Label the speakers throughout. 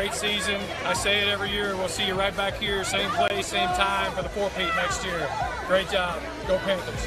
Speaker 1: great season. I say it every year. We'll see you right back here, same place, same time for the four-peat next year. Great job. Go Panthers.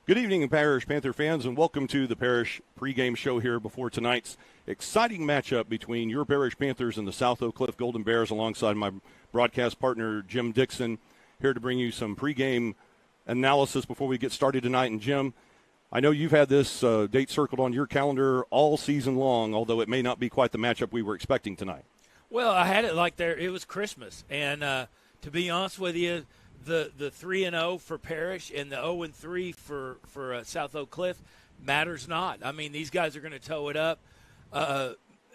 Speaker 2: Good evening, Parish Panther fans, and welcome to the Parish pregame show here before tonight's exciting matchup between your Parish Panthers and the South Oak Cliff Golden Bears, alongside my broadcast partner, Jim Dixon, here to bring you some pregame analysis before we get started tonight. And, Jim, I know you've had this date circled on your calendar all season long, although it may not be quite the matchup we were expecting tonight.
Speaker 3: Well, I had it like it was Christmas, and to be honest with you, the 3-0 for Parish and the 0-3 for South Oak Cliff matters not. I mean, these guys are going to toe it up.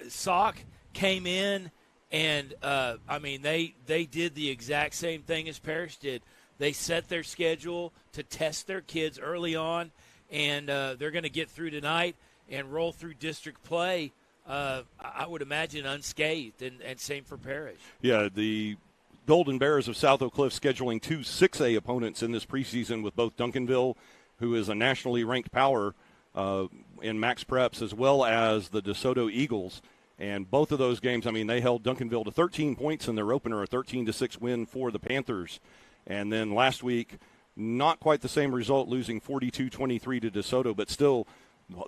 Speaker 3: Sauk came in, and they did the exact same thing as Parish did. They set their schedule to test their kids early on, and they're going to get through tonight and roll through district play, I would imagine, unscathed, and same for Parish. Yeah, the Golden Bears of South Oak Cliff scheduling two 6A opponents in this preseason, with both Duncanville, who is a nationally ranked power in Max Preps, as well as the DeSoto Eagles. And both of those games, I mean, they held Duncanville to 13 points in their opener, a 13-6 win for the Panthers. And then last week, not quite the same result, losing 42-23 to DeSoto, but still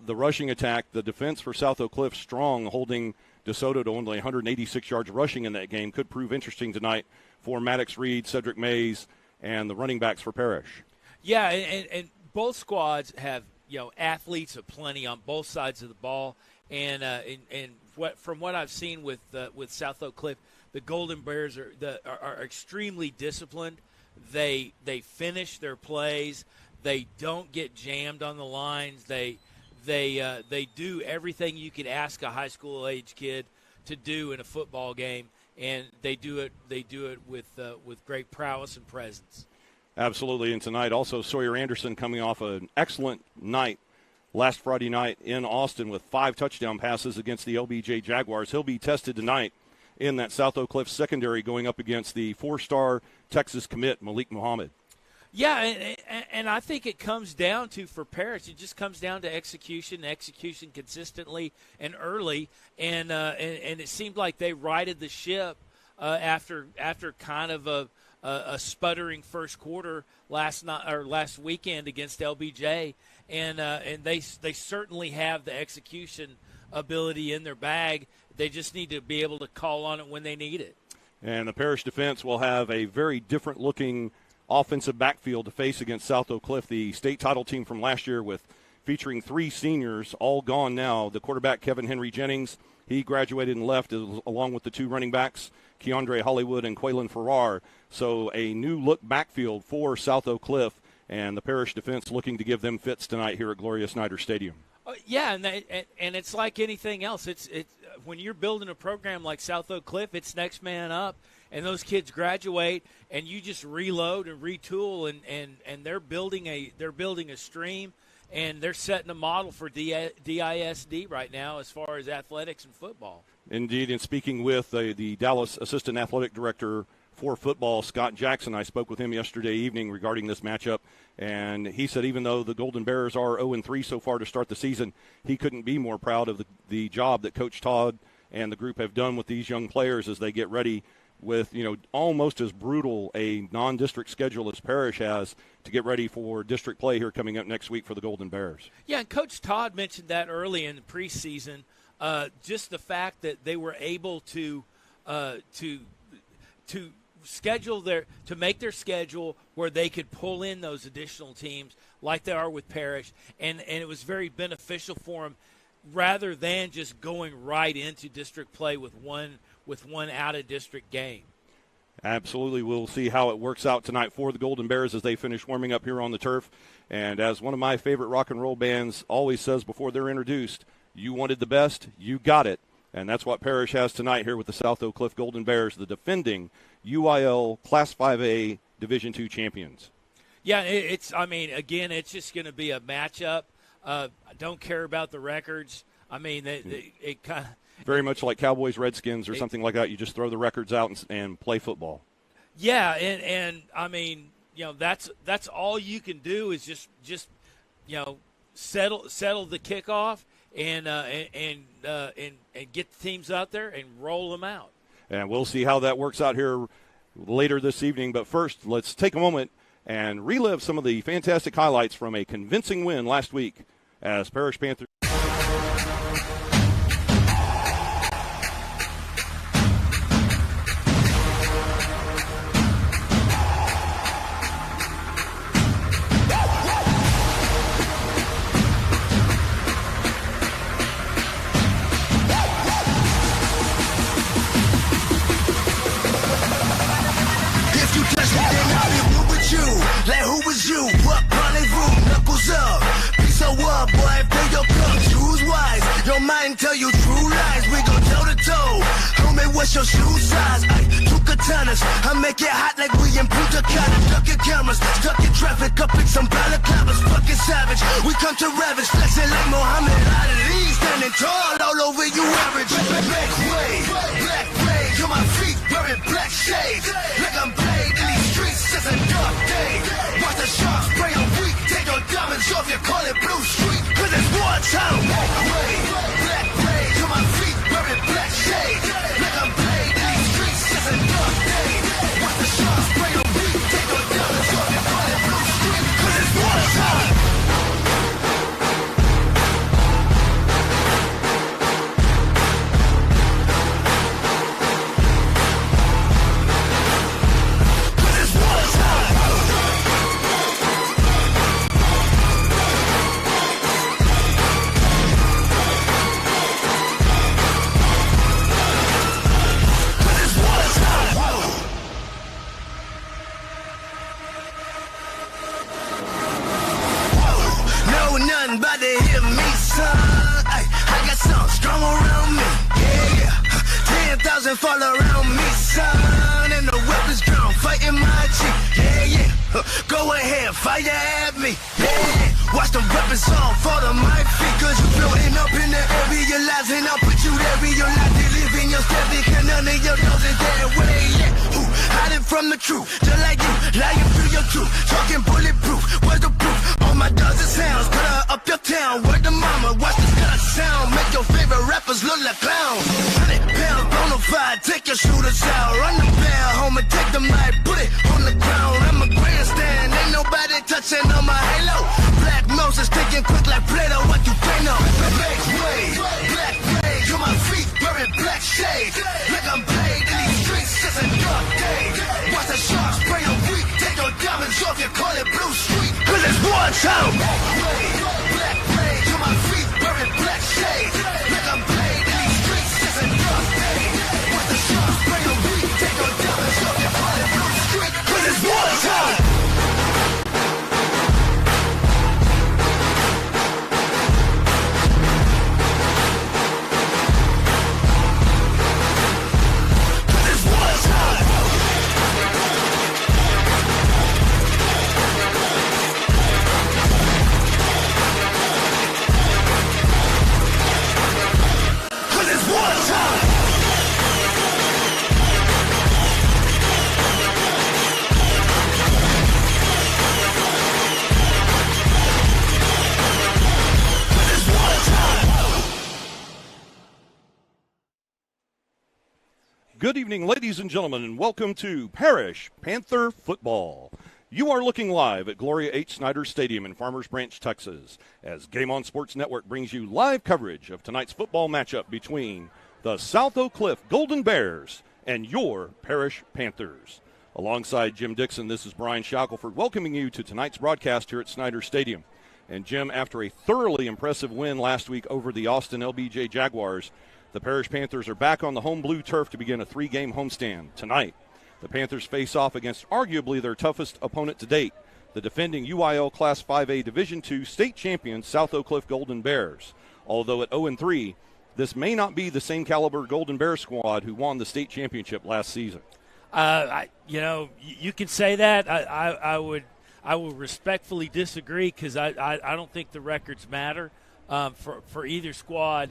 Speaker 3: the rushing attack, the defense for South Oak Cliff strong, holding DeSoto to only 186 yards rushing in that game, could prove interesting tonight for Maddox Reed, Cedric Mays, and the running backs for Parish. Yeah, and both squads have, athletes aplenty on both sides of the ball. And from what I've seen with South Oak Cliff, the Golden Bears are extremely disciplined. They finish their plays. They don't get jammed on the lines. They do everything you could ask a high school age kid to do in a football game, and they do it with great prowess and presence. Absolutely. And tonight also Sawyer Anderson coming off an excellent night last Friday night in Austin with 5 touchdown passes against the LBJ Jaguars. He'll be tested tonight in that South Oak Cliff secondary, going up against the 4-star Texas commit Malik Muhammad. Yeah, and I think it comes down to, for Parish, it just comes down to execution consistently and early, and it seemed like they righted the ship after kind of a sputtering first quarter last weekend against LBJ, and they certainly have the execution ability in their bag. They just need to be able to call on it when they need it. And the Parish defense will have a very different looking offensive backfield to face against South Oak Cliff, the state title team from last year, with featuring 3 seniors, all gone now. The quarterback, Kevin Henry Jennings, he graduated and left, along with the 2 running backs, Keandre Hollywood and Quaylen Farrar. So a new look backfield for South Oak Cliff, and the Parish defense looking to give them fits tonight here at Gloria Snyder Stadium. Yeah, and it's like anything else. It's when you're building a program like South Oak Cliff, it's next man up, and those kids graduate, and you just reload and retool, and they're building a stream, and they're setting a model for DISD right now as far as athletics and football. Indeed, and speaking with the Dallas Assistant Athletic Director for football, Scott Jackson, I spoke with him yesterday evening regarding this matchup, and he said even though the Golden Bears are 0-3 so far to start the season, he couldn't be more proud of the job that Coach Todd and the group have done with these young players as they get ready with, almost as brutal a non-district schedule as Parish has to get ready for district play here coming up next week for the Golden Bears. Yeah, and Coach Todd mentioned that early in the preseason, just the fact that they were able to schedule to make their schedule where they could pull in those additional teams like they are with Parish, and it was very beneficial for them rather than just going right into district play with one out-of-district game. Absolutely. We'll see how it works out tonight for the Golden Bears as they finish warming up here on the turf. And as one of my favorite rock and roll bands always says before they're introduced, you wanted the best, you got it.
Speaker 2: And that's what Parish has tonight here with the South Oak Cliff Golden Bears, the defending UIL Class 5A Division II champions.
Speaker 3: Yeah, it's just going to be a matchup. I don't care about the records. I mean, it kind of
Speaker 2: very much like Cowboys Redskins or something like that. You just throw the records out and play football.
Speaker 3: Yeah, and I mean, that's all you can do is just settle the kickoff and get the teams out there and roll them out.
Speaker 2: And we'll see how that works out here later this evening. But first, let's take a moment and relive some of the fantastic highlights from a convincing win last week as Parish Panthers.
Speaker 4: Like who was you? What rendezvous? Knuckles up. Be so up, boy. Fill your cup. Choose wise. Your mind tell you true lies. We go toe to toe. Homie, what's your shoe size? Two katanas. I make it hot like we in Punta Cana. Duck your cameras. Stuck in traffic. Up in some balaclavas. Fucking savage. We come to ravage. Flexing like Muhammad Ali. Standing tall all over you average. Black way. Black way. To my feet. Wearing black shades. Like I'm played in these streets. It's a dark day. Watch the sharks spray on weak. Take your diamonds off, you call it Blue Street. Cause it's wartime. Black ray, to my feet, wearing black shades. Like I'm played in these streets, it's a dark day. Watch the sharks spray on weak. Take your diamonds off, you call it Blue Street. Cause it's wartime. About to hear me, son. I got something strong around me. Yeah. 10,000 fall around me, son. And the weapons drawn, fighting my G. Yeah. Go ahead, fire at me. Yeah. Watch the weapons all fall to my feet. Cause you floating up in the air, realizing I'll put you there. Realize they live in your step. Because none of your nose is that way. Yeah. Hiding from the truth, just like you. Lying through your truth. Talking bulletproof. Where's the proof? All my dozen sounds. Put her up your town. Word to mama. Watch this kind of sound. Make your favorite rappers look like clowns. 100 pounds, bonafide. Take your shooters out. Run them down. Home and take the mic. Put it on the ground. I'm a grandstand. Ain't nobody touching on my halo. Black Moses thinking quick like Plato. What you think of? Black way. Black way. To my feet. Wearing black shades. Like I'm played in these streets. It's a dark day. Watch the sharks spray on weak. Take your diamonds off. You call it Blue Street. Cause it's wartime. Black way. To my feet. Wearing black shades. Like I'm played in these streets. It's a dark day. Watch the sharks spray on weak. Take your diamonds off. You call it Blue Street. Cause it's wartime.
Speaker 2: Good evening, ladies and gentlemen, and welcome to Parish Panther Football. You are looking live at Gloria H. Snyder Stadium in Farmers Branch, Texas, as Game On Sports Network brings you live coverage of tonight's football matchup between the South Oak Cliff Golden Bears and your Parish Panthers. Alongside Jim Dixon, this is Brian Shackelford welcoming you to tonight's broadcast here at Snyder Stadium. And Jim, after a thoroughly impressive win last week over the Austin LBJ Jaguars, the Parish Panthers are back on the home blue turf to begin a 3-game homestand tonight. The Panthers face off against arguably their toughest opponent to date, the defending UIL Class 5A Division II state champions South Oak Cliff Golden Bears. Although at 0-3, this may not be the same caliber Golden Bear squad who won the state championship last season.
Speaker 3: You can say that. I would respectfully disagree because I don't think the records matter for either squad.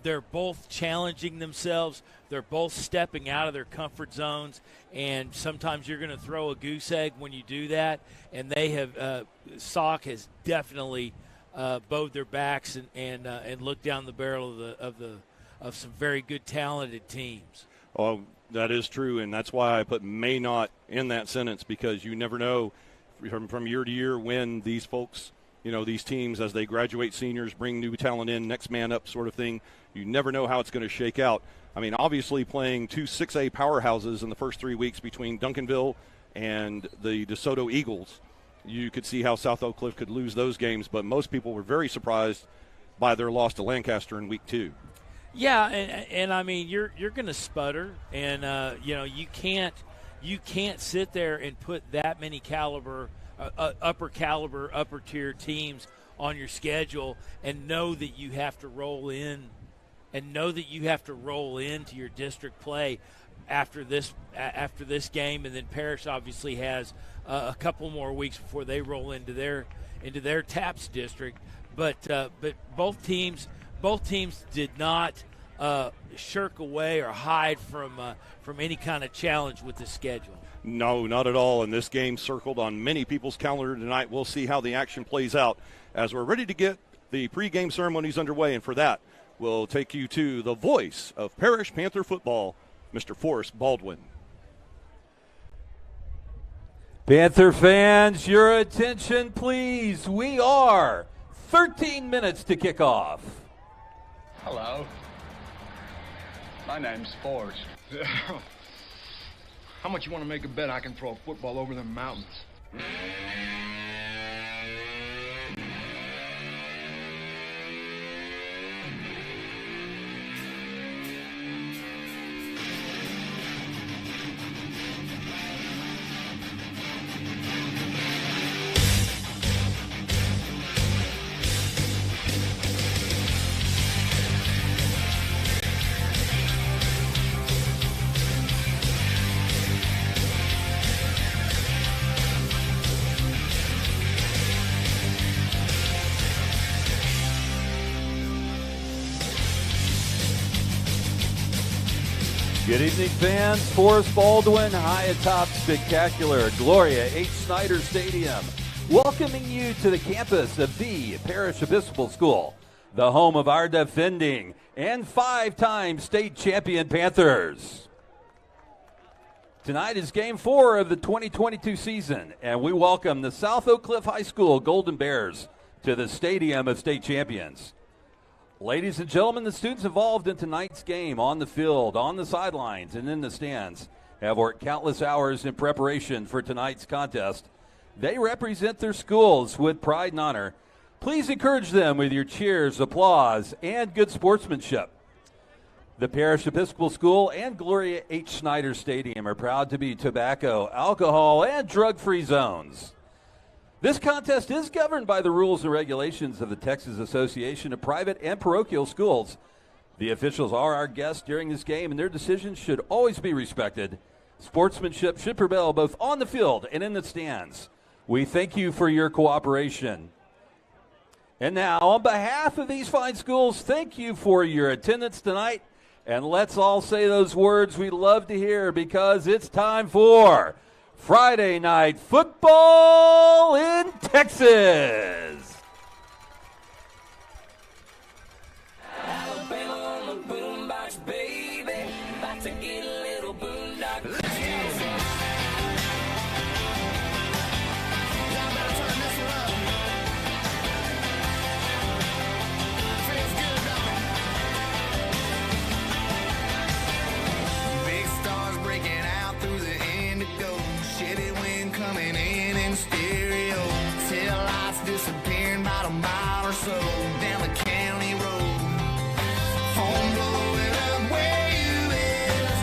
Speaker 3: They're both challenging themselves. They're both stepping out of their comfort zones, and sometimes you're going to throw a goose egg when you do that. And they have Sauk has definitely bowed their backs and looked down the barrel of some very good talented teams.
Speaker 2: Oh, that is true, and that's why I put may not in that sentence, because you never know from year to year when these folks, these teams, as they graduate seniors, bring new talent in, next man up sort of thing. You never know how it's going to shake out. I mean, obviously playing two 6A powerhouses in the first 3 weeks between Duncanville and the DeSoto Eagles, you could see how South Oak Cliff could lose those games, but most people were very surprised by their loss to Lancaster in week 2.
Speaker 3: Yeah, and I mean, you're going to sputter, and you can't sit there and put that many upper tier teams on your schedule and know that you have to roll in, and know that you have to roll into your district play after this game, and then Parish obviously has a couple more weeks before they roll into their TAPS district, but both teams did not shirk away or hide from any kind of challenge with the schedule.
Speaker 2: No, not at all. And this game circled on many people's calendar tonight. We'll see how the action plays out as we're ready to get the pregame ceremonies underway. And for that, we'll take you to the voice of Parish Panther football, Mr. Forrest Baldwin.
Speaker 5: Panther fans, your attention, please. We are 13 minutes to kick off.
Speaker 6: Hello. My name's Forrest.
Speaker 7: How much you want to make a bet I can throw a football over them mountains?
Speaker 5: Good evening, fans. Forrest Baldwin, high atop spectacular Gloria H. Snyder Stadium, welcoming you to the campus of the Parish Episcopal School, the home of our defending and 5-time state champion Panthers. Tonight is Game 4 of the 2022 season, and we welcome the South Oak Cliff High School Golden Bears to the Stadium of State Champions. Ladies and gentlemen, the students involved in tonight's game on the field, on the sidelines, and in the stands have worked countless hours in preparation for tonight's contest. They represent their schools with pride and honor. Please encourage them with your cheers, applause, and good sportsmanship. The Parish Episcopal School and Gloria H. Snyder Stadium are proud to be tobacco, alcohol, and drug-free zones. This contest is governed by the rules and regulations of the Texas Association of Private and Parochial Schools. The officials are our guests during this game, and their decisions should always be respected. Sportsmanship should prevail both on the field and in the stands. We thank you for your cooperation. And now, on behalf of these fine schools, thank you for your attendance tonight. And let's all say those words we love to hear, because it's time for Friday Night Football in Texas.
Speaker 8: Alabama on the boombox, baby. About to get a little boondock.
Speaker 4: Big stars breaking out through the indigo. Shitty wind coming in stereo. Tail lights disappearing about a mile or so down the county road. Phone blowing up where you is.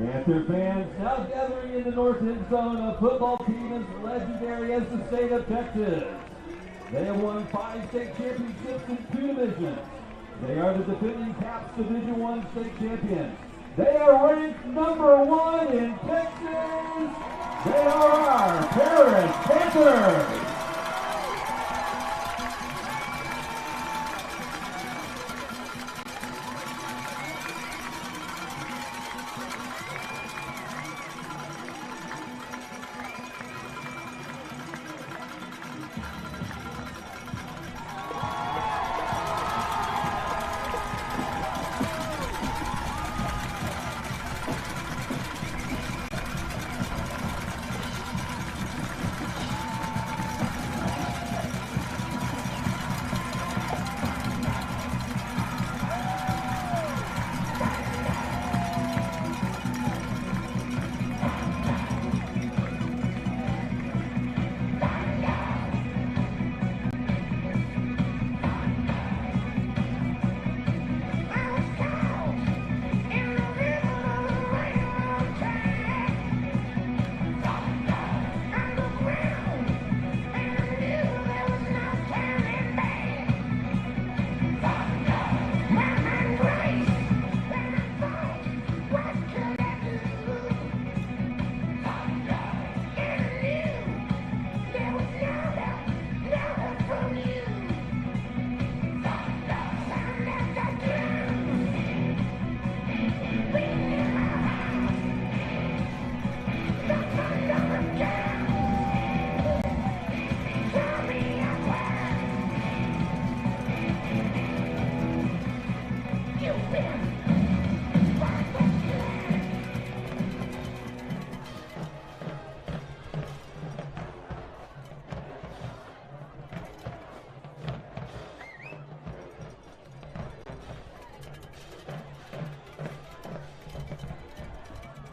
Speaker 5: Panther fans now gathering in the north end zone, a football team as legendary as the state of Texas. They have won 5 state championships in 2 divisions. They are the defending CAPS Division I state champions. They are ranked number 1 in Texas. They are our Parish Panthers.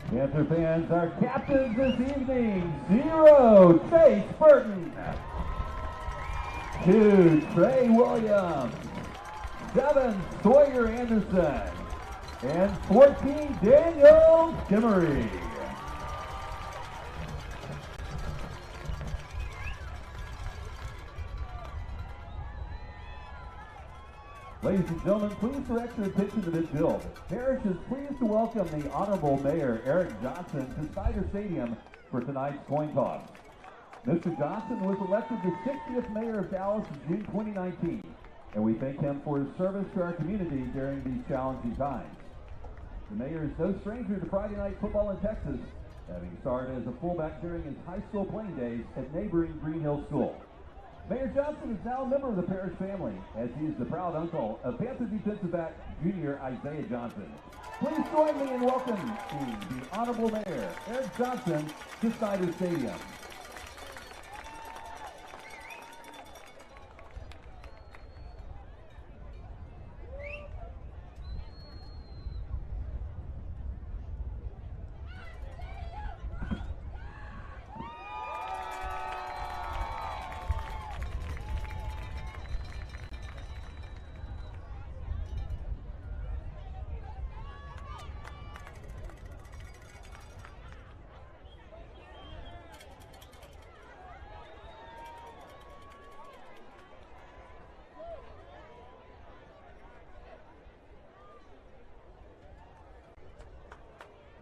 Speaker 5: Panther fans, our captains this evening: 0, Chase Burton. 2, Trey Williams. 7, Sawyer Anderson. And 14, Daniel Kimmery. Ladies and gentlemen, please direct your attention to midfield. Parish is pleased to welcome the Honorable Mayor Eric Johnson to Snyder Stadium for tonight's coin toss. Mr. Johnson was elected the 60th Mayor of Dallas in June 2019, and we thank him for his service to our community during these challenging times. The Mayor is no stranger to Friday night football in Texas, having started as a fullback during his high school playing days at neighboring Green Hill School. Mayor Johnson is now a member of the Parish family, as he is the proud uncle of Panther defensive back junior Isaiah Johnson. Please join me in welcoming the Honorable Mayor Eric Johnson to Snyder Stadium.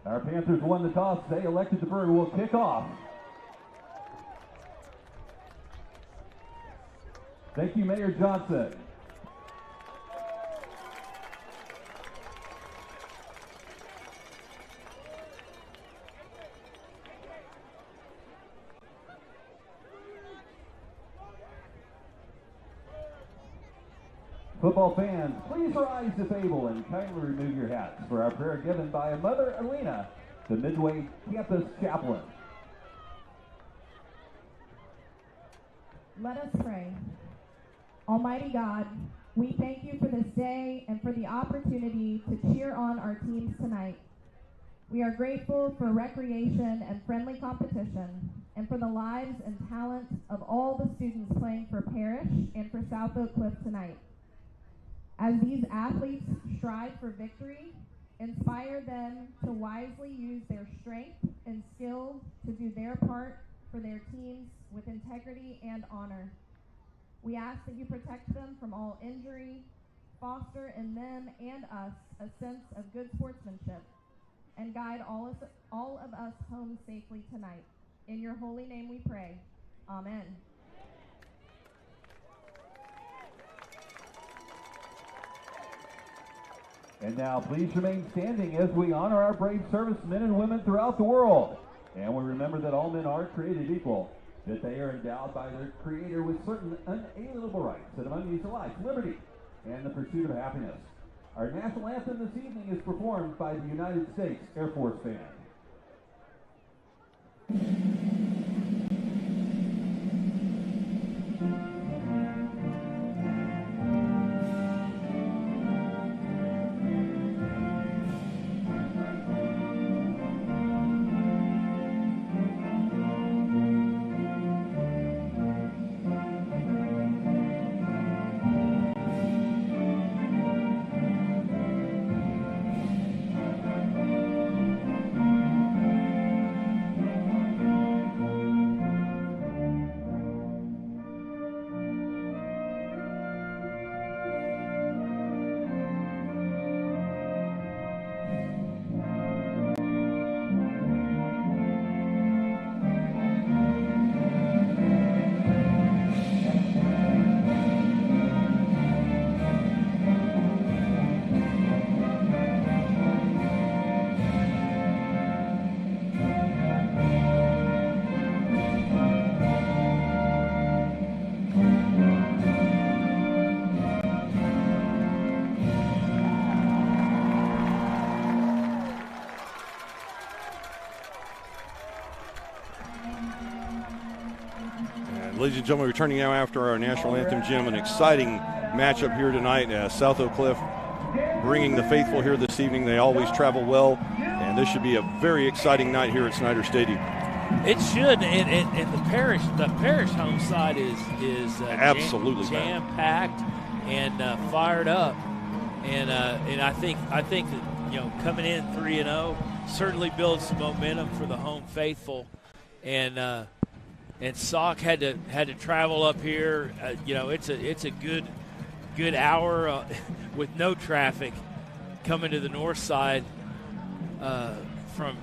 Speaker 5: Our Panthers won the toss. They elected the bird will kick off. Thank you, Mayor Johnson. Football fans, please rise if able and kindly remove your hats for our prayer given by Mother Alina, the Midway Campus Chaplain.
Speaker 9: Let us pray. Almighty God, we thank you for this day and for the opportunity to cheer on our teams tonight. We are grateful for recreation and friendly competition, and for the lives and talent of all the students playing for Parish and for South Oak Cliff tonight. As these athletes strive for victory, Inspire them to wisely use their strength and skill to do their part for their teams with integrity and honor. We ask that you protect them from all injury, foster in them and us a sense of good sportsmanship, and guide all of us home safely tonight. In your holy name we pray. Amen.
Speaker 5: And now please remain standing as we honor our brave servicemen and women throughout the world. And we remember that all men are created equal, that they are endowed by their Creator with certain unalienable rights, that among these are life, liberty, and the pursuit of happiness. Our national anthem this evening is performed by the United States Air Force Band.
Speaker 2: Ladies and gentlemen, returning now after our national anthem, Jim, an exciting matchup here tonight. South Oak Cliff bringing the faithful here this evening. They always travel well, and this should be a very exciting night here at Snyder Stadium.
Speaker 3: It should, and the Parish home side is
Speaker 2: absolutely
Speaker 3: jam-packed and fired up, and I think that coming in 3-0 certainly builds some momentum for the home faithful, and Sauk had to travel up here. It's a good hour with no traffic coming to the north side from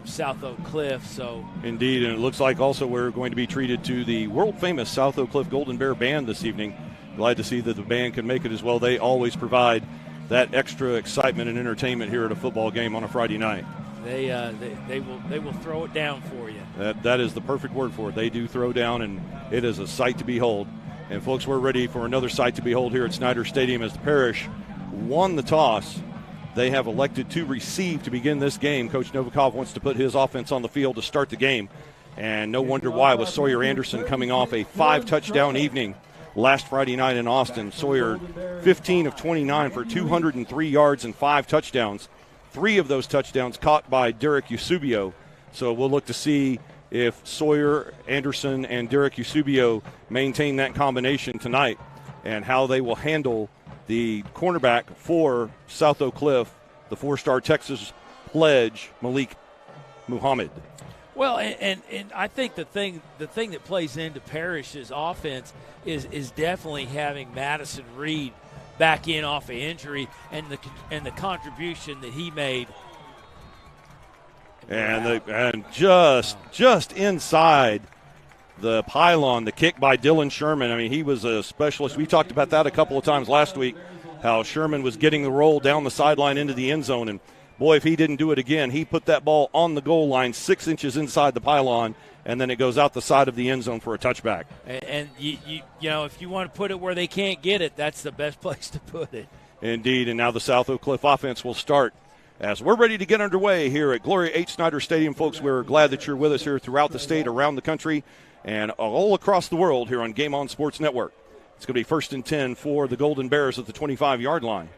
Speaker 3: South Oak Cliff. So
Speaker 2: indeed, and it looks like also we're going to be treated to the world famous South Oak Cliff Golden Bear Band this evening. Glad to see that the band can make it as well. They always provide that extra excitement and entertainment here at a football game on a Friday night.
Speaker 3: They will throw it down for you.
Speaker 2: That is the perfect word for it. They do throw down, and it is a sight to behold. And folks, we're ready for another sight to behold here at Snyder Stadium as the Parish won the toss. They have elected to receive to begin this game. Coach Novikov wants to put his offense on the field to start the game, and no wonder why, with Sawyer Anderson coming off a 5-touchdown evening last Friday night in Austin. Sawyer 15 of 29 for 203 yards and 5 touchdowns. 3 of those touchdowns caught by Derek Eusebio. So we'll look to see if Sawyer, Anderson, and Derek Eusebio maintain that combination tonight and how they will handle the cornerback for South Oak Cliff, the 4-star Texas pledge, Malik Muhammad.
Speaker 3: Well, and I think the thing that plays into Parish's offense is definitely having Madison Reed back in off of injury and the contribution that he made.
Speaker 2: And just inside the pylon, the kick by Dylan Sherman. I mean, he was a specialist. We talked about that a couple of times last week, how Sherman was getting the roll down the sideline into the end zone. And, boy, if he didn't do it again, he put that ball on the goal line 6 inches inside the pylon, and then it goes out the side of the end zone for a touchback.
Speaker 3: And you if you want to put it where they can't get it, that's the best place to put it.
Speaker 2: Indeed, and now the South Oak Cliff offense will start as we're ready to get underway here at Gloria H. Snyder Stadium. Folks, we're glad that you're with us here throughout the state, around the country, and all across the world here on Game On Sports Network. It's going to be 1st and 10 for the Golden Bears at the 25-yard line.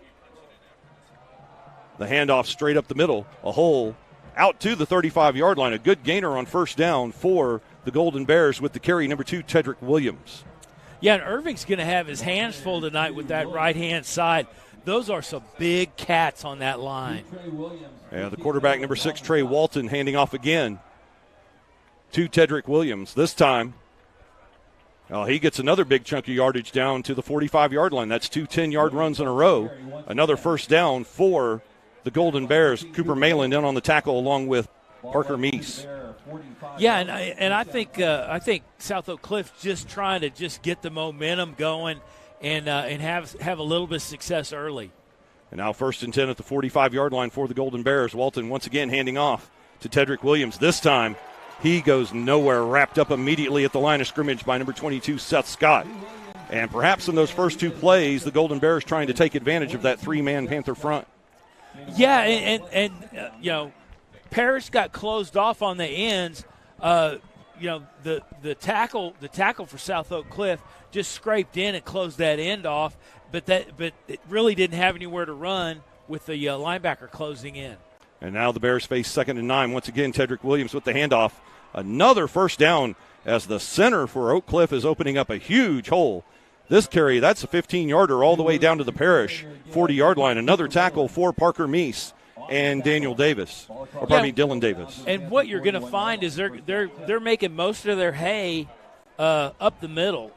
Speaker 2: The handoff straight up the middle, a hole out to the 35-yard line. A good gainer on first down for the Golden Bears with the carry, number 2, Tedrick Williams.
Speaker 3: Yeah, and Irving's going to have his hands full tonight with that right-hand side. those are some big cats on that line.
Speaker 2: Yeah, the quarterback, number 6, Trey Walton, handing off again to Tedrick Williams. This time, he gets another big chunk of yardage down to the 45-yard line. That's 2 10-yard runs in a row. Another first down for the Golden Bears. Cooper Malin in on the tackle along with Parker Meese.
Speaker 3: Yeah, and I think South Oak Cliff just trying to just get the momentum going and have a little bit of success early.
Speaker 2: And now 1st and 10 at the 45-yard line for the Golden Bears. Walton once again handing off to Tedrick Williams. This time he goes nowhere, wrapped up immediately at the line of scrimmage by number 22, Seth Scott. And perhaps in those first 2 plays, the Golden Bears trying to take advantage of that 3-man Panther front.
Speaker 3: Yeah, and you know, Parish got closed off on the ends. You know, the tackle for South Oak Cliff just scraped in and closed that end off, but it really didn't have anywhere to run with the linebacker closing in.
Speaker 2: And now the Bears face 2nd and 9. Once again, Tedrick Williams with the handoff. Another first down as the center for Oak Cliff is opening up a huge hole. This carry, that's a 15-yarder all the way down to the Parish 40-yard line. Another tackle for Parker Meese and Dylan Davis.
Speaker 3: And what you're going to find is they're making most of their hay up the middle.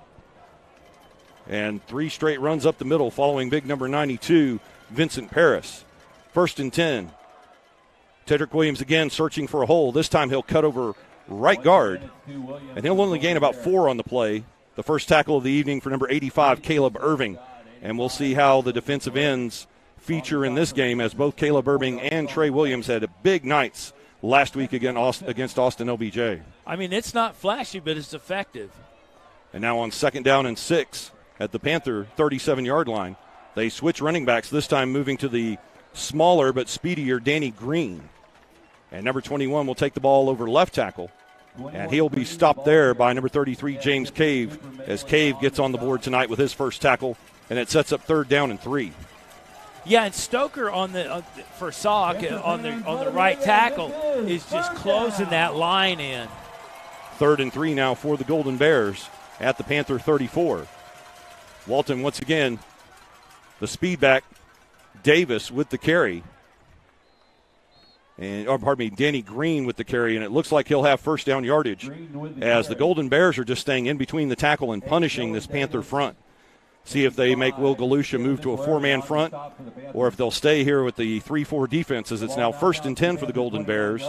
Speaker 2: And 3 straight runs up the middle following big number 92, Vincent Paris. 1st and 10. Tedrick Williams again searching for a hole. This time he'll cut over right guard, and he'll only gain about 4 on the play. The first tackle of the evening for number 85, Caleb Irving. And we'll see how the defensive ends feature in this game, as both Caleb Irving and Trey Williams had big nights last week against Austin LBJ.
Speaker 3: I mean, it's not flashy, but it's effective.
Speaker 2: And now on 2nd down and 6 at the Panther 37-yard line, they switch running backs, this time moving to the smaller but speedier Danny Green. And number 21 will take the ball over left tackle, and he'll be stopped there by number 33, James Cave, as Cave gets on the board tonight with his first tackle, and it sets up 3rd down and 3.
Speaker 3: Yeah, and Stoker for Sock on the right tackle is just closing that line in.
Speaker 2: 3rd and 3 now for the Golden Bears at the Panther 34. Walton once again, the speed back, Davis with the carry. Danny Green with the carry, and it looks like he'll have first down yardage as the Golden Bears are just staying in between the tackle and punishing this Panther front. See if they make Will Galusha move to a 4-man front, or if they'll stay here with the 3-4 defense, as it's now 1st and 10 for the Golden Bears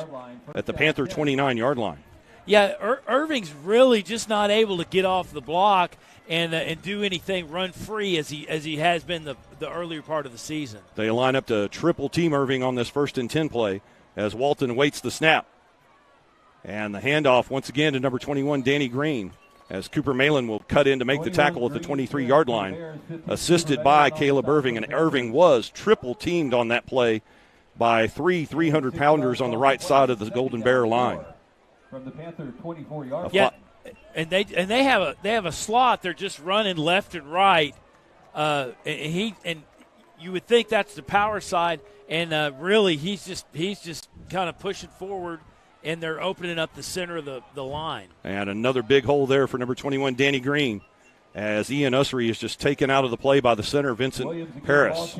Speaker 2: at the Panther 29-yard line.
Speaker 3: Yeah, Irving's really just not able to get off the block and do anything run free as he has been the earlier part of the season. They
Speaker 2: line up to triple team Irving on this 1st and 10 play as Walton waits the snap. And the handoff once again to number 21, Danny Green, as Cooper Malin will cut in to make the tackle at the 23-yard line, assisted by Caleb Irving. And Irving was triple teamed on that play by 300-pounders on the right side of the Golden Bear line.
Speaker 5: From the Panther 24-yard.
Speaker 3: Yeah, and they have a slot. They're just running left and right. And you would think that's the power side, and really he's just kind of pushing forward, and they're opening up the center of the line.
Speaker 2: And another big hole there for number 21, Danny Green, as Ian Ussery is just taken out of the play by the center, Vincent Paris.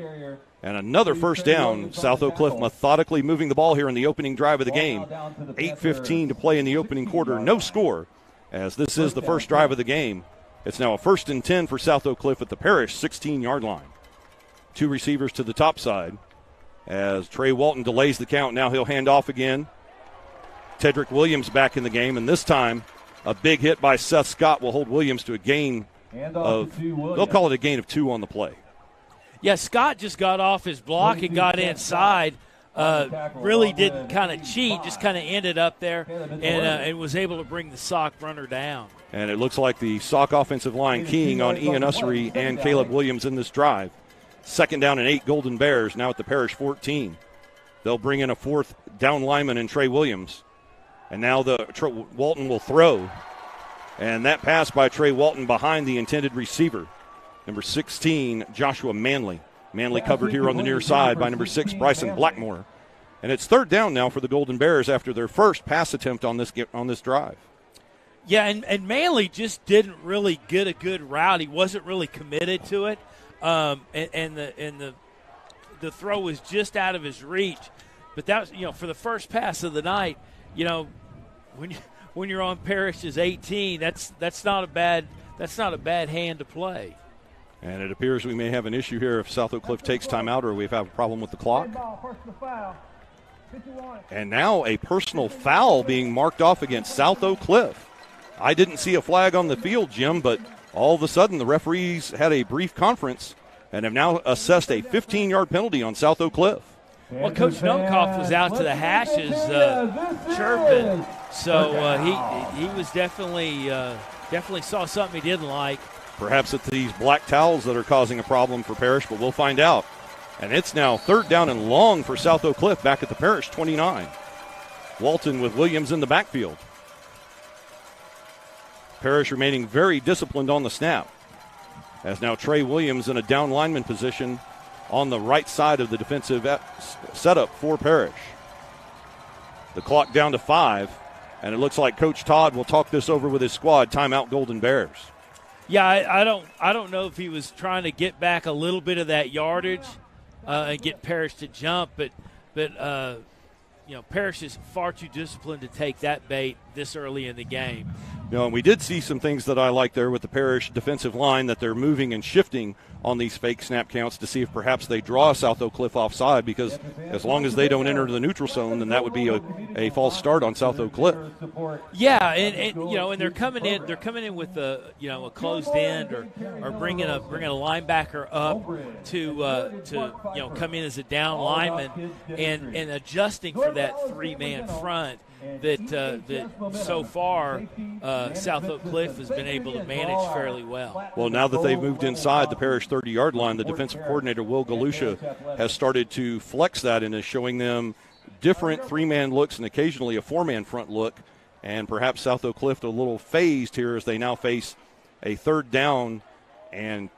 Speaker 2: And another first down. South Oak Cliff methodically moving the ball here in the opening drive of the game. 8:15 to play in the opening quarter. No score, as this is the first drive of the game. It's now a 1st and 10 for South Oak Cliff at the Parish 16-yard line. 2 receivers to the top side as Trey Walton delays the count. Now he'll hand off again. Tedrick Williams back in the game, and this time a big hit by Seth Scott will hold Williams to a gain of, they'll call it a gain of 2 on the play.
Speaker 3: Yeah, Scott just got off his block and got inside. Really didn't kind of cheat, just kind of ended up there and was able to bring the Sock runner down.
Speaker 2: And it looks like the Sock offensive line keying on Ian Ussery and Caleb Williams in this drive. 2nd down and 8, Golden Bears now at the Parish 14. They'll bring in a 4th down lineman in Trey Williams. And now Walton will throw. And that pass by Trey Walton behind the intended receiver, number 16, Joshua Manley. Manley covered here on the near side by number 6, Bryson Blackmore. And it's 3rd down now for the Golden Bears after their first pass attempt on this drive.
Speaker 3: Yeah, and Manley just didn't really get a good route. He wasn't really committed to it. And the the throw was just out of his reach. But that was, for the first pass of the night, when you're on Parish's 18, that's not a bad hand to play.
Speaker 2: And it appears we may have an issue here if South Oak Cliff takes timeout, or we have a problem with the clock. And now a personal foul being marked off against South Oak Cliff. I didn't see a flag on the field, Jim, but all of a sudden the referees had a brief conference and have now assessed a 15-yard penalty on South Oak Cliff.
Speaker 3: Well, Coach Nunkoff was out to the hashes chirping, so he was definitely saw something he didn't like.
Speaker 2: Perhaps it's these black towels that are causing a problem for Parish, but we'll find out. And it's now 3rd down and long for South Oak Cliff back at the Parish 29. Walton with Williams in the backfield. Parish remaining very disciplined on the snap, as now Trey Williams in a down lineman position on the right side of the defensive setup for Parish. The clock down to 5, and it looks like Coach Todd will talk this over with his squad. Timeout, Golden Bears.
Speaker 3: Yeah, I don't know if he was trying to get back a little bit of that yardage and get Parish to jump, but Parish is far too disciplined to take that bait this early in the game.
Speaker 2: And we did see some things that I like there with the Parish defensive line, that they're moving and shifting on these fake snap counts to see if perhaps they draw South Oak Cliff offside, because as long as they don't enter the neutral zone, then that would be a false start on South Oak Cliff.
Speaker 3: Yeah, and they're coming in with a closed end or bringing a linebacker up to come in as a down lineman and adjusting for that 3-man front that so far South Oak Cliff has been able to manage fairly well.
Speaker 2: Well, now that they've moved inside the Parish 30-yard line, the defensive coordinator, Will Galusha, has started to flex that and is showing them different 3-man looks and occasionally a 4-man front look. And perhaps South Oak Cliff a little phased here as they now face a 3rd down and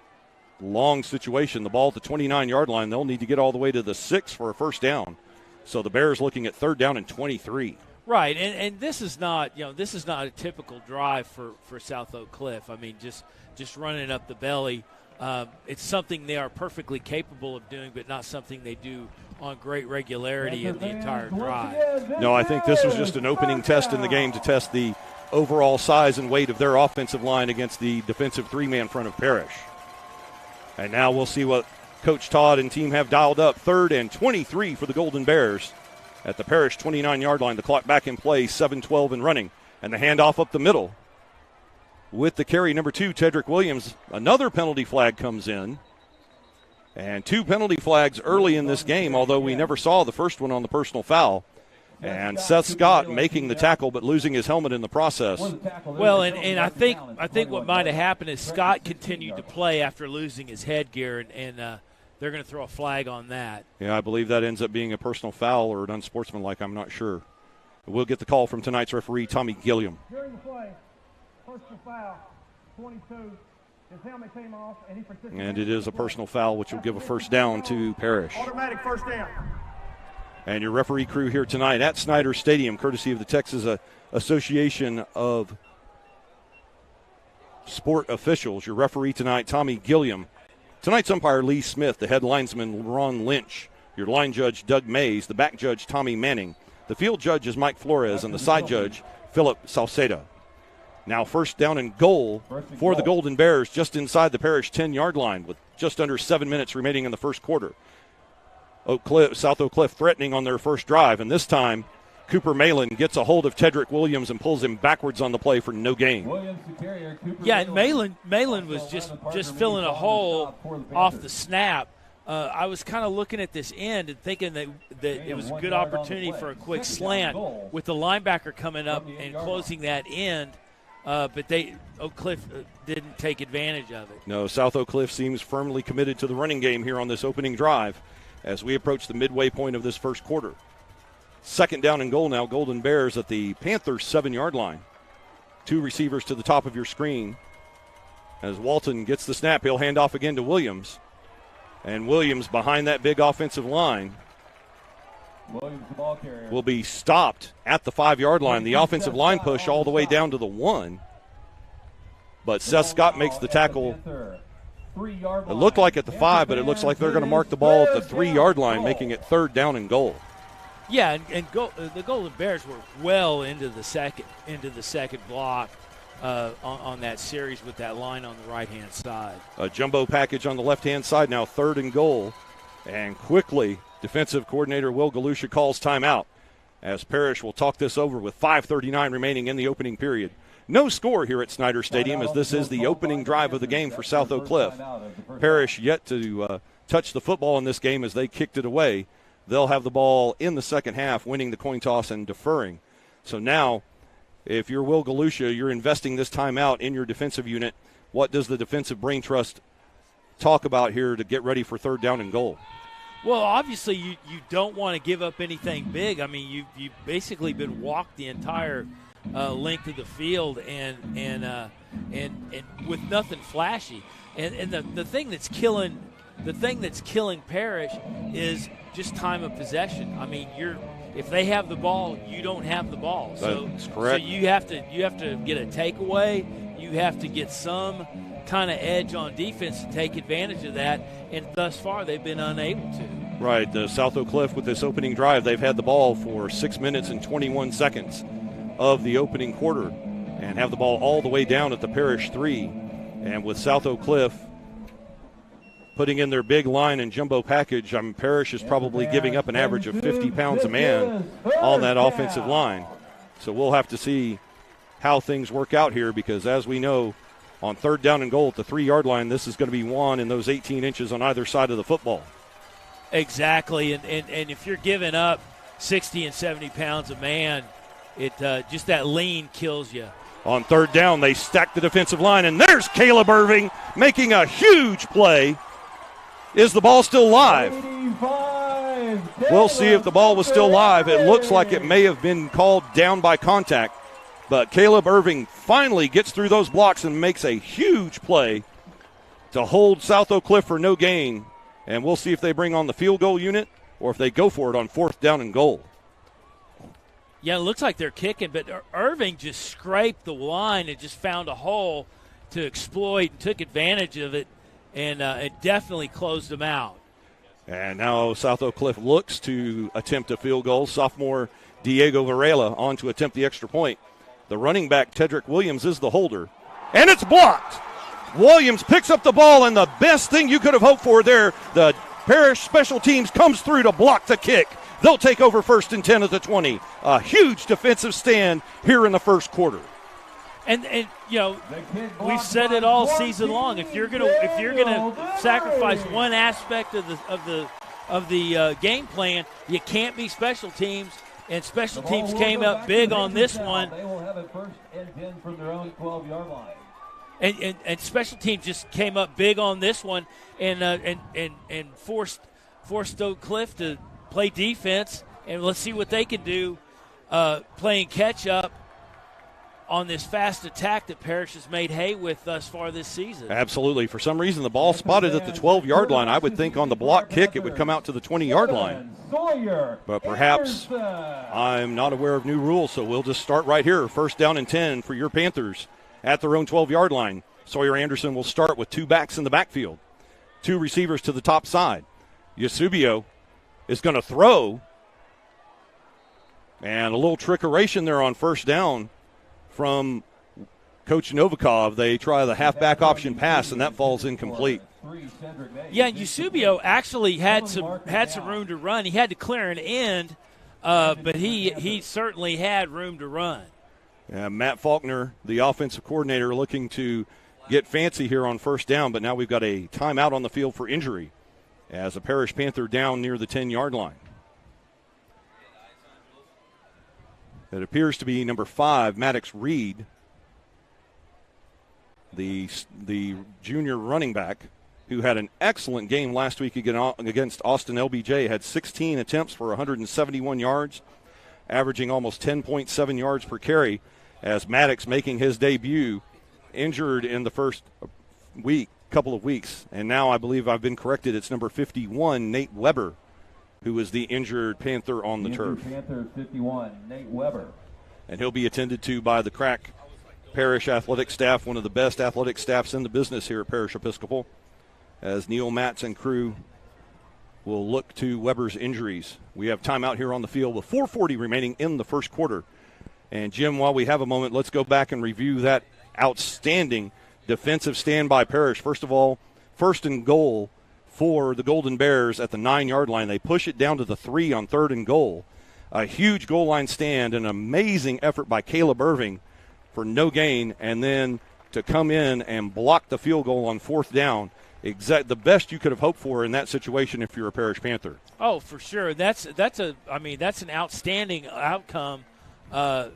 Speaker 2: long situation. The ball at the 29-yard line, they'll need to get all the way to the 6 for a first down. So the Bears looking at 3rd down and 23.
Speaker 3: Right, and this is not a typical drive for South Oak Cliff. I mean, just running up the belly. It's something they are perfectly capable of doing, but not something they do on great regularity in the entire drive.
Speaker 2: No, I think this was just an opening test in the game to test the overall size and weight of their offensive line against the defensive 3-man front of Parish. And now we'll see what Coach Todd and team have dialed up. 3rd and 23 for the Golden Bears at the Parish 29-yard line. The clock back in play, 7-12 and running. And the handoff up the middle with the carry, number 2, Tedrick Williams. Another penalty flag comes in. And 2 penalty flags early in this game, although we never saw the first one on the personal foul. And Seth Scott making the tackle but losing his helmet in the process.
Speaker 3: Well, and I think what might have happened is Scott continued to play after losing his headgear, and they're going to throw a flag on that.
Speaker 2: Yeah, I believe that ends up being a personal foul or an unsportsmanlike. I'm not sure. We'll get the call from tonight's referee, Tommy Gilliam.
Speaker 10: During the play, personal foul, 22. His helmet came off, and he participated.
Speaker 2: And it is a personal foul, which will give a first down to Parish.
Speaker 10: Automatic first down.
Speaker 2: And your referee crew here tonight at Snyder Stadium, courtesy of the Texas Association of Sport Officials. Your referee tonight, Tommy Gilliam. Tonight's umpire, Lee Smith. The head linesman, Ron Lynch. Your line judge, Doug Mays. The back judge, Tommy Manning. The field judge is Mike Flores, and the side judge, Philip Salceda. Now first down and goal for the Golden Bears just inside the Parish 10-yard line with just under 7 minutes remaining in the first quarter. South Oak Cliff threatening on their first drive, and this time Cooper Malin gets a hold of Tedrick Williams and pulls him backwards on the play for no gain.
Speaker 3: Yeah, and Malin was just filling a hole off the snap. I was kind of looking at this end and thinking that it was a good opportunity for a quick slant with the linebacker coming up and closing that end, but Oak Cliff didn't take advantage of it.
Speaker 2: No, South Oak Cliff seems firmly committed to the running game here on this opening drive as we approach the midway point of this first quarter. 2nd down and goal now, Golden Bears at the Panthers 7-yard line. 2 receivers to the top of your screen. As Walton gets the snap, he'll hand off again to Williams. And Williams behind that big offensive line will be stopped at the 5-yard line. The offensive line push all the way down to the 1. But Seth Scott makes the tackle
Speaker 5: 3-yard line.
Speaker 2: It looked like at the 5, but it looks like they're going to mark the ball at the 3-yard line, making it 3rd down and goal.
Speaker 3: Yeah, the Golden Bears were well into the second block on that series with that line on the right-hand side.
Speaker 2: A jumbo package on the left-hand side, now 3rd and goal. And quickly, defensive coordinator Will Galusha calls timeout as Parish will talk this over with 5:39 remaining in the opening period. No score here at Snyder Stadium as this is the opening drive of the game for South Oak Cliff. Parish yet to touch the football in this game as they kicked it away. They'll have the ball in the second half, winning the coin toss and deferring. So now, if you're Will Galusha, you're investing this timeout in your defensive unit. What does the defensive brain trust talk about here to get ready for 3rd down and goal?
Speaker 3: Well, obviously you don't want to give up anything big. I mean, you've basically been walked the entire length of the field and with nothing flashy. And the thing that's killing Parish is just time of possession. I mean, if they have the ball, you don't have the ball.
Speaker 2: That's correct.
Speaker 3: So you have to get a takeaway. You have to get some kind of edge on defense to take advantage of that, and thus far they've been unable to.
Speaker 2: Right, the South Oak Cliff with this opening drive, they've had the ball for 6 minutes and 21 seconds of the opening quarter and have the ball all the way down at the Parish 3. And with South Oak Cliff putting in their big line and jumbo package, Parish is probably giving up an average of 50 pounds a man on that offensive line. So we'll have to see how things work out here because, as we know, on 3rd down and goal at the 3-yard line, this is going to be won in those 18 inches on either side of the football.
Speaker 3: Exactly, and if you're giving up 60 and 70 pounds a man, it just that lean kills you.
Speaker 2: On 3rd down, they stack the defensive line, and there's Caleb Irving making a huge play. Is the ball still live? We'll see if the ball was still live. It looks like it may have been called down by contact. But Caleb Irving finally gets through those blocks and makes a huge play to hold South Oak Cliff for no gain. And we'll see if they bring on the field goal unit or if they go for it on 4th down and goal.
Speaker 3: Yeah, it looks like they're kicking, but Irving just scraped the line and just found a hole to exploit and took advantage of it, and it definitely closed them out.
Speaker 2: And now South Oak Cliff looks to attempt a field goal. Sophomore Diego Varela on to attempt the extra point. The running back, Tedrick Williams, is the holder. And it's blocked. Williams picks up the ball, and the best thing you could have hoped for there, the Parish special teams comes through to block the kick. They'll take over 1st and 10 at the 20. A huge defensive stand here in the first quarter.
Speaker 3: And you know, we've said it all season long. If you're gonna sacrifice one aspect of the game plan, you can't be special teams. And special teams came up big on this one.
Speaker 5: They will have it 1st and 10 from their own 12-yard line.
Speaker 3: And special teams just came up big on this one and forced Oak Cliff to play defense. And let's see what they can do playing catch up on this fast attack that Parish has made hay with thus far this season.
Speaker 2: Absolutely. For some reason, the ball spotted at the 12-yard line. I would think on the block kick it would come out to the 20-yard line. But perhaps I'm not aware of new rules, so we'll just start right here. 1st down and 10 for your Panthers at their own 12-yard line. Sawyer Anderson will start with 2 backs in the backfield, 2 receivers to the top side. Eusebio is going to throw, and a little trickeration there on 1st down from Coach Novikov. They try the halfback option pass, and that falls incomplete.
Speaker 3: Yeah, Eusebio actually had some room to run. He had to clear an end, but he certainly had room to run.
Speaker 2: Yeah, Matt Faulkner, the offensive coordinator, looking to get fancy here on 1st down, but now we've got a timeout on the field for injury as a Parish Panther down near the 10-yard line. It appears to be number 5, Maddox Reed, the junior running back, who had an excellent game last week against Austin LBJ, had 16 attempts for 171 yards, averaging almost 10.7 yards per carry, as Maddox making his debut, injured in the first couple of weeks. And now I believe I've been corrected. It's number 51, Nate Weber, who is the injured Panther on the turf.
Speaker 5: Panther 51, Nate Weber.
Speaker 2: And he'll be attended to by the Crack Parish athletic staff, one of the best athletic staffs in the business here at Parish Episcopal. as Neil Matz and crew will look to Weber's injuries. We have timeout here on the field with 4:40 remaining in the first quarter. And, Jim, while we have a moment, let's go back and review that outstanding defensive stand by Parish. First of all, first and goal for the Golden Bears at the 9-yard line. They push it down to the 3 on 3rd and goal. A huge goal line stand, an amazing effort by Caleb Irving for no gain, and then to come in and block the field goal on 4th down. The best you could have hoped for in that situation if you're a Parish Panther.
Speaker 3: Oh, for sure. That's an outstanding outcome. You're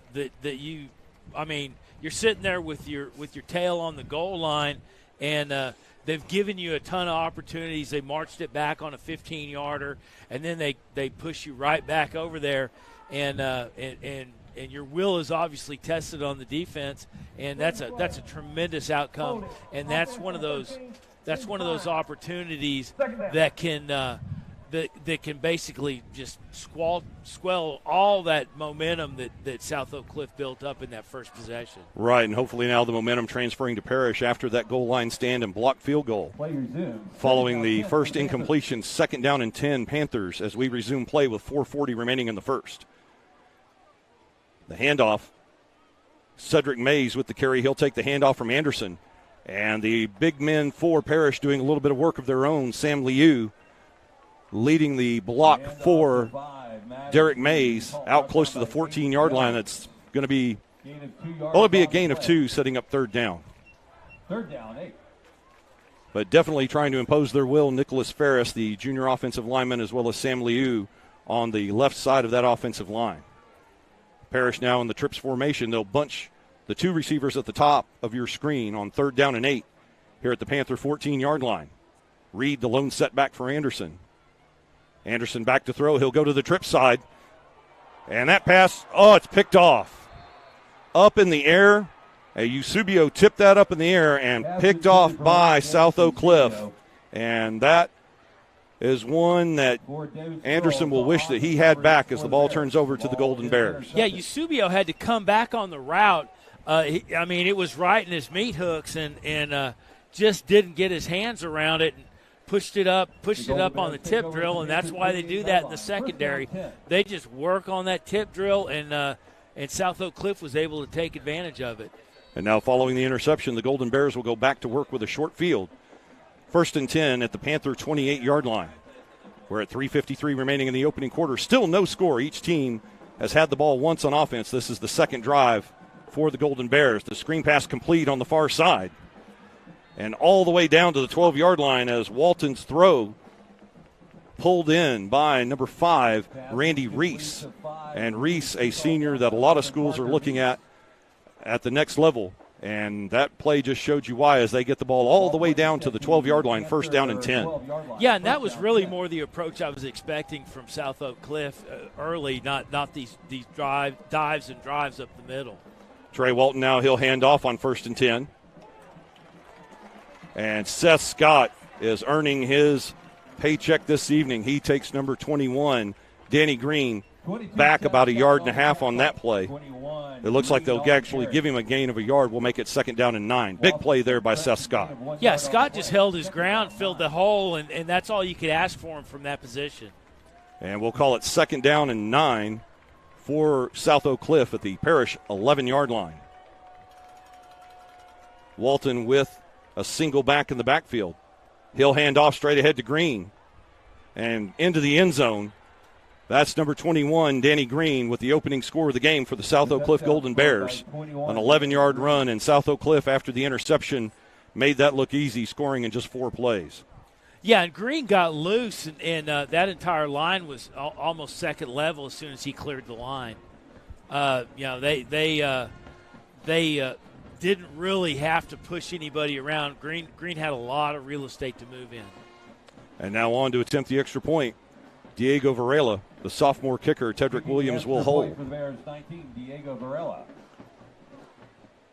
Speaker 3: sitting there with your tail on the goal line, and they've given you a ton of opportunities. They marched it back on a 15-yarder, and then they push you right back over there, and your will is obviously tested on the defense, and that's a tremendous outcome, and that's one of those opportunities that can basically just squell all that momentum that South Oak Cliff built up in that first possession.
Speaker 2: Right, and hopefully now the momentum transferring to Parish after that goal line stand and blocked field goal. Following the first incompletion, 2nd down and 10 Panthers as we resume play with 4:40 remaining in the first. The handoff, Cedric Mays with the carry. He'll take the handoff from Anderson. And the big men for Parish doing a little bit of work of their own. Sam Liu leading the block for Derek Mays out close to the 14-yard line. That's going to be, it'll be a gain of 2, setting up 3rd down.
Speaker 5: 3rd down, 8.
Speaker 2: But definitely trying to impose their will. Nicholas Ferris, the junior offensive lineman, as well as Sam Liu on the left side of that offensive line. Parish now in the trips formation. They'll bunch the 2 receivers at the top of your screen on 3rd down and 8 here at the Panther 14-yard line. Reed, the lone setback for Anderson. Anderson back to throw. He'll go to the trip side. And that pass, it's picked off. Up in the air. Eusebio tipped that up in the air and picked off by South Oak Cliff. And that is one that Anderson will wish that he had back as the ball turns over to the Golden Bears.
Speaker 3: Yeah, Eusebio had to come back on the route. It was right in his meat hooks and just didn't get his hands around it and pushed it up on the tip drill, and that's why they do that in the secondary. They just work on that tip drill, and South Oak Cliff was able to take advantage of it.
Speaker 2: And now following the interception, the Golden Bears will go back to work with a short field. 1st and 10 at the Panther 28-yard line. We're at 3:53 remaining in the opening quarter. Still no score. Each team has had the ball once on offense. This is the second drive for the Golden Bears. The screen pass complete on the far side. And all the way down to the 12-yard line as Walton's throw pulled in by number 5, Randy Reese. And Reese, a senior that a lot of schools are looking at the next level. And that play just showed you why as they get the ball all the way down to the 12-yard line, 1st down and 10.
Speaker 3: Yeah, and that was really more the approach I was expecting from South Oak Cliff early, not these dives and drives up the middle.
Speaker 2: Trey Walton now, he'll hand off on 1st and 10. And Seth Scott is earning his paycheck this evening. He takes number 21, Danny Green, back about 1.5 yards on that play. It looks like they'll actually give him a gain of 1 yard. We'll make it 2nd down and 9. Big play there by Seth Scott.
Speaker 3: Yeah, Scott just held his ground, filled the hole, and that's all you could ask for him from that position.
Speaker 2: And we'll call it 2nd down and 9 for South Oak Cliff at the Parish 11-yard line. Walton with a single back in the backfield. He'll hand off straight ahead to Green and into the end zone. That's number 21, Danny Green, with the opening score of the game for the South Oak Cliff Golden Bears. An 11-yard run, and South Oak Cliff, after the interception, made that look easy, scoring in just 4 plays.
Speaker 3: Yeah, and Green got loose, and that entire line was almost second level as soon as he cleared the line. They didn't really have to push anybody around. Green had a lot of real estate to move in.
Speaker 2: And now on to attempt the extra point. Diego Varela, the sophomore kicker. Tedrick Williams will hold.
Speaker 5: For the Bears, 19, Diego Varela.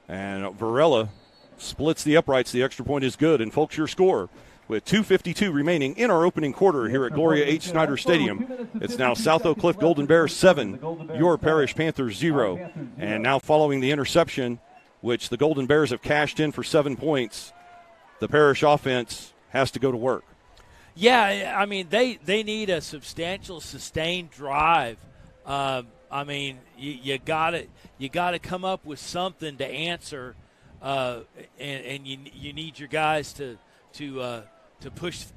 Speaker 2: And Varela splits the uprights. The extra point is good. And folks, your score with 2:52 remaining in our opening quarter here at Gloria H. Snyder Stadium. It's now South Oak Cliff Golden Bears 7, your Parish Panthers 0. And now following the interception, which the Golden Bears have cashed in for 7 points, the Parish offense has to go to work.
Speaker 3: Yeah, I mean, they need a substantial, sustained drive. I mean, you gotta come up with something to answer, and you need your guys to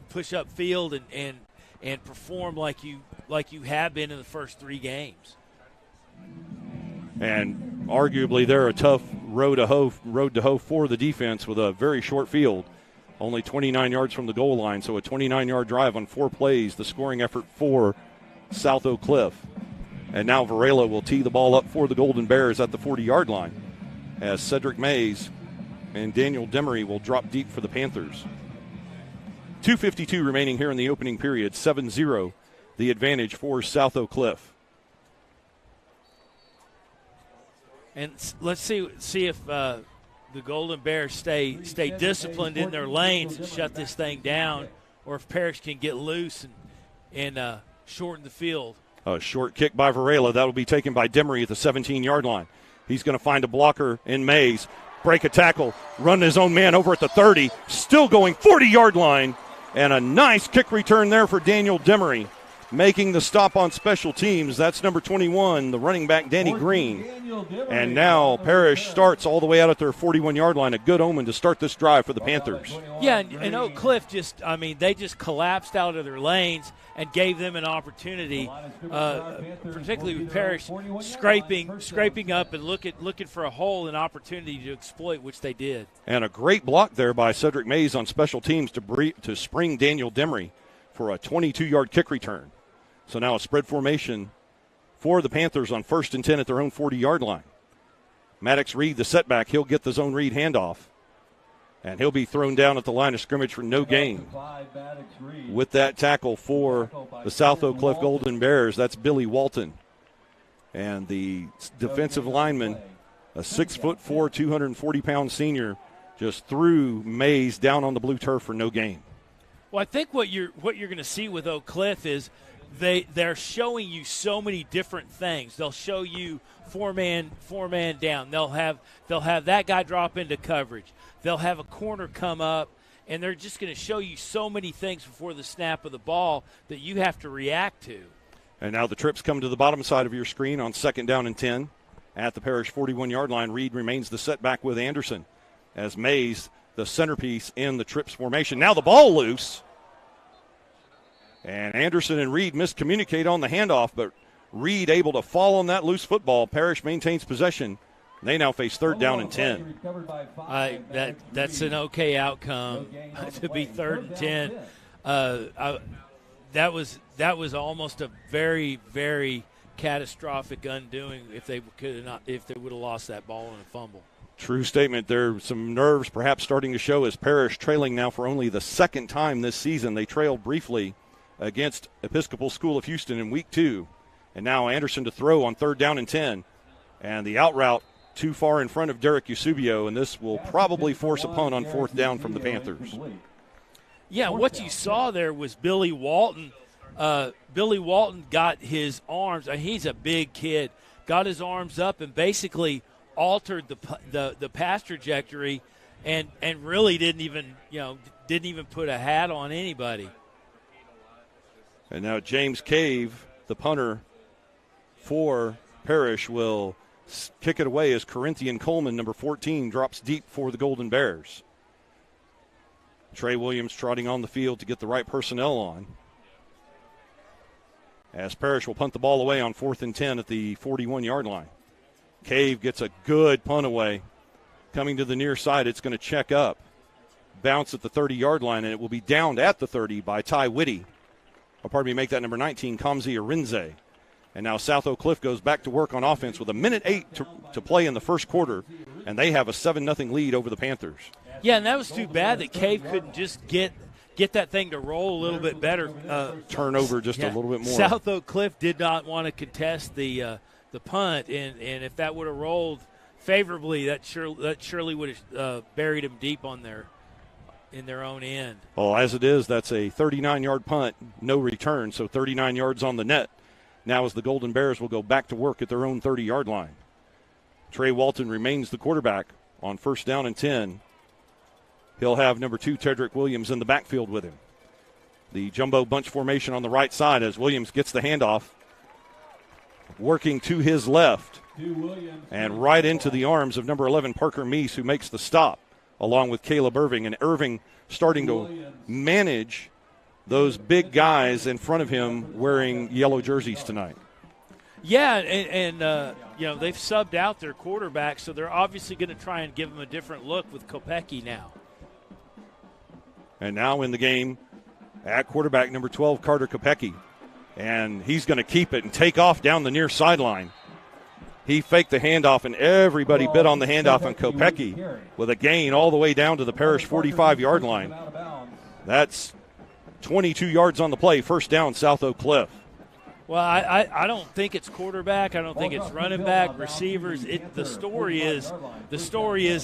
Speaker 3: push up field and perform like you have been in the first 3 games.
Speaker 2: And arguably, they're a tough road to hoe for the defense with a very short field, only 29 yards from the goal line. So a 29-yard drive on 4 plays, the scoring effort for South Oak Cliff. And now Varela will tee the ball up for the Golden Bears at the 40-yard line, as Cedric Mays and Daniel Demery will drop deep for the Panthers. 2:52 remaining here in the opening period. 7-0 the advantage for South Oak Cliff.
Speaker 3: And let's see if the Golden Bears stay disciplined in their lanes and shut this thing down, or if Parish can get loose and shorten the field.
Speaker 2: A short kick by Varela. That will be taken by Demery at the 17-yard line. He's going to find a blocker in Mays. Break a tackle. Run his own man over at the 30. Still going 40-yard line. And a nice kick return there for Daniel Demery. Making the stop on special teams. That's number 21, the running back, Danny Green. And now Parish starts all the way out at their 41-yard line. A good omen to start this drive for the Panthers.
Speaker 3: Yeah, and Oak Cliff they just collapsed out of their lanes and gave them an opportunity, particularly with Parish scraping up and looking for a hole and opportunity to exploit, which they did.
Speaker 2: And a great block there by Cedric Mays on special teams to spring Daniel Demery for a 22-yard kick return. So now a spread formation for the Panthers on 1st and 10 at their own 40-yard line. Maddox Reed, the setback, he'll get the zone read handoff. And he'll be thrown down at the line of scrimmage for no gain. With that tackle for the South Oak Cliff Golden Bears, that's Billy Walton. And the defensive lineman, a 6'4", 240-pound senior, just threw Mays down on the blue turf for no gain.
Speaker 3: Well, I think what you're going to see with Oak Cliff is they're showing you so many different things. They'll show you four man down. They'll have that guy drop into coverage. They'll have a corner come up, and they're just going to show you so many things before the snap of the ball that you have to react to.
Speaker 2: And now the trips come to the bottom side of your screen on 2nd down and 10 at the Parish 41-yard line. Reed remains the setback with Anderson as Mays, the centerpiece in the trips formation. Now the ball loose. And Anderson and Reed miscommunicate on the handoff, but Reed able to fall on that loose football. Parish maintains possession. They now face 3rd down and 10.
Speaker 3: That's an okay outcome to be 3rd and 10. That was almost a very, very catastrophic undoing if they would have lost that ball in a fumble.
Speaker 2: True statement. There's some nerves perhaps starting to show as Parish trailing now for only the 2nd time this season. They trailed briefly against Episcopal School of Houston in week 2. And now Anderson to throw on 3rd down and 10. And the out route too far in front of Derek Eusebio, and this will probably force a punt on 4th down from the Panthers.
Speaker 3: Yeah, what you saw there was Billy Walton. Billy Walton got his arms. He's a big kid. Got his arms up and basically altered the pass trajectory, and really didn't even put a hat on anybody.
Speaker 2: And now James Cave, the punter for Parish, will kick it away as Corinthian Coleman, number 14, drops deep for the Golden Bears. Trey Williams trotting on the field to get the right personnel on. As Parish will punt the ball away on 4th and 10 at the 41-yard line. Cave gets a good punt away. Coming to the near side, it's going to check up. Bounce at the 30-yard line, and it will be downed at the 30 by Ty Whitty. Make that number 19, Kamzi Arinze. And now South Oak Cliff goes back to work on offense with 1:08 to play in the first quarter, and they have a 7-0 lead over the Panthers.
Speaker 3: Yeah, and that was too bad that Cave couldn't just get that thing to roll a little bit better.
Speaker 2: Turn over just a little bit more.
Speaker 3: South Oak Cliff did not want to contest the punt, and if that would have rolled favorably, that surely would have buried him deep in their own end.
Speaker 2: Well, as it is, that's a 39-yard punt, no return, so 39 yards on the net. Now as the Golden Bears will go back to work at their own 30-yard line. Trey Walton remains the quarterback on 1st down and 10. He'll have number 2, Tedrick Williams, in the backfield with him. The jumbo bunch formation on the right side as Williams gets the handoff, working to his left and right into the arms of number 11, Parker Meese, who makes the stop, along with Caleb Irving. And Irving starting to manage those big guys in front of him wearing yellow jerseys tonight.
Speaker 3: Yeah, and they've subbed out their quarterback, so they're obviously going to try and give him a different look with Kopecky now.
Speaker 2: And now in the game at quarterback, number 12, Carter Kopecky. And he's going to keep it and take off down the near sideline. He faked the handoff, and everybody bit on the handoff on Kopecky with a gain all the way down to the Parish 45-yard line. That's 22 yards on the play, first down, South Oak Cliff.
Speaker 3: Well, I don't think it's quarterback. I don't think it's running back, receivers. The story is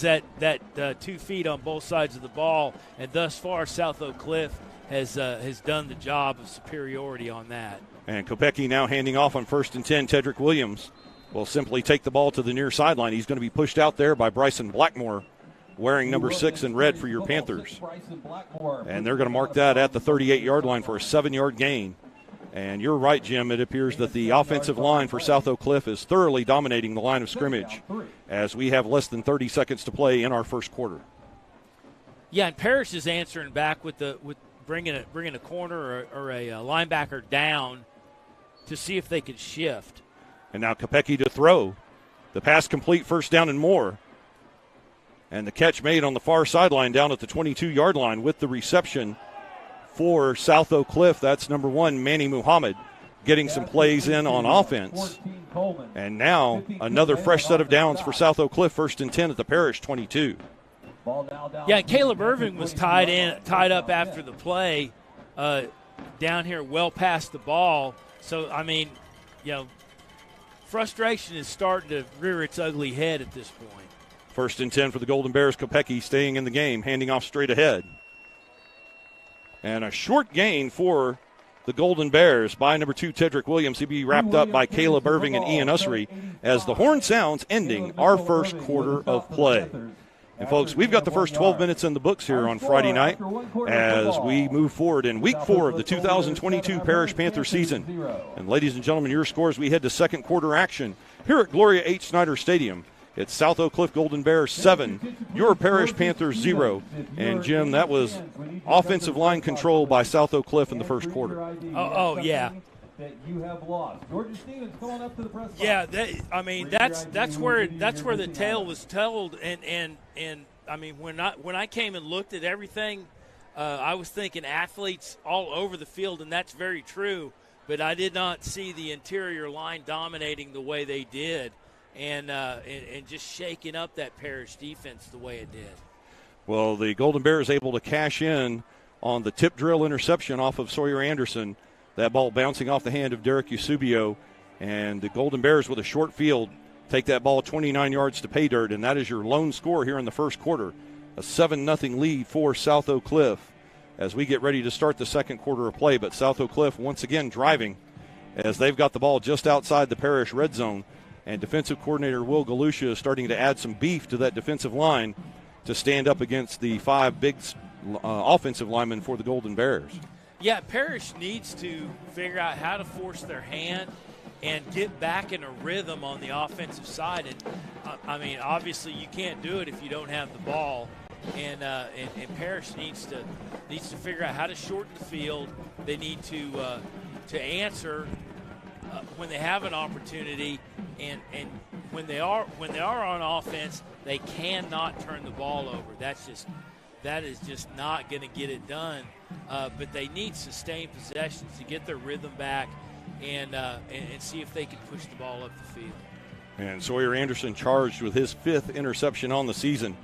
Speaker 3: that 2 feet on both sides of the ball, and thus far South Oak Cliff has done the job of superiority on that.
Speaker 2: And Kopecky now handing off on 1st and 10. Tedrick Williams will simply take the ball to the near sideline. He's going to be pushed out there by Bryson Blackmore, wearing number 6 in red for your Panthers. And they're going to mark that at the 38-yard line for a 7-yard gain. And you're right, Jim. It appears that the offensive line for South Oak Cliff is thoroughly dominating the line of scrimmage as we have less than 30 seconds to play in our first quarter.
Speaker 3: Yeah, and Parish is answering back with bringing a corner or a linebacker down to see if they can shift.
Speaker 2: And now Kopecky to throw. The pass complete, first down and more. And the catch made on the far sideline down at the 22-yard line with the reception for South Oak Cliff. That's number 1, Manny Muhammad, getting some plays in on offense. And now another fresh set of downs for South Oak Cliff, 1st and 10 at the Parish 22.
Speaker 3: Yeah, Caleb Irving was tied up after the play down here well past the ball. So, I mean, frustration is starting to rear its ugly head at this point.
Speaker 2: 1st and 10 for the Golden Bears. Kopecky staying in the game, handing off straight ahead. And a short gain for the Golden Bears by number 2, Tedrick Williams. He'll be wrapped up by Caleb Irving and Ian Ussery as the horn sounds, ending our first quarter of play. And, folks, we've got the first 12 minutes in the books here on Friday night as we move forward in Week 4 of the 2022 Parish Panther season. And, ladies and gentlemen, your scores, we head to second quarter action here at Gloria H. Snyder Stadium. It's South Oak Cliff Golden Bears 7, your Parish Panthers 0. And, Jim, that was offensive line control by South Oak Cliff in the first quarter.
Speaker 3: Oh yeah.
Speaker 5: That you have lost. Georgia Stevens going up to the press box.
Speaker 3: Yeah, that's where the tale was told, and I mean when I came and looked at everything, I was thinking athletes all over the field, and that's very true. But I did not see the interior line dominating the way they did. And just shaking up that Parish defense the way it did.
Speaker 2: Well, the Golden Bears able to cash in on the tip drill interception off of Sawyer Anderson. That ball bouncing off the hand of Derek Eusebio. And the Golden Bears with a short field take that ball 29 yards to pay dirt. And that is your lone score here in the first quarter. A 7-0 lead for South Oak Cliff as we get ready to start the second quarter of play. But South Oak Cliff once again driving as they've got the ball just outside the Parish red zone. And defensive coordinator Will Galusha is starting to add some beef to that defensive line to stand up against the 5 big offensive linemen for the Golden Bears.
Speaker 3: Yeah, Parish needs to figure out how to force their hand and get back in a rhythm on the offensive side. And, I mean, obviously you can't do it if you don't have the ball. And Parish needs to figure out how to shorten the field. They need to answer when they have an opportunity, and when they are on offense, they cannot turn the ball over. That is just not going to get it done. But they need sustained possessions to get their rhythm back and see if they can push the ball up the field.
Speaker 2: And Sawyer Anderson charged with his 5th interception on the season.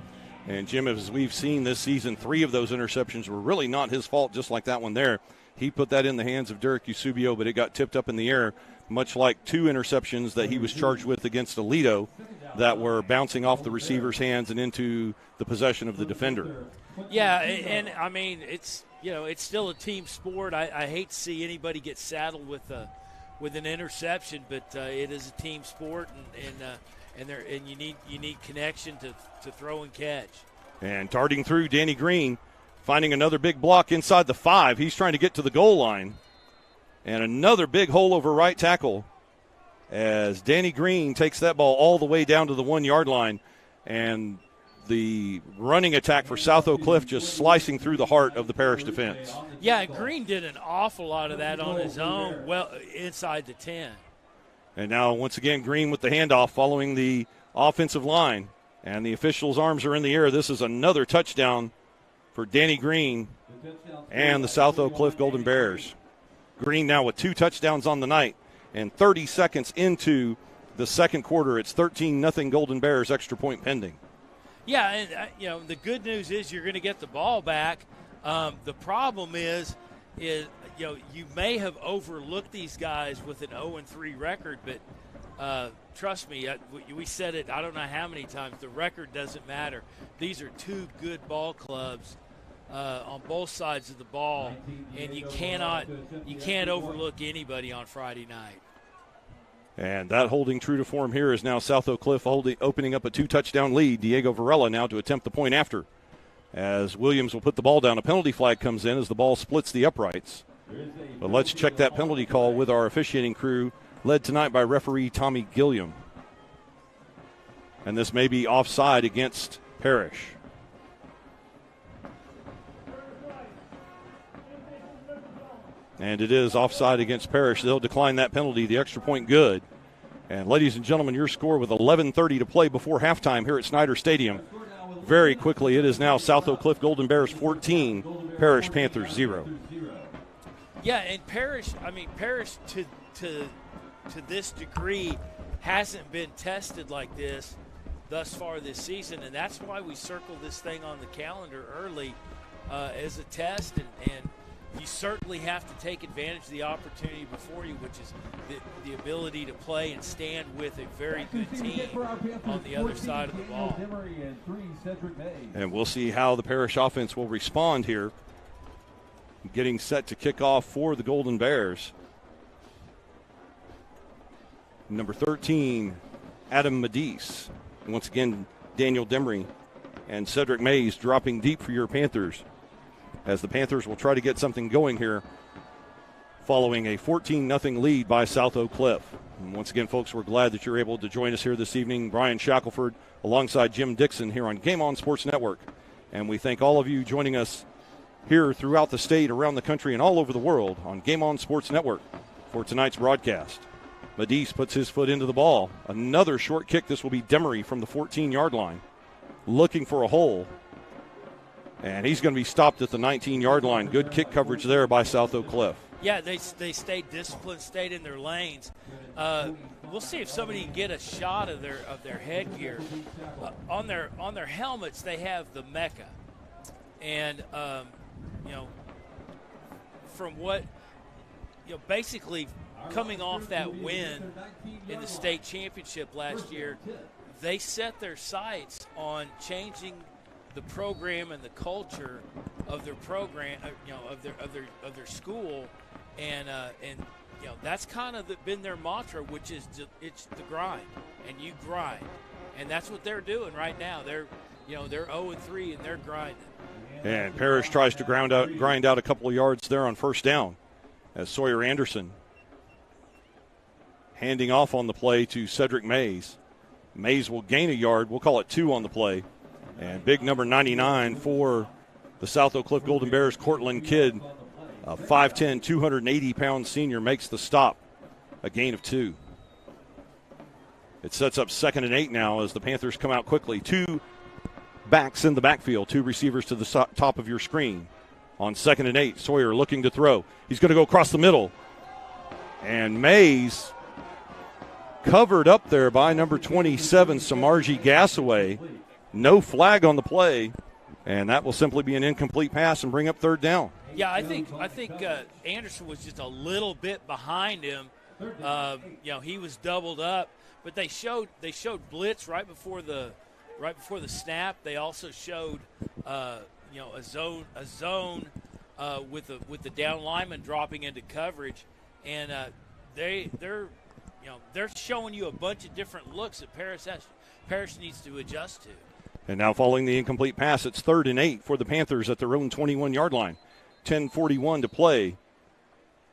Speaker 2: And Jim, as we've seen this season, 3 of those interceptions were really not his fault, just like that one there. He put that in the hands of Derek Eusebio, but it got tipped up in the air, much like 2 interceptions that he was charged with against Alito that were bouncing off the receiver's hands and into the possession of the defender.
Speaker 3: Yeah, and I mean, it's still a team sport. I hate to see anybody get saddled with an interception, but it is a team sport, and you need connection to throw and catch.
Speaker 2: And darting through, Danny Green finding another big block inside the 5. He's trying to get to the goal line. And another big hole over right tackle as Danny Green takes that ball all the way down to the 1-yard line. And the running attack for South Oak Cliff just slicing through the heart of the Parish defense.
Speaker 3: Yeah, Green did an awful lot of that on his own, well inside the 10. And
Speaker 2: now, once again, Green with the handoff following the offensive line. And the officials' arms are in the air. This is another touchdown for Danny Green and the South Oak Cliff Golden Bears. Green now with 2 touchdowns on the night. And 30 seconds into the second quarter, it's 13-0 Golden Bears, extra point pending.
Speaker 3: Yeah, and the good news is you're going to get the ball back. The problem is you may have overlooked these guys with an 0-3 record, but trust me, we said it I don't know how many times. The record doesn't matter. These are 2 good ball clubs on both sides of the ball, and you can't overlook anybody on Friday night.
Speaker 2: And that holding true to form here is now South Oak Cliff opening up a 2-touchdown lead. Diego Varela now to attempt the point after, as Williams will put the ball down. A penalty flag comes in as the ball splits the uprights. But let's check that penalty call with our officiating crew, led tonight by referee Tommy Gilliam. And this may be offside against Parish. And it is offside against Parish. They'll decline that penalty. The extra point good. And ladies and gentlemen, your score with 11:30 to play before halftime here at Snyder Stadium. Very quickly, it is now South Oak Cliff Golden Bears 14, Parish Panthers 0.
Speaker 3: Yeah, and Parish to this degree hasn't been tested like this thus far this season, and that's why we circled this thing on the calendar early as a test, and you certainly have to take advantage of the opportunity before you, which is the ability to play and stand with a very good team on the other side of the ball.
Speaker 2: And we'll see how the Parish offense will respond here. Getting set to kick off for the Golden Bears. Number 13, Adam Medice. And once again, Daniel Demery and Cedric Mays dropping deep for your Panthers, as the Panthers will try to get something going here following a 14-0 lead by South Oak Cliff. And once again, folks, we're glad that you're able to join us here this evening. Brian Shackelford alongside Jim Dixon here on Game On Sports Network. And we thank all of you joining us here throughout the state, around the country, and all over the world on Game On Sports Network for tonight's broadcast. Medice puts his foot into the ball. Another short kick. This will be Demery from the 14-yard line, looking for a hole. And he's going to be stopped at the 19-yard line. Good kick coverage there by South Oak Cliff.
Speaker 3: Yeah, they stayed disciplined, stayed in their lanes. We'll see if somebody can get a shot of their headgear. On their helmets, they have the Mecca, and from what basically coming off that win in the state championship last year, they set their sights on changing the program and the culture of their program, of their school, and that's kind of been their mantra, which is it's the grind, and you grind, and that's what they're doing right now. They're 0-3 and they're grinding.
Speaker 2: And Parish tries to grind out a couple of yards there on first down, as Sawyer Anderson handing off on the play to Cedric Mays. Mays will gain a yard. We'll call it 2 on the play. And big number 99 for the South Oak Cliff Golden Bears, Cortland Kidd, a 5'10", 280-pound senior, makes the stop, a gain of 2. It sets up 2nd and 8 now as the Panthers come out quickly. 2 backs in the backfield, 2 receivers to the top of your screen. On 2nd and 8, Sawyer looking to throw. He's going to go across the middle. And Mays covered up there by number 27, Samarji Gassaway. No flag on the play, and that will simply be an incomplete pass and bring up 3rd down.
Speaker 3: Yeah, I think Anderson was just a little bit behind him. He was doubled up, but they showed blitz right before the snap. They also showed a zone with the down lineman dropping into coverage, and they're showing you a bunch of different looks that Parish needs to adjust to.
Speaker 2: And now following the incomplete pass, it's 3rd and 8 for the Panthers at their own 21-yard line. 10:41 to play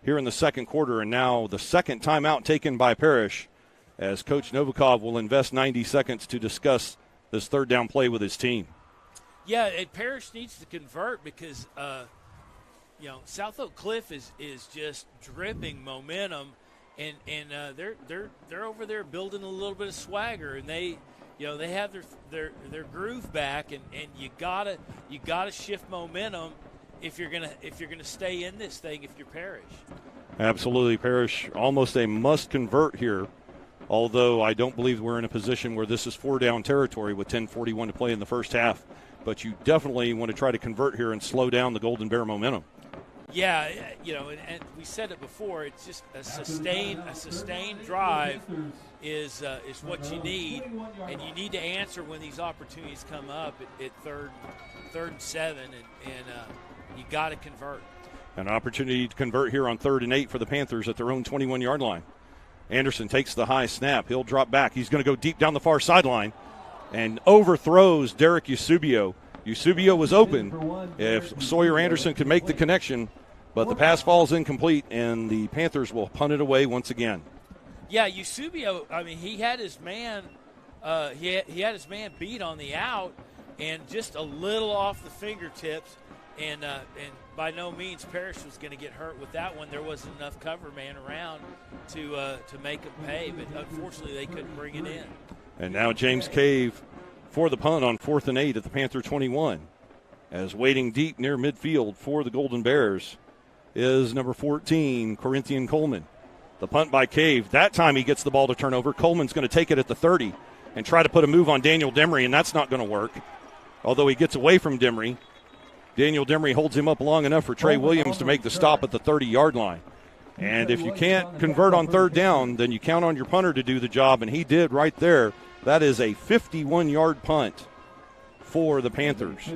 Speaker 2: here in the second quarter, and now the second timeout taken by Parish as Coach Novikov will invest 90 seconds to discuss this third down play with his team.
Speaker 3: Yeah, and Parish needs to convert because, South Oak Cliff is just dripping momentum, and they're over there building a little bit of swagger, and they have their groove back, and you gotta shift momentum if you're gonna stay in this thing if you're Parish.
Speaker 2: Absolutely, Parish almost a must convert here. Although I don't believe we're in a position where this is 4-down territory with 10:41 to play in the first half. But you definitely want to try to convert here and slow down the Golden Bear momentum.
Speaker 3: Yeah, and we said it before. It's just a sustained drive is what you need, and you need to answer when these opportunities come up at third and 7, and you got to convert.
Speaker 2: An opportunity to convert here on 3rd and 8 for the Panthers at their own 21-yard line. Anderson takes the high snap. He'll drop back. He's going to go deep down the far sideline and overthrows Derek Eusebio. Eusebio was open if Sawyer Anderson could make the connection, but the pass falls incomplete, and the Panthers will punt it away once again.
Speaker 3: Yeah, Eusebio, he had his man he had his man beat on the out and just a little off the fingertips, and by no means Parish was going to get hurt with that one. There wasn't enough cover man around to make him pay, but unfortunately they couldn't bring it in.
Speaker 2: And now James Cave for the punt on 4th and 8 at the Panther 21. As waiting deep near midfield for the Golden Bears is number 14, Corinthian Coleman. The punt by Cave. That time he gets the ball to turn over. Coleman's going to take it at the 30 and try to put a move on Daniel Demery, and that's not going to work. Although he gets away from Demery, Daniel Demery holds him up long enough for Trey Williams to make the stop at the 30-yard line. And if you can't convert on 3rd down, then you count on your punter to do the job, and he did right there. That is a 51-yard punt for the Panthers.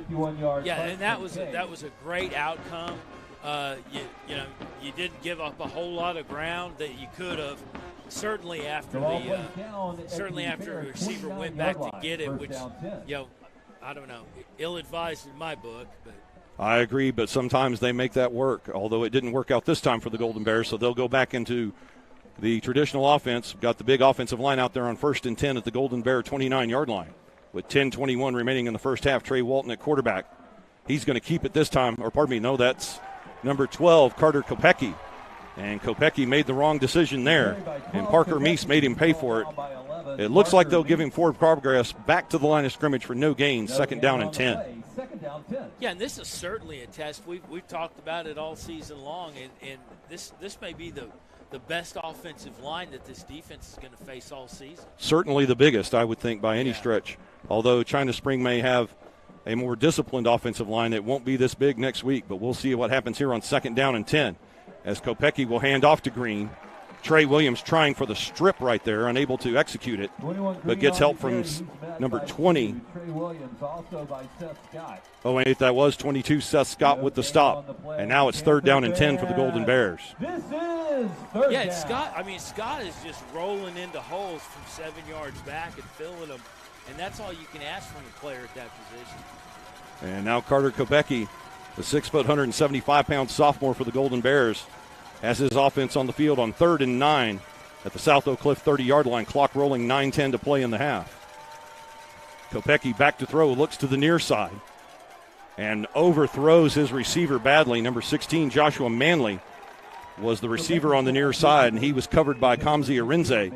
Speaker 3: Yeah, and that was a great outcome. You didn't give up a whole lot of ground that you could have. Certainly after the receiver went back to get it, which I don't know, ill-advised in my book, but.
Speaker 2: I agree, but sometimes they make that work, although it didn't work out this time for the Golden Bears, so they'll go back into the traditional offense. Got the big offensive line out there on 1st and 10 at the Golden Bear 29-yard line. With 10:21 remaining in the first half, Trey Walton at quarterback. He's going to keep it this time, that's number 12, Carter Kopecky. And Kopecky made the wrong decision there, and Parker Meese made him pay for it. It looks like they'll give him forward progress back to the line of scrimmage for no gain, 2nd down and 10.
Speaker 3: Yeah, and this is certainly a test. We've talked about it all season long, and this may be the best offensive line that this defense is going to face all season.
Speaker 2: Certainly the biggest, I would think, by any stretch. Although China Spring may have a more disciplined offensive line, it won't be this big next week, but we'll see what happens here on 2nd down and 10 as Kopecky will hand off to Green. Trey Williams trying for the strip right there, unable to execute it, but gets help from number 20. Oh, wait, that was 22, Seth Scott with the stop. And now it's 3rd down and 10 for the Golden Bears.
Speaker 3: Yeah, Scott is just rolling into holes from 7 yards back and filling them, and that's all you can ask from a player at that position.
Speaker 2: And now Carter Kopecky, the 6 foot, 175-pound sophomore for the Golden Bears, has his offense on the field on 3rd and 9 at the South Oak Cliff 30-yard line. Clock rolling, 9:10 to play in the half. Kopecky back to throw, looks to the near side, and overthrows his receiver badly. Number 16, Joshua Manley, was the receiver on the near side, and he was covered by Kamzi Arinze.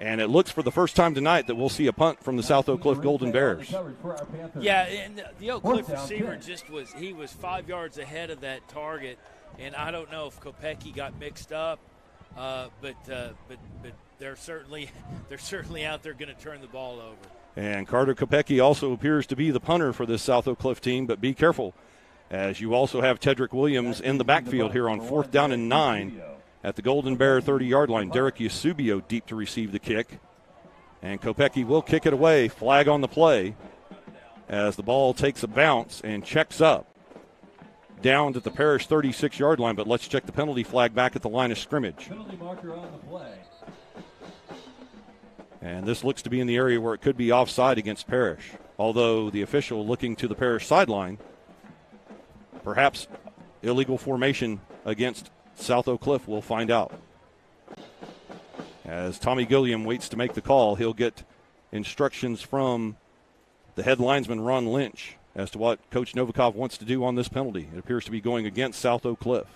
Speaker 2: And it looks for the first time tonight that we'll see a punt from the South Oak Cliff Golden Bears.
Speaker 3: Yeah, and the Oak Cliff receiver was 5 yards ahead of that target. And I don't know if Kopecky got mixed up, but they're certainly out there going to turn the ball over.
Speaker 2: And Carter Kopecky also appears to be the punter for this South Oak Cliff team, but be careful, as you also have Tedrick Williams in the backfield here on 4th down and 9 at the Golden Bear 30-yard line. Derek Eusebio deep to receive the kick, and Kopecky will kick it away. Flag on the play as the ball takes a bounce and checks up down at the Parish 36-yard line, but let's check the penalty flag back at the line of scrimmage.
Speaker 5: Penalty marker on the play.
Speaker 2: And this looks to be in the area where it could be offside against Parish. although the official looking to the Parish sideline. Perhaps illegal formation against South Oak Cliff. We'll find out. As Tommy Gilliam waits to make the call, he'll get instructions from the head linesman, Ron Lynch, as to what Coach Novikov wants to do on this penalty. It appears to be going against South Oak Cliff.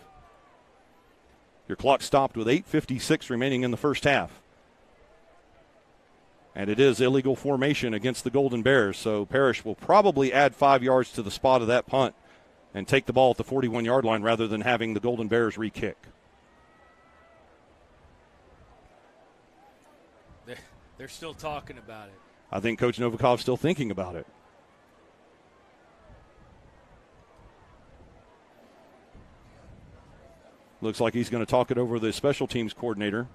Speaker 2: Your clock stopped with 8:56 remaining in the first half. And it is illegal formation against the Golden Bears, so Parish will probably add 5 yards to the spot of that punt and take the ball at the 41-yard line rather than having the Golden Bears re-kick.
Speaker 3: They're still talking about it.
Speaker 2: I think Coach Novikov's still thinking about it. Looks like he's going to talk it over the special teams coordinator.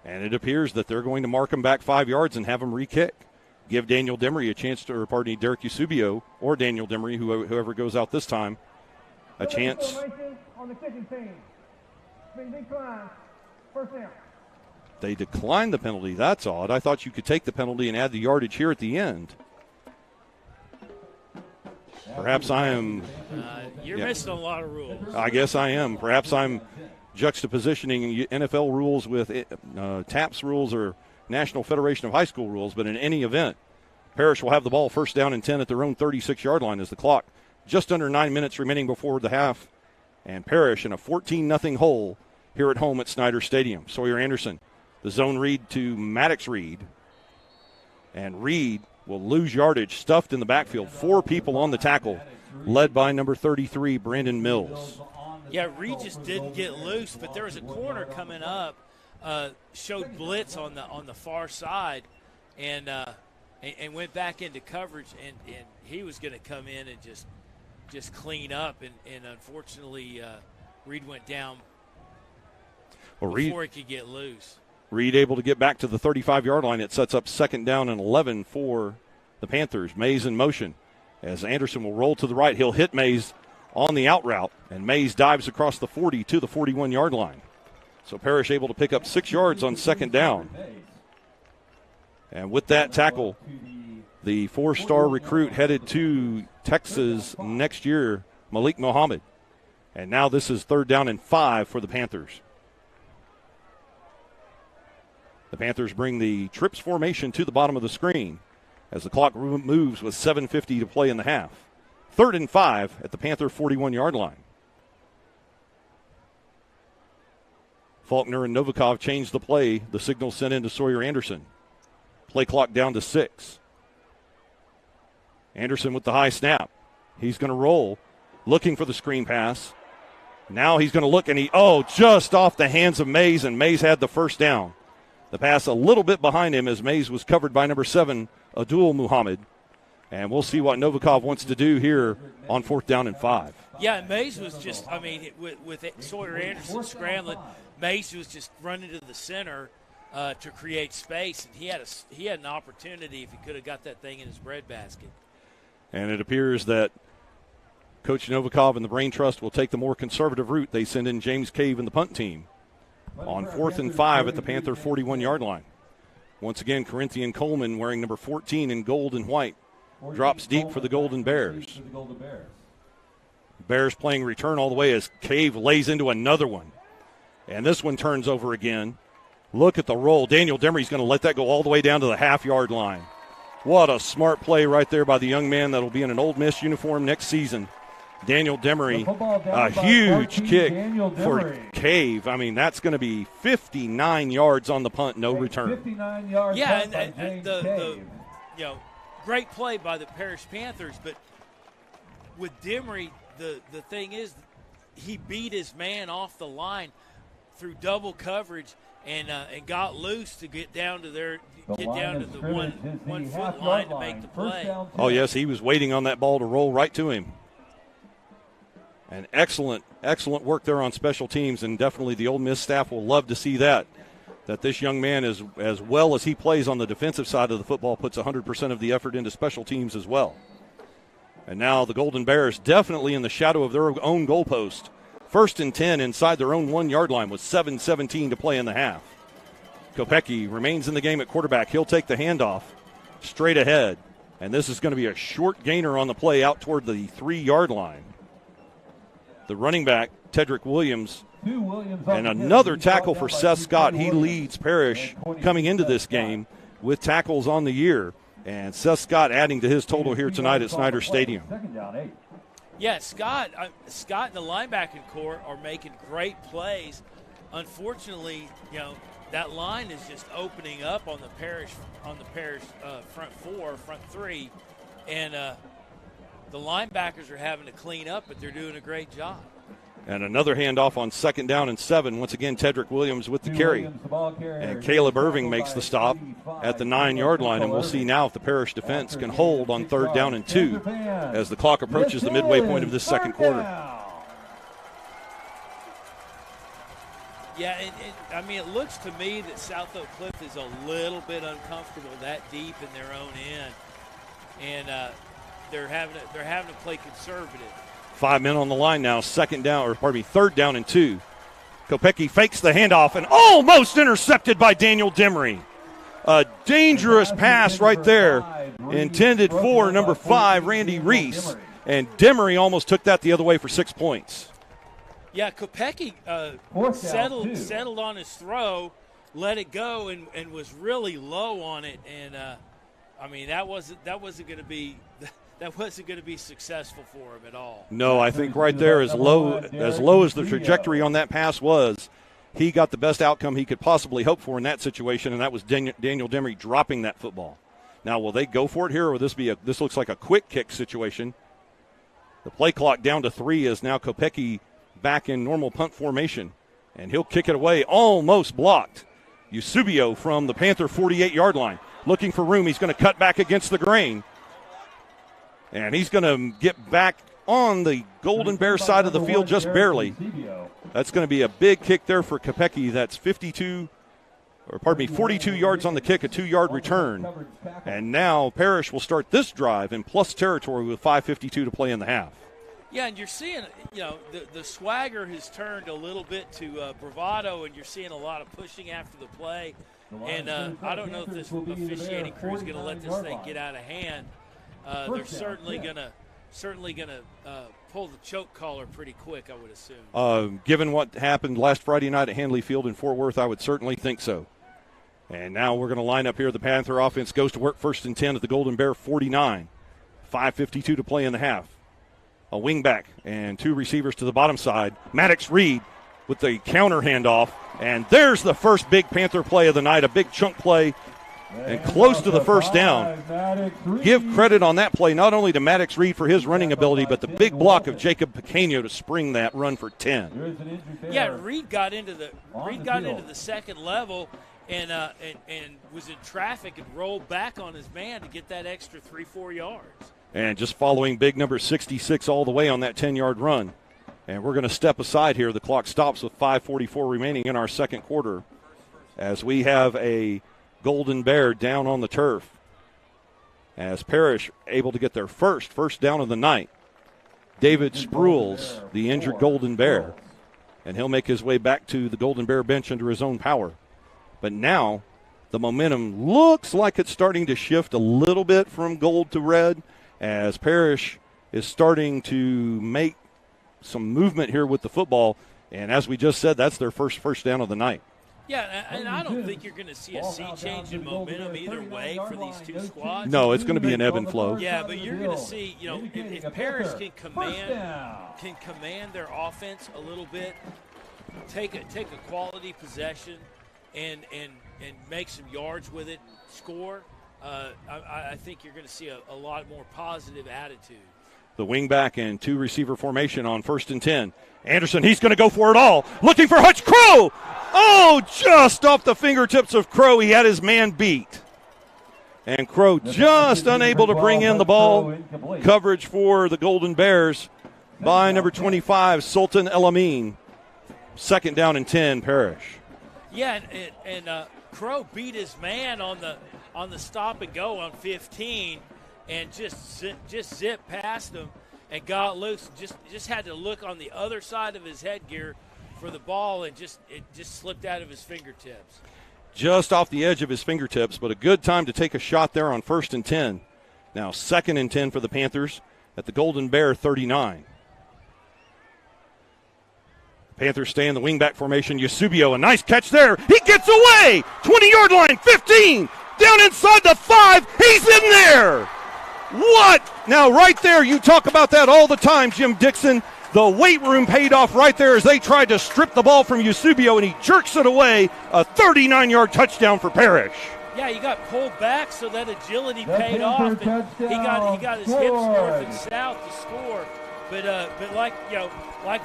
Speaker 2: And it appears that they're going to mark him back 5 yards and have him re-kick. Give Daniel Demery a chance to, Derek Eusebio or Daniel Demery, whoever goes out this time, a chance.
Speaker 10: On the kicking team. Been declined. First down.
Speaker 2: They declined the penalty. That's odd. I thought you could take the penalty and add the yardage here at the end. Perhaps I am.
Speaker 3: You're missing a lot of rules.
Speaker 2: I guess I am. Perhaps I'm juxtapositioning NFL rules with TAPS rules or National Federation of High School rules. But in any event, Parish will have the ball first down and 10 at their own 36-yard line as the clock just under 9 minutes remaining before the half. And Parish in a 14-0 hole here at home at Snyder Stadium. Sawyer Anderson, the zone read to Maddox Reed. And Reed will lose yardage, stuffed in the backfield. 4 people on the tackle, led by number 33, Brandon Mills.
Speaker 3: Yeah, Reed just didn't get loose, but there was a corner coming up, showed blitz on the far side, and went back into coverage, and he was going to come in and just clean up, and unfortunately Reed went down before he could get loose.
Speaker 2: Reed able to get back to the 35-yard line. It sets up second down and 11 for the Panthers. Mays in motion as Anderson will roll to the right. He'll hit Mays on the out route, and Mays dives across the 40 to the 41-yard line. So Parish able to pick up 6 yards on second down. And with that tackle, the 4-star recruit headed to Texas next year, Malik Mohammed. And now this is 3rd down and 5 for the Panthers. The Panthers bring the trips formation to the bottom of the screen as the clock moves with 7:50 to play in the half. 3rd and 5 at the Panther 41-yard line. Faulkner and Novikov changed the play. The signal sent in to Sawyer Anderson. Play clock down to 6. Anderson with the high snap. He's going to roll, looking for the screen pass. Now he's going to look, and just off the hands of Mays, and Mays had the first down. The pass a little bit behind him as Mays was covered by number 7, Abdul Muhammad. And we'll see what Novikov wants to do here on 4th down and 5.
Speaker 3: Yeah, Mays was just, with Sawyer Anderson scrambling, Mays was just running to the center to create space. And he had an opportunity if he could have got that thing in his breadbasket. And
Speaker 2: it appears that Coach Novikov and the Brain Trust will take the more conservative route. They send in James Cave and the punt team on 4th and 5 at the Panther 41-yard line. Once again, Corinthian Coleman, wearing number 14 in gold and white, drops deep for the Golden Bears. Bears playing return all the way as Cave lays into another one. And this one turns over again. Look at the roll. Daniel Demery's going to let that go all the way down to the half-yard line. What a smart play right there by the young man that will be in an Ole Miss uniform next season. Daniel Demery, a huge kick for Cave. That's going to be 59 yards on the punt, no return.
Speaker 5: 59 yards.
Speaker 3: Yeah, and the great play by the Parish Panthers, but with Demery, the thing is, he beat his man off the line through double coverage and got loose to get down to the 1 foot line to make the play.
Speaker 2: Oh yes, he was waiting on that ball to roll right to him. And excellent work there on special teams, and definitely the Ole Miss staff will love to see that this young man, as well as he plays on the defensive side of the football, puts 100% of the effort into special teams as well. And now the Golden Bears definitely in the shadow of their own goalpost. 1st and 10 inside their own 1-yard line with 7:17 to play in the half. Kopecki remains in the game at quarterback. He'll take the handoff straight ahead. And this is going to be a short gainer on the play out toward the 3-yard line. The running back, Tedrick Williams, and another tackle for Seth Scott. He leads Parish coming into this game with tackles on the year. And Seth Scott adding to his total here tonight at Snyder Stadium.
Speaker 3: Yeah, Scott and the linebacking corps are making great plays. Unfortunately, that line is just opening up on the Parish front three, and the linebackers are having to clean up, but they're doing a great job.
Speaker 2: And another handoff on 2nd down and 7. Once again, Tedrick Williams with the carry. And Caleb Irving makes the stop at the 9-yard line. And we'll see now if the Parish defense can hold on 3rd down and 2 as the clock approaches the midway point of this second quarter.
Speaker 3: Yeah, and it looks to me that South Oak Cliff is a little bit uncomfortable that deep in their own end. And they're having to play conservative.
Speaker 2: 5 men on the line now, 3rd down and 2. Kopecky fakes the handoff and almost intercepted by Daniel Demery. A dangerous pass right there, intended for number 5, Randy Reese. And Demery almost took that the other way for 6 points.
Speaker 3: Yeah, Kopecky settled on his throw, let it go, and was really low on it. And that wasn't going to be. That wasn't going to be successful for him at all.
Speaker 2: No, I think right there, as low as the trajectory on that pass was, he got the best outcome he could possibly hope for in that situation, and that was Daniel Demery dropping that football. Now, will they go for it here, or will this looks like a quick kick situation? The play clock down to 3 is now Kopecky back in normal punt formation, and he'll kick it away, almost blocked. Eusebio from the Panther 48-yard line, looking for room. He's going to cut back against the grain. And he's going to get back on the Golden Bear side of the field just barely. That's going to be a big kick there for Kopecky. That's 42 yards on the kick, a 2-yard return. And now Parish will start this drive in plus territory with 5:52 to play in the half.
Speaker 3: Yeah, and you're seeing, the swagger has turned a little bit to bravado, and you're seeing a lot of pushing after the play. And I don't know if this officiating crew is going to let this thing get out of hand. They're certainly gonna pull the choke collar pretty quick, I would assume.
Speaker 2: Given what happened last Friday night at Handley Field in Fort Worth, I would certainly think so. And now we're going to line up here. The Panther offense goes to work 1st and 10 at the Golden Bear 49. 5:52 to play in the half. A wingback and 2 receivers to the bottom side. Maddox Reed with the counter handoff, and there's the first big Panther play of the night, a big chunk play. And close to the first down. Give credit on that play not only to Maddox Reed for his running ability, but the big block of Jacob Pequeño to spring that run for 10.
Speaker 3: Yeah, Reed got into the second level and was in traffic and rolled back on his man to get that extra 3-4 yards.
Speaker 2: And just following big number 66 all the way on that 10-yard run. And we're going to step aside here. The clock stops with 5:44 remaining in our second quarter as we have a Golden Bear down on the turf as Parish able to get their first down of the night. David Spruels, the injured Golden Bear, and he'll make his way back to the Golden Bear bench under his own power. But now the momentum looks like it's starting to shift a little bit from gold to red as Parish is starting to make some movement here with the football. And as we just said, that's their first down of the night.
Speaker 3: Yeah, and I don't think you're going to see a sea change in momentum either way for these two squads.
Speaker 2: No, it's going to be an ebb and flow.
Speaker 3: Yeah, but you're going to see, if Parish can command their offense a little bit, take a quality possession, and make some yards with it, score. I think you're going to see a lot more positive attitude.
Speaker 2: The wingback and 2 receiver formation on 1st and 10. Anderson, he's going to go for it all. Looking for Hutch Crow. Oh, just off the fingertips of Crow. He had his man beat. And Crow just unable to bring in the ball. Coverage for the Golden Bears by number 25, Sultan El Amin. 2nd down and 10, Parish.
Speaker 3: Yeah, and Crow beat his man on the stop and go on 15 and just zipped past him and got loose. Just had to look on the other side of his headgear for the ball, and it just slipped out of his fingertips.
Speaker 2: Just off the edge of his fingertips, but a good time to take a shot there on 1st and 10. Now 2nd and 10 for the Panthers at the Golden Bear 39. Panthers stay in the wingback formation. Eusebio, a nice catch there. He gets away. 20-yard line, 15. Down inside the 5. He's in there. What? Now right there, you talk about that all the time, Jim Dixon. The weight room paid off right there as they tried to strip the ball from Eusebio, and he jerks it away. A 39-yard touchdown for Parish.
Speaker 3: Yeah, he got pulled back, so that agility paid off, and he got his hips north and south to score. But like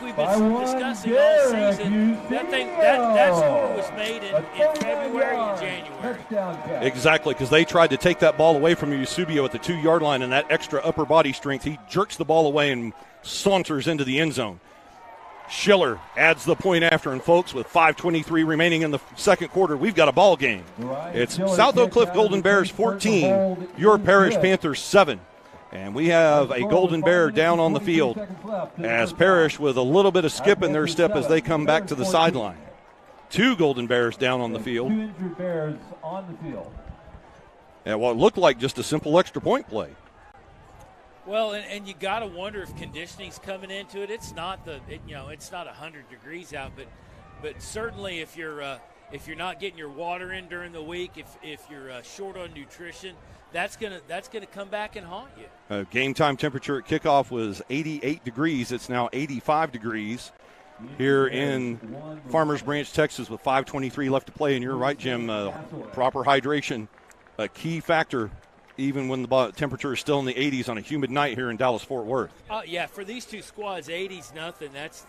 Speaker 3: we've been discussing all season, that score was made in February and January.
Speaker 2: Exactly, because they tried to take that ball away from Eusebio at the 2-yard line, and that extra upper body strength, he jerks the ball away and saunters into the end zone. Schiller adds the point after, and folks, with 5:23 remaining in the second quarter, we've got a ball game. It's South Oak Cliff Golden Bears 14, your Parish Panthers 7. And we have a Golden Bear down on the field as Parish with a little bit of skip in their step as they come back to the sideline. 2 Golden Bears down on the field.
Speaker 5: 2 injured Bears on the field.
Speaker 2: And what looked like just a simple extra point play.
Speaker 3: Well, and you got to wonder if conditioning's coming into it. It's not it's not 100 degrees out, but certainly if you're not getting your water in during the week, if you're short on nutrition, that's gonna come back and haunt you.
Speaker 2: Game time temperature at kickoff was 88 degrees. It's now 85 degrees here in Farmers Branch, Texas, with 5:23 left to play. And you're right, Jim. Proper hydration, a key factor, even when the temperature is still in the 80s on a humid night here in Dallas-Fort Worth.
Speaker 3: Yeah, for these two squads, 80's nothing. That's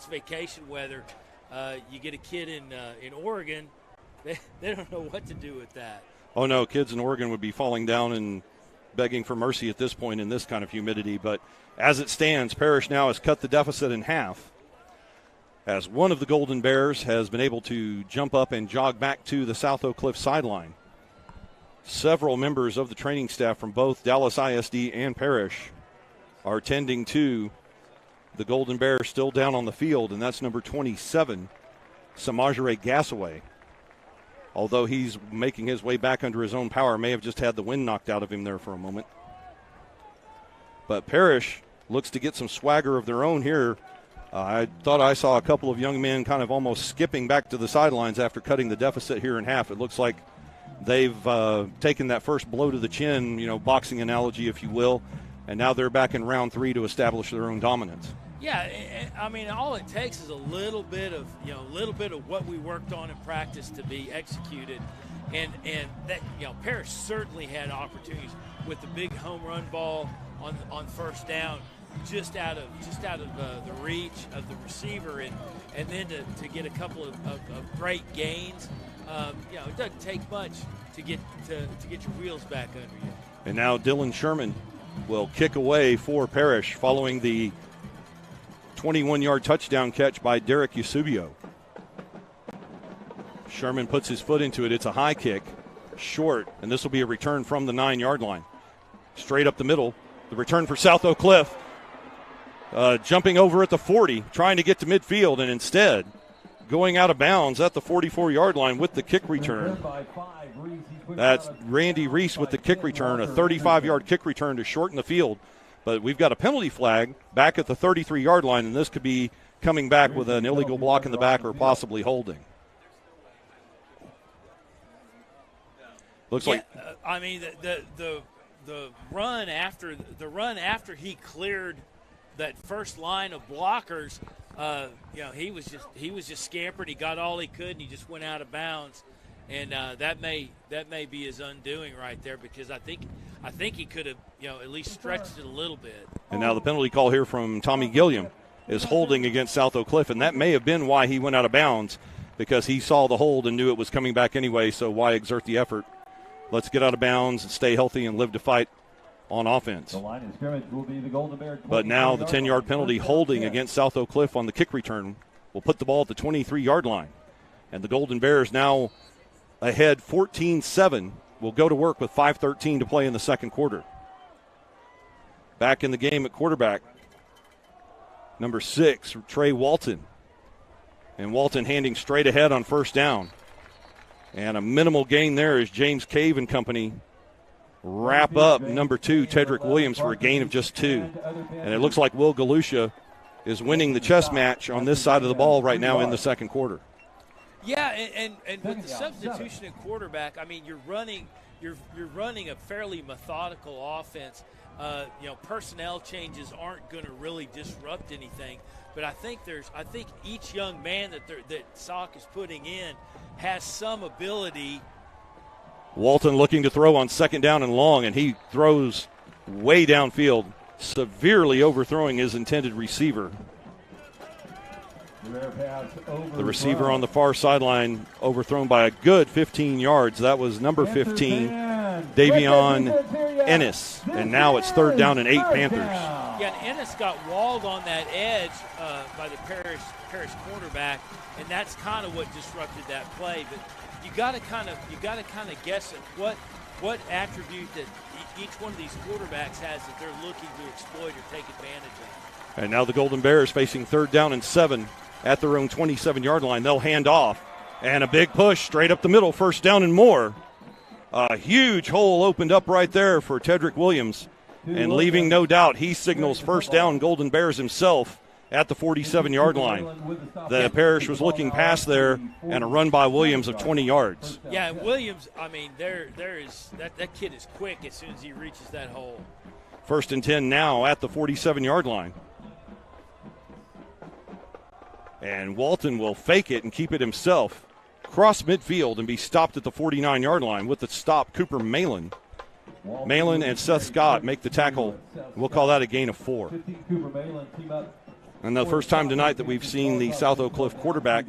Speaker 3: vacation weather. You get a kid in Oregon, they don't know what to do with that.
Speaker 2: Oh, no, kids in Oregon would be falling down and begging for mercy at this point in this kind of humidity. But as it stands, Parish now has cut the deficit in half, as one of the Golden Bears has been able to jump up and jog back to the South Oak Cliff sideline. Several members of the training staff from both Dallas ISD and Parish are tending to the Golden Bears still down on the field, and that's number 27, Samajere Gasaway. Although he's making his way back under his own power, may have just had the wind knocked out of him there for a moment. But Parish looks to get some swagger of their own here. I thought I saw a couple of young men kind of almost skipping back to the sidelines after cutting the deficit here in half. It looks like they've taken that first blow to the chin, boxing analogy, if you will, and now they're back in round 3 to establish their own dominance.
Speaker 3: Yeah, I mean, all it takes is a little bit of what we worked on in practice to be executed, and that Parish certainly had opportunities with the big home run ball on first down, just out of the reach of the receiver, and then to get a couple of great gains. It doesn't take much to get your wheels back under you.
Speaker 2: And now Dylan Sherman will kick away for Parish following the 21-yard touchdown catch by Derek Eusebio. Sherman puts his foot into it. It's a high kick, short, and this will be a return from the 9-yard line. Straight up the middle. The return for South Oak Cliff. Jumping over at the 40, trying to get to midfield, and instead going out of bounds at the 44-yard line with the kick return. That's Randy Reese with the kick return, a 35-yard kick return to shorten the field. But we've got a penalty flag back at the 33-yard line, and this could be coming back with an illegal block in the back or possibly holding. Looks like
Speaker 3: I mean the run after he cleared that first line of blockers, he was just scampered. He got all he could, and he just went out of bounds. And that may be his undoing right there, because I think he could have at least stretched it a little bit.
Speaker 2: And now the penalty call here from Tommy Gilliam is holding against South Oak Cliff, and that may have been why he went out of bounds, because he saw the hold and knew it was coming back anyway. So why exert the effort? Let's get out of bounds and stay healthy and live to fight on offense.
Speaker 5: The line of scrimmage will be the Golden Bear.
Speaker 2: But now the 10-yard penalty holding against South Oak Cliff on the kick return will put the ball at the 23-yard line, and the Golden Bears now ahead 14-7. Will go to work with 5:13 to play in the second quarter. Back in the game at quarterback, number 6, Trey Walton. And Walton handing straight ahead on first down. And a minimal gain there as James Cave and company wrap up number 2, Tedrick Williams, for a gain of just 2. And it looks like Will Galusha is winning the chess match on this side of the ball right now in the second quarter.
Speaker 3: Yeah, and with the substitution at quarterback, I mean, you're running a fairly methodical offense. Personnel changes aren't going to really disrupt anything. But I think each young man that Sock is putting in has some ability.
Speaker 2: Walton looking to throw on second down and long, and he throws way downfield, severely overthrowing his intended receiver. The receiver on the far sideline overthrown by a good 15 yards. That was number 15, Davion Ennis. And now it's 3rd down and 8 Panthers.
Speaker 3: Yeah, and Ennis got walled on that edge by the Parish quarterback, and that's kind of what disrupted that play. But you got to kind of guess at what attribute that each one of these quarterbacks has that they're looking to exploit or take advantage of.
Speaker 2: And now the Golden Bears facing 3rd down and 7 at their own 27-yard line. They'll hand off, and a big push straight up the middle, 1st down and more. A huge hole opened up right there for Tedrick Williams, and leaving no doubt he signals 1st down Golden Bears himself at the 47-yard line. The Parish was looking past there, and a run by Williams of 20 yards.
Speaker 3: Yeah, Williams, I mean, there is that kid is quick as soon as he reaches that hole.
Speaker 2: 1st and 10 now at the 47-yard line. And Walton will fake it and keep it himself. Cross midfield and be stopped at the 49-yard line. With the stop, Cooper Malin. Malin and Seth Scott make the tackle. We'll call that a gain of 4. And the first time tonight that we've seen the South Oak Cliff quarterback,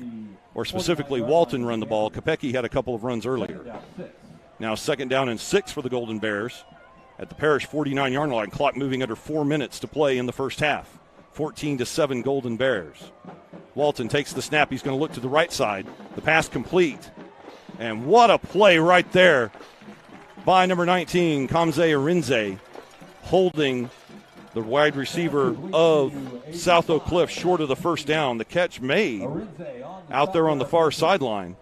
Speaker 2: or specifically Walton, run the ball. Kopecky had a couple of runs earlier. Now 2nd down and 6 for the Golden Bears at the Parish 49-yard line. Clock moving under 4 minutes to play in the first half. 14-7 Golden Bears. Walton takes the snap. He's going to look to the right side. The pass complete. And what a play right there by number 19, Kamze Arinze, holding the wide receiver of South Oak Cliff short of the 1st down. The catch made out there on the far sideline,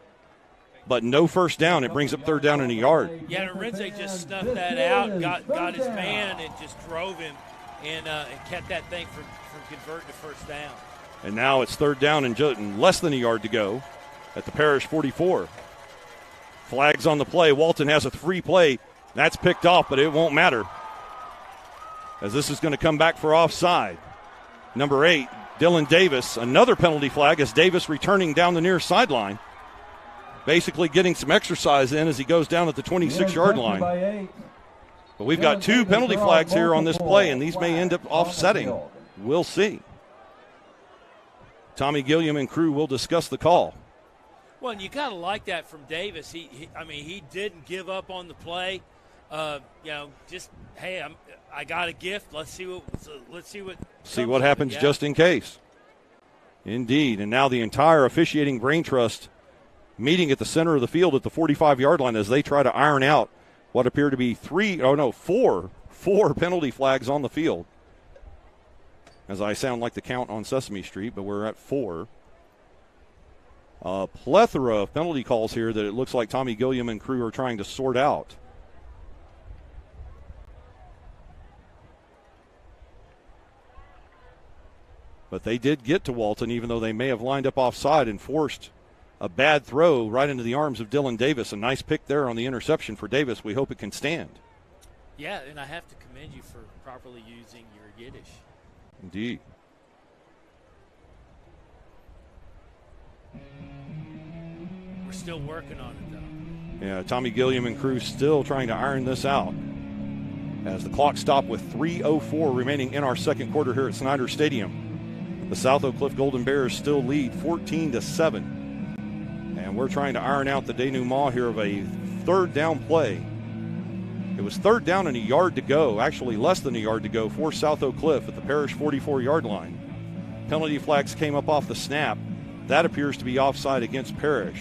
Speaker 2: but no 1st down. It brings up 3rd down and a yard.
Speaker 3: Yeah, Arinze just snuffed that out, got his man, and just drove him and kept that thing from converting to 1st down.
Speaker 2: And now it's 3rd down and less than a yard to go at the Parish 44. Flags on the play. Walton has a 3-play. That's picked off, but it won't matter, as this is going to come back for offside. Number 8, Dylan Davis. Another penalty flag as Davis returning down the near sideline, basically getting some exercise in as he goes down at the 26-yard line. But we've got 2 penalty flags here on this play, and these may end up offsetting. We'll see. Tommy Gilliam and crew will discuss the call.
Speaker 3: Well, and you got to like that from Davis. He didn't give up on the play. Just, hey, I got a gift. Let's see what
Speaker 2: happens just in case. Indeed. And now the entire officiating brain trust meeting at the center of the field at the 45-yard line as they try to iron out what appear to be four penalty flags on the field. As I sound like the count on Sesame Street, but we're at 4. A plethora of penalty calls here that it looks like Tommy Gilliam and crew are trying to sort out. But they did get to Walton, even though they may have lined up offside and forced a bad throw right into the arms of Dylan Davis. A nice pick there on the interception for Davis. We hope it can stand.
Speaker 3: Yeah, and I have to commend you for properly using your Yiddish.
Speaker 2: Indeed.
Speaker 3: We're still working on it, though.
Speaker 2: Yeah, Tommy Gilliam and crew still trying to iron this out. As the clock stopped with 3:04 remaining in our second quarter here at Snyder Stadium. The South Oak Cliff Golden Bears still lead 14-7. And we're trying to iron out the denouement here of a 3rd down play. It was 3rd down and a yard to go, actually less than a yard to go for South Oak Cliff at the Parish 44-yard line. Penalty flags came up off the snap. That appears to be offside against Parish.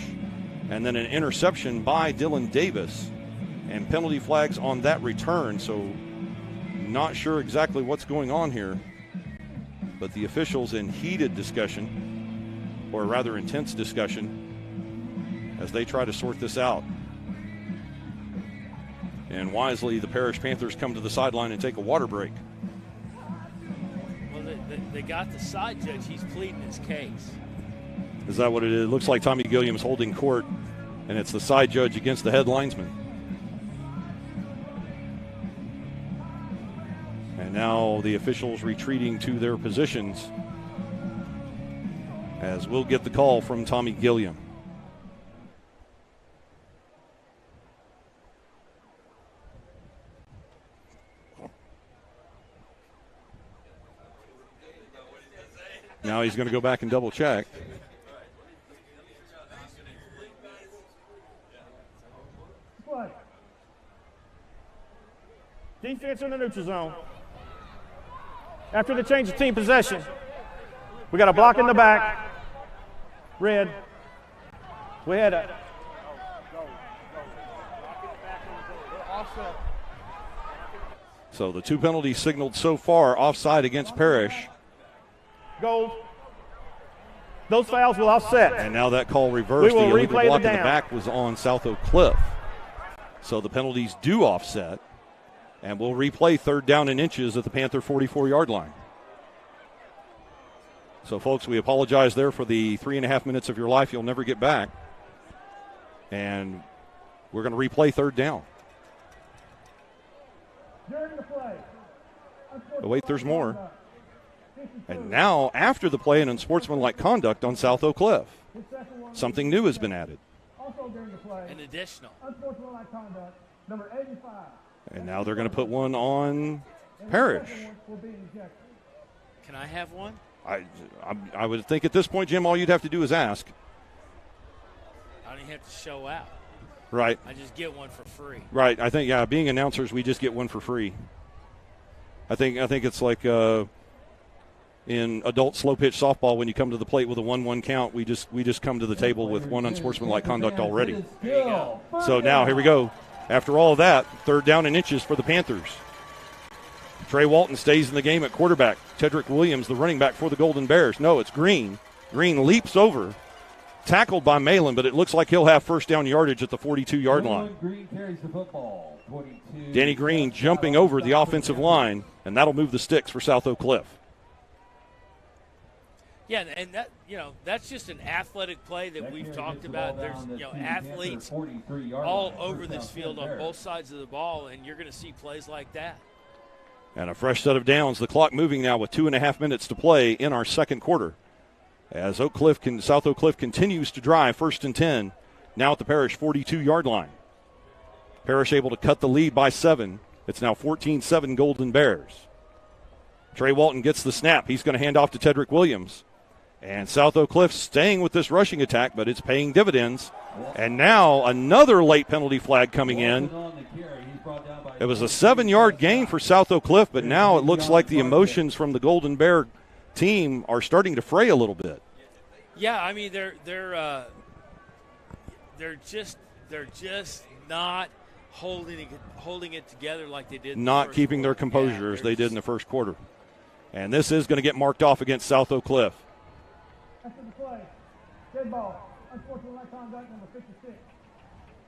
Speaker 2: And then an interception by Dylan Davis. And penalty flags on that return, so not sure exactly what's going on here. But the officials in heated discussion, or rather intense discussion, as they try to sort this out. And wisely, the Parish Panthers come to the sideline and take a water break.
Speaker 3: Well, they got the side judge. He's pleading his case.
Speaker 2: Is that what it is? It looks like Tommy Gilliam's holding court, and it's the side judge against the head linesman. And now the officials retreating to their positions as we'll get the call from Tommy Gilliam. Now he's going to go back and double check.
Speaker 10: Defense in the neutral zone. After the change of team possession, we got a block in the back. Red. We had a.
Speaker 2: So the 2 penalties signaled so far, offside against Parish.
Speaker 10: Gold. Those fouls will offset.
Speaker 2: And now that call reversed. The illegal block in the back was on South Oak Cliff. So the penalties do offset. And we'll replay 3rd down and inches at the Panther 44-yard line. So, folks, we apologize there for the 3.5 minutes of your life you'll never get back. And we're going to replay 3rd down. Oh, wait, there's more. And now, after the play, an unsportsmanlike conduct on South Oak Cliff. Something new has been added.
Speaker 3: An additional.
Speaker 10: Unsportsmanlike conduct, number 85.
Speaker 2: And now they're going to put one on Parish.
Speaker 3: Can I have one?
Speaker 2: I would think at this point, Jim, all you'd have to do is ask.
Speaker 3: I don't even have to show out.
Speaker 2: Right.
Speaker 3: I just get one for free.
Speaker 2: Right. I think, yeah, being announcers, we just get one for free. I think it's like in adult slow pitch softball when you come to the plate with a 1-1 count, we just come to the table with one unsportsmanlike conduct already. So now here we go. After all of that, 3rd down and inches for the Panthers. Trey Walton stays in the game at quarterback. Tedrick Williams, the running back for the Golden Bears. No, it's Green. Green leaps over, tackled by Malin, but it looks like he'll have 1st down yardage at the 42-yard line.
Speaker 5: Green carries the football. 22.
Speaker 2: Danny Green jumping over the offensive line, and that'll move the sticks for South Oak Cliff.
Speaker 3: Yeah, and that that's just an athletic play that we've talked about. There's athletes all over this field on both sides of the ball, and you're going to see plays like that.
Speaker 2: And a fresh set of downs. The clock moving now with 2.5 minutes to play in our 2nd quarter. As South Oak Cliff continues to drive, 1st and 10, now at the Parish 42-yard line. Parish able to cut the lead by 7. It's now 14-7 Golden Bears. Trey Walton gets the snap. He's going to hand off to Tedrick Williams. And South Oak Cliff staying with this rushing attack, but it's paying dividends. And now another late penalty flag coming in. It was a 7-yard gain for South Oak Cliff, but now it looks like the emotions from the Golden Bear team are starting to fray a little bit.
Speaker 3: Yeah, I mean they're just not holding it together like they did.
Speaker 2: Not keeping their composure as they did in the 1st quarter. And this is going to get marked off against South Oak Cliff.
Speaker 10: After the play, dead ball, unsportsmanlike conduct, number 56.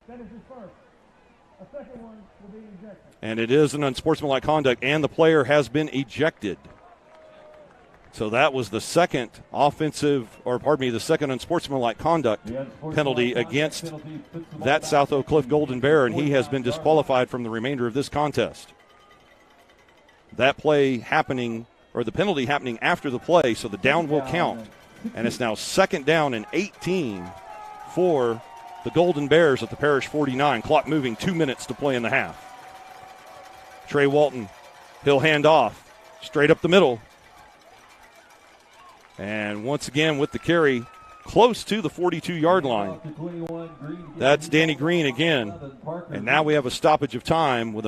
Speaker 10: That is his 1st. A 2nd one will be ejected.
Speaker 2: And it is an unsportsmanlike conduct, and the player has been ejected. So that was the second the second unsportsmanlike conduct penalty against that South Oak Cliff Golden Bear, and he has been disqualified from the remainder of this contest. That play happening, or the penalty happening after the play, so the down will count. And it's now 2nd down and 18 for the Golden Bears at the Parish 49. Clock moving, 2 minutes to play in the half. Trey Walton, he'll hand off straight up the middle. And once again with the carry close to the 42-yard line. That's Danny Green again. And now we have a stoppage of time with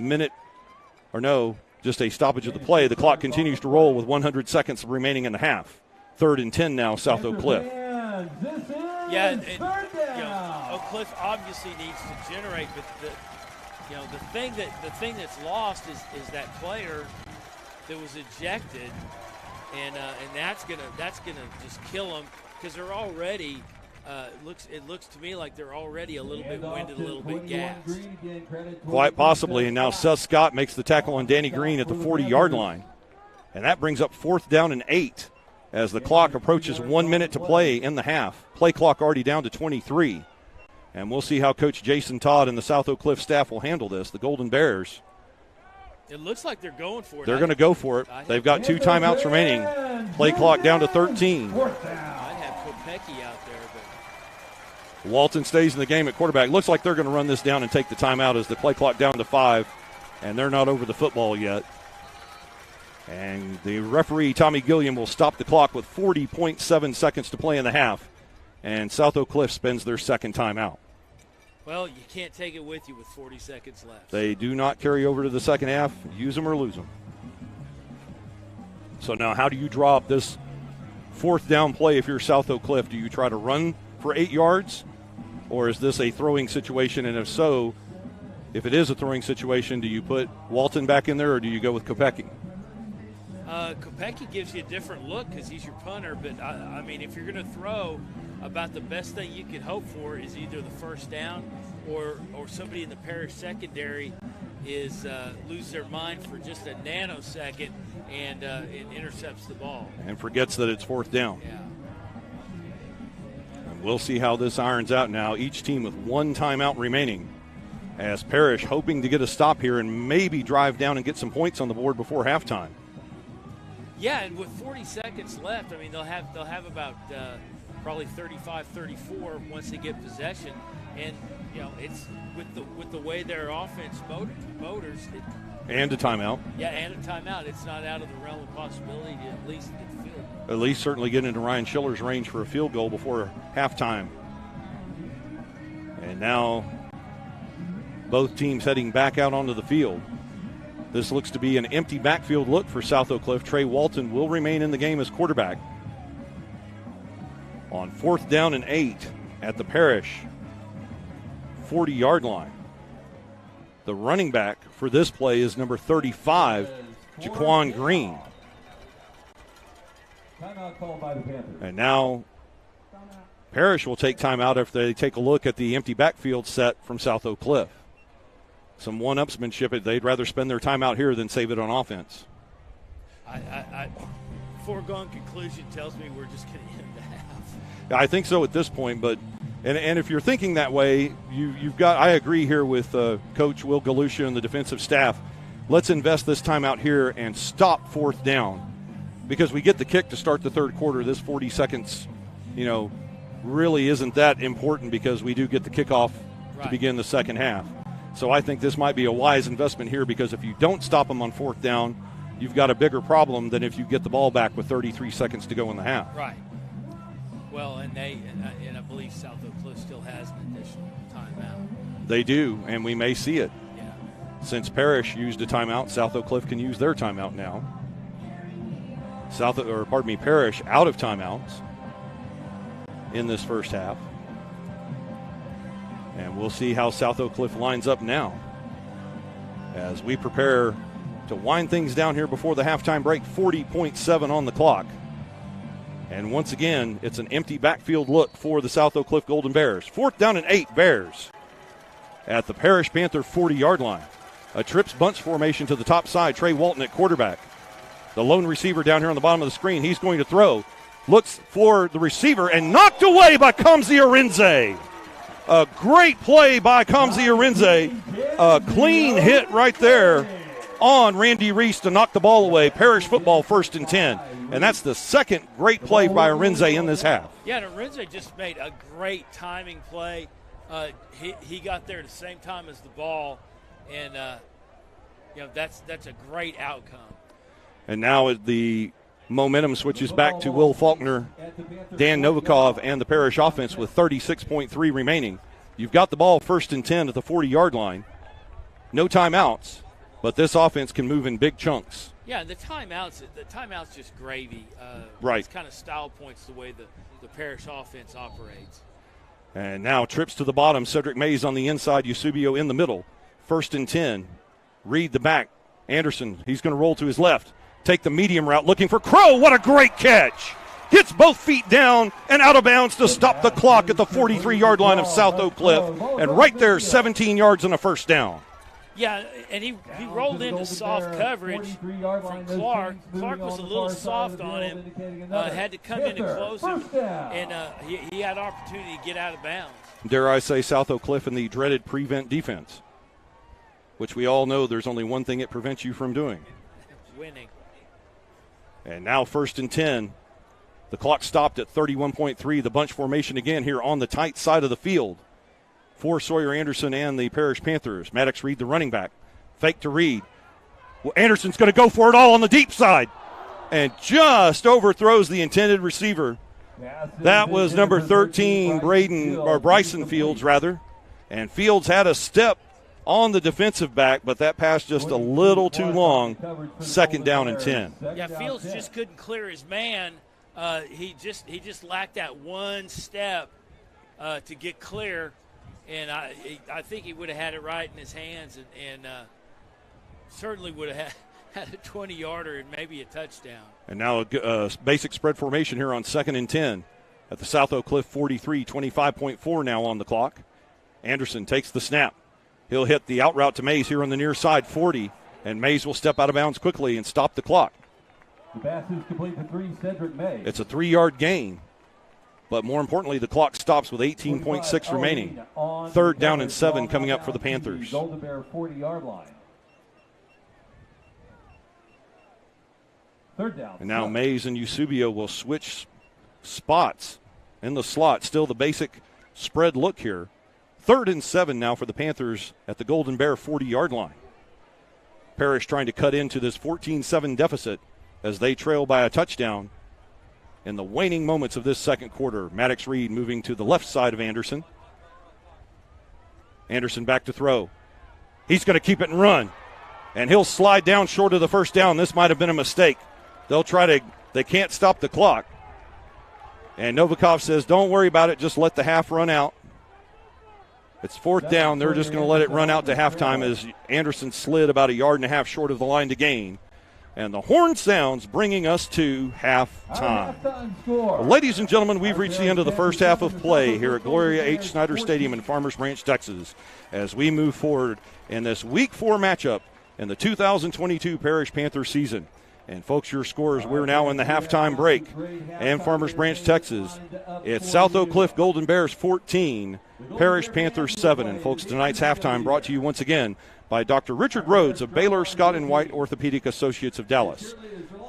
Speaker 2: just a stoppage of the play. The clock continues to roll with 100 seconds remaining in the half. 3rd and 10 now, South Oak Cliff.
Speaker 3: Yeah, Oak Cliff obviously needs to generate, but the thing that's lost is that player that was ejected, and that's gonna just kill them because they're already it looks to me like they're already a little bit winded, a little bit gassed.
Speaker 2: Quite possibly. And now Seth Scott makes the tackle on Danny Green at the 40-yard line. And that brings up 4th down and 8 as the clock approaches 1 minute to play in the half. Play clock already down to 23. And we'll see how Coach Jason Todd and the South Oak Cliff staff will handle this. The Golden Bears.
Speaker 3: It looks like they're going for it.
Speaker 2: They're going to go for it. They've got 2 timeouts remaining. Play clock down to 13.
Speaker 3: I'd have Kopecky out there, but
Speaker 2: Walton stays in the game at quarterback. Looks like they're going to run this down and take the timeout as the play clock down to 5, and they're not over the football yet. And the referee, Tommy Gilliam, will stop the clock with 40.7 seconds to play in the half, and South Oak Cliff spends their second timeout.
Speaker 3: Well, you can't take it with you with 40 seconds left.
Speaker 2: They do not carry over to the second half. Use them or lose them. So now how do you draw up this 4th down play if you're South Oak Cliff? Do you try to run for 8 yards, or is this a throwing situation? And if so, if it is a throwing situation, do you put Walton back in there, or do you go with Kopecky?
Speaker 3: Kopecky gives you a different look because he's your punter, but I mean, if you're going to throw, about the best thing you can hope for is either the first down or somebody in the Parish secondary is lose their mind for just a nanosecond and intercepts the ball.
Speaker 2: And forgets that it's 4th down.
Speaker 3: Yeah.
Speaker 2: And we'll see how this irons out now. Each team with 1 timeout remaining, as Parish hoping to get a stop here and maybe drive down and get some points on the board before halftime.
Speaker 3: Yeah, and with 40 seconds left, I mean, they'll have about probably 35-34 once they get possession, and you know it's with the way their offense motors.
Speaker 2: And a timeout.
Speaker 3: Yeah, and a timeout. It's not out of the realm of possibility to at least get the field.
Speaker 2: At least certainly get into Ryan Schiller's range for a field goal before halftime. And now both teams heading back out onto the field. This looks to be an empty backfield look for South Oak Cliff. Trey Walton will remain in the game as quarterback. On 4th down and 8 at the Parish 40-yard line. The running back for this play is number 35, Jaquan Green.
Speaker 5: Timeout called by the Panthers.
Speaker 2: And now Parish will take timeout after they take a look at the empty backfield set from South Oak Cliff. Some one-upsmanship. They'd rather spend their timeout here than save it on offense.
Speaker 3: I foregone conclusion tells me we're just going to end the half.
Speaker 2: I think so at this point, but and if you're thinking that way, you've got. I agree here with Coach Will Galusha and the defensive staff. Let's invest this timeout here and stop 4th down, because we get the kick to start the third quarter. This 40 seconds, really isn't that important because we do get the kickoff to begin the second half. So I think this might be a wise investment here, because if you don't stop them on 4th down, you've got a bigger problem than if you get the ball back with 33 seconds to go in the half.
Speaker 3: Right. Well, and I believe South Oak Cliff still has an additional timeout.
Speaker 2: They do, and we may see it.
Speaker 3: Yeah.
Speaker 2: Since Parish used a timeout, South Oak Cliff can use their timeout now. Parish out of timeouts in this first half. And we'll see how South Oak Cliff lines up now as we prepare to wind things down here before the halftime break. 40.7 on the clock. And once again, it's an empty backfield look for the South Oak Cliff Golden Bears. 4th down and 8, Bears at the Parish Panther 40-yard line. A trips bunch formation to the top side. Trey Walton at quarterback. The lone receiver down here on the bottom of the screen. He's going to throw. Looks for the receiver and knocked away by Kamzi Arinze. A great play by Kamzi Arinze. A clean hit right there on Randy Reese to knock the ball away. Parish football 1st and 10. And that's the second great play by Arinze in this half.
Speaker 3: Yeah, and Arinze just made a great timing play. He got there at the same time as the ball, and that's a great outcome. And
Speaker 2: now the momentum switches back to Will Faulkner, Dan Novikov, and the Parish offense with 36.3 remaining. You've got the ball 1st and 10 at the 40-yard line. No timeouts, but this offense can move in big chunks.
Speaker 3: Yeah, the timeouts just gravy.
Speaker 2: Right.
Speaker 3: It's kind of style points the way the Parish offense operates.
Speaker 2: And now trips to the bottom. Cedric Mays on the inside. Eusebio in the middle. 1st and 10. Reed the back. Anderson, he's going to roll to his left. Take the medium route looking for Crow. What a great catch. Gets both feet down and out of bounds to stop the clock at the 43-yard line of South Oak Cliff. And right there, 17 yards and a first down.
Speaker 3: Yeah, and he rolled into soft coverage from Clark. Clark was a little soft on him, had to come in and close him, and he had opportunity to get out of bounds.
Speaker 2: Dare I say South Oak Cliff in the dreaded prevent defense, which we all know there's only one thing it prevents you from doing.
Speaker 3: Winning.
Speaker 2: And now 1st and 10. The clock stopped at 31.3. The bunch formation again here on the tight side of the field for Sawyer Anderson and the Parish Panthers. Maddox Reed, the running back. Fake to Reed. Well, Anderson's going to go for it all on the deep side and just overthrows the intended receiver. That was number 13, Bryson Fields, rather. And Fields had a step on the defensive back, but that pass just a little too long. 2nd down and 10.
Speaker 3: Yeah, Fields just couldn't clear his man. He just lacked that one step to get clear, and I think he would have had it right in his hands, and certainly would have had a 20-yarder and maybe a touchdown.
Speaker 2: And now a basic spread formation here on 2nd and 10 at the South Oak Cliff 43, 25.4 now on the clock. Anderson takes the snap. He'll hit the out route to Mays here on the near side, 40, and Mays will step out of bounds quickly and stop the clock.
Speaker 5: The pass is complete to 3, Cedric Mays.
Speaker 2: It's a 3-yard gain, but more importantly, the clock stops with 18.6 remaining. 3rd down and 7 coming up for the Panthers.
Speaker 5: Golden Bear 40-yard line. 3rd down.
Speaker 2: And now Mays and Eusebio will switch spots in the slot. Still the basic spread look here. 3rd and 7 now for the Panthers at the Golden Bear 40-yard line. Parish trying to cut into this 14-7 deficit as they trail by a touchdown in the waning moments of this second quarter. Maddox Reed moving to the left side of Anderson. Anderson back to throw. He's going to keep it and run. And he'll slide down short of the first down. This might have been a mistake. They can't stop the clock. And Novikov says, don't worry about it, just let the half run out. It's 4th down. They're just going to let it run out to halftime as Anderson slid about 1.5 yards short of the line to gain. And the horn sounds, bringing us to halftime. Ladies and gentlemen, we've reached the end of the first half of play here at Gloria H. Snyder Stadium in Farmers Branch, Texas, as we move forward in this Week 4 matchup in the 2022 Parish Panther season. And, folks, your scores, we're now in the halftime break. And Farmers Branch, Texas, it's South Oak Cliff Golden Bears 14, Parish Panthers 7. And, folks, tonight's halftime brought to you once again by Dr. Richard Rhodes of Baylor Scott & White Orthopedic Associates of Dallas.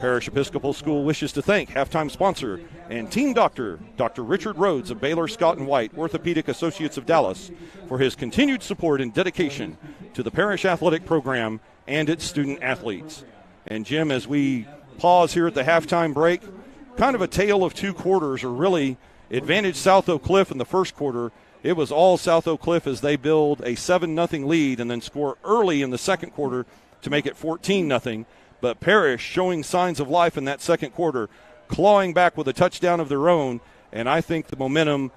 Speaker 2: Parish Episcopal School wishes to thank halftime sponsor and team doctor, Dr. Richard Rhodes of Baylor Scott & White Orthopedic Associates of Dallas, for his continued support and dedication to the Parish athletic program and its student athletes. And, Jim, as we pause here at the halftime break, kind of a tale of 2 quarters, or really advantage South Oak Cliff in the first quarter. It was all South Oak Cliff as they build a 7-0 lead and then score early in the second quarter to make it 14-0. But Parish showing signs of life in that second quarter, clawing back with a touchdown of their own, and I think the momentum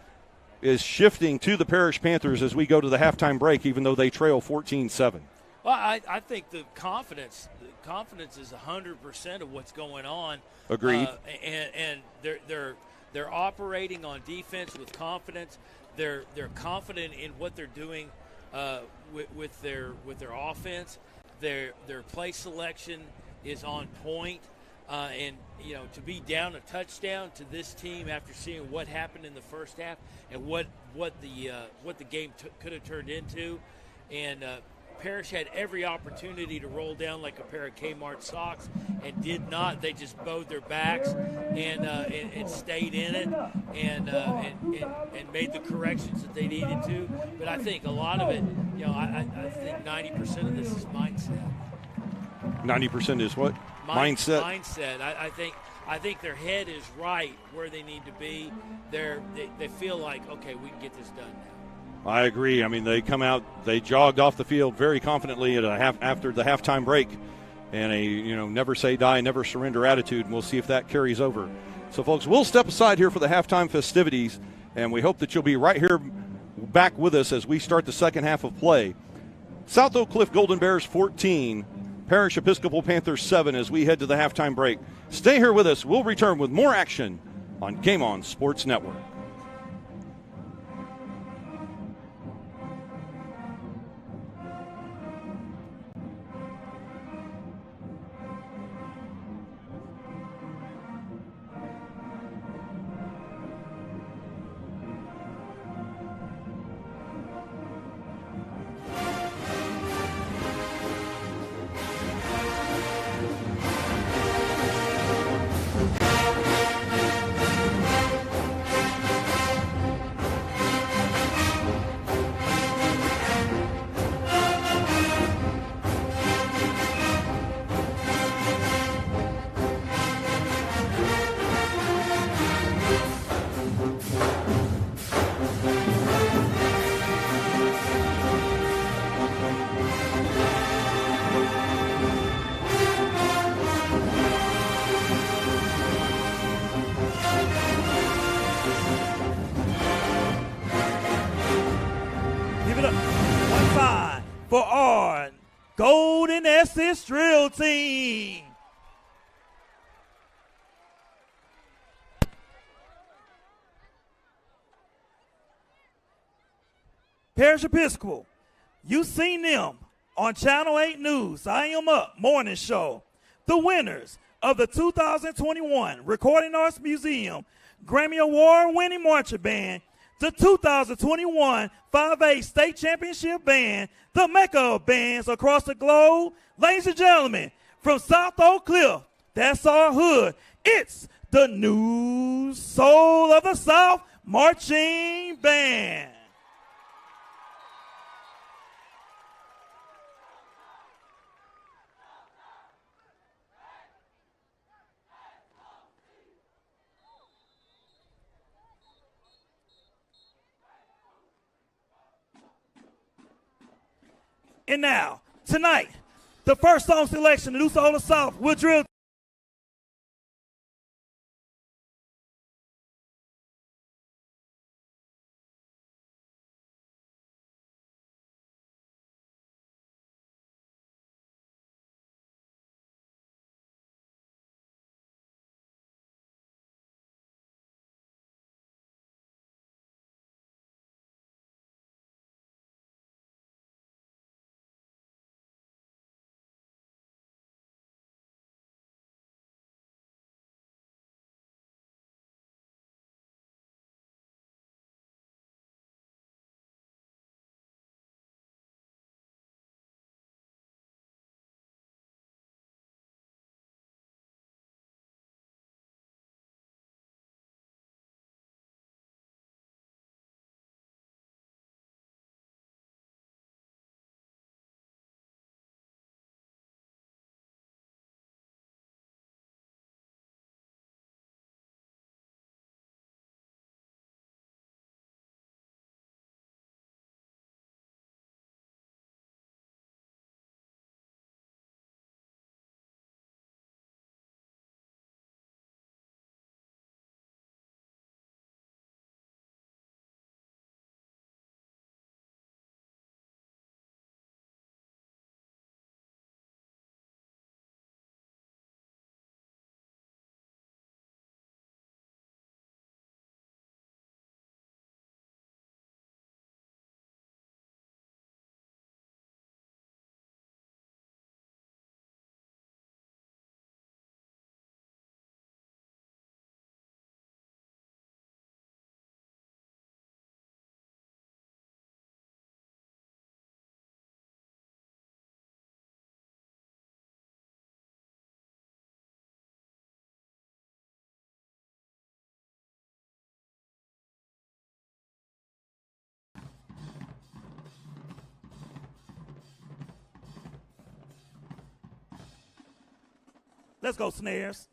Speaker 2: is shifting to the Parish Panthers as we go to the halftime break, even though they trail 14-7.
Speaker 3: Well, I think the confidence is 100% of what's going on.
Speaker 2: Agreed.
Speaker 3: And they're operating on defense with confidence. They're confident in what they're doing with their offense. Their play selection is on point. And to be down a touchdown to this team after seeing what happened in the first half and what the game could have turned into, and Parish had every opportunity to roll down like a pair of Kmart socks and did not. They just bowed their backs and stayed in it and made the corrections that they needed to. But I think a lot of it, I think 90% of this is mindset.
Speaker 2: 90% is what? Mindset.
Speaker 3: Mindset. I think their head is right where they need to be. They feel like, okay, we can get this done now.
Speaker 2: I agree. I mean, they come out, they jogged off the field very confidently after the halftime break, and a never say die, never surrender attitude, and we'll see if that carries over. So, folks, we'll step aside here for the halftime festivities, and we hope that you'll be right here back with us as we start the second half of play. South Oak Cliff Golden Bears 14, Parish Episcopal Panthers 7 as we head to the halftime break. Stay here with us. We'll return with more action on Game On Sports Network.
Speaker 11: For our Golden Essex Drill Team. Parish Episcopal, you seen them on Channel 8 News, I Am Up morning show. The winners of the 2021 Recording Arts Museum Grammy Award-winning marching band, the 2021 5A State Championship Band, the mecca of bands across the globe. Ladies and gentlemen, from South Oak Cliff, that's our hood. It's the New Soul of the South Marching Band. And now, tonight, the first song selection, the New Soul of the South, will drill. Let's go, snares.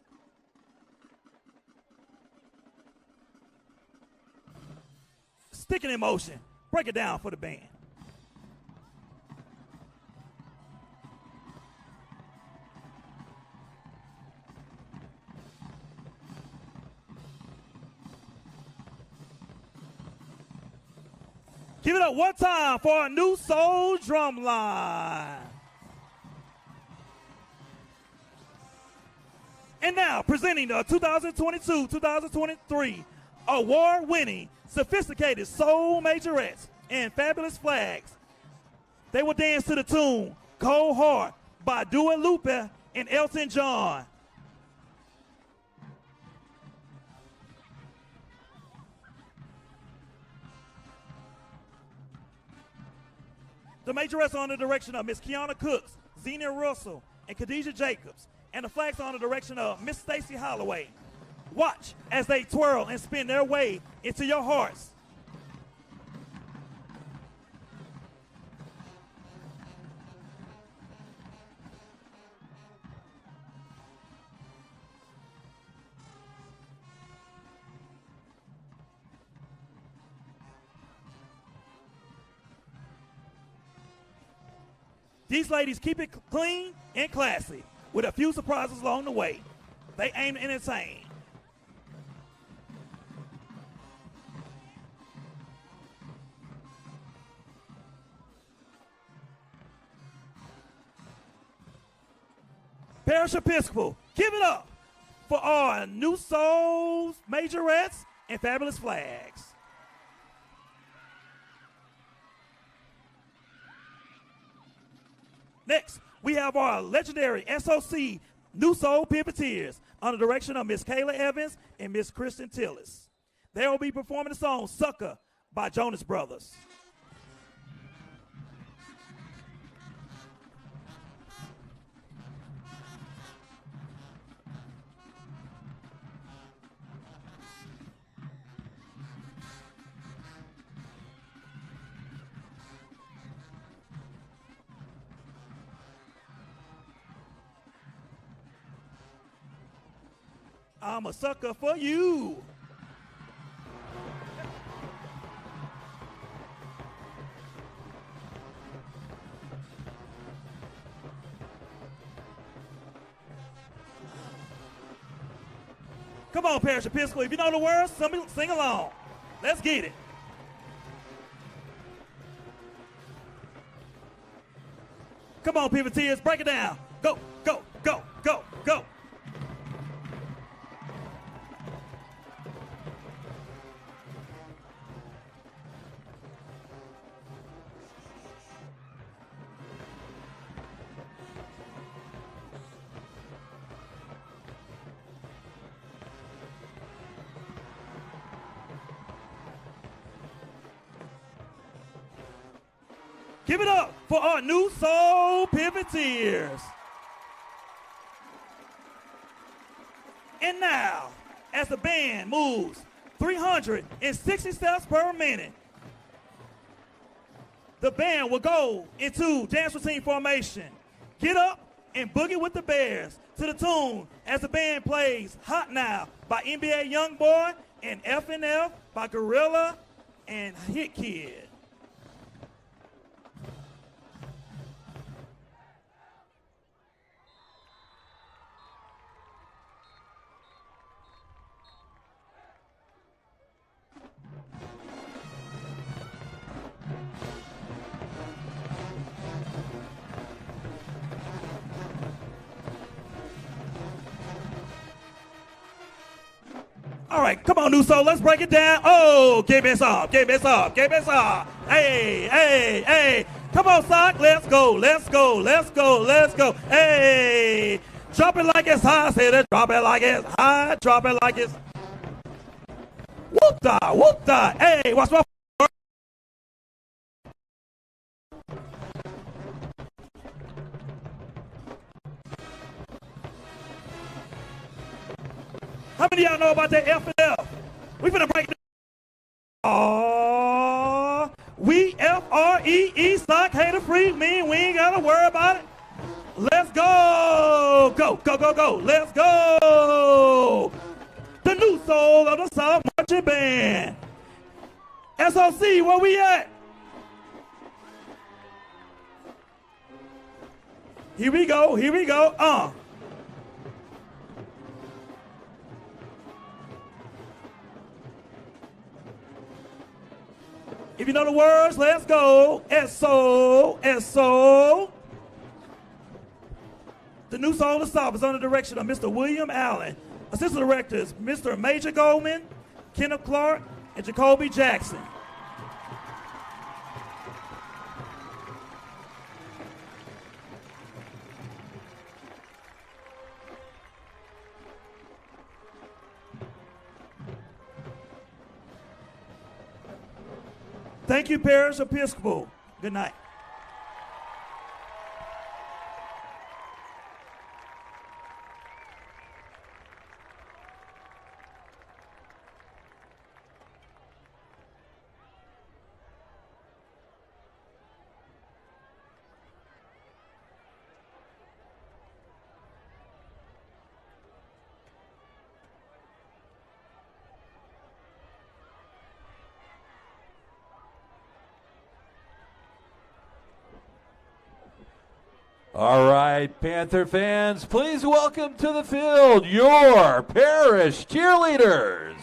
Speaker 11: Stick it in motion. Break it down for the band. Give it up one time for our New Soul drum line. And now, presenting the 2022-2023 award-winning Sophisticated Soul Majorettes and Fabulous Flags. They will dance to the tune Cold Heart by Dua Lipa and Elton John. The majorettes are under the direction of Miss Kiana Cooks, Zena Russell, and Khadijah Jacobs. And the flags are under the direction of Miss Stacy Holloway. Watch as they twirl and spin their way into your hearts. These ladies keep it clean and classy with a few surprises along the way. They aim to entertain. Parish Episcopal, give it up for our New Souls, Majorettes, and Fabulous Flags. Next, we have our legendary SOC New Soul Pivoteers under the direction of Miss Kayla Evans and Miss Kristen Tillis. They will be performing the song Sucker by Jonas Brothers. I'm a sucker for you. Come on, Parish Episcopal. If you know the words, sing along. Let's get it. Come on, Pivoteers, break it down. Go, go, go, go, go. Give it up for our New Soul Pivoteers. And now, as the band moves 360 steps per minute, the band will go into dance routine formation. Get up and boogie with the Bears to the tune as the band plays Hot Now by NBA Youngboy and F&F by Gorilla and Hit Kid. All right, come on, New Soul, let's break it down. Oh, give me some, give me some, give me some. Hey, hey, hey. Come on, Sock, let's go, let's go, let's go, let's go. Hey, drop it like it's high, say that, drop it like it's high, drop it like it's. Whoop-da, whoop-da. Hey, watch my. How many of y'all know about that F&F? We finna break it down. We F-R-E-E, stock, hater, free, mean, we ain't gotta worry about it. Let's go. Go, go, go, go. Let's go. The New Soul of the South Marching Band. SOC, where we at? Here we go, here we go. If you know the words, let's go. S-O, S-O. The The new Soul of South is under the direction of Mr. William Allen. Assistant directors, Mr. Major Goldman, Kenneth Clark, and Jacoby Jackson. Thank you, Parish Episcopal. Good night.
Speaker 5: All right, Panther fans, please welcome to the field your Parish cheerleaders.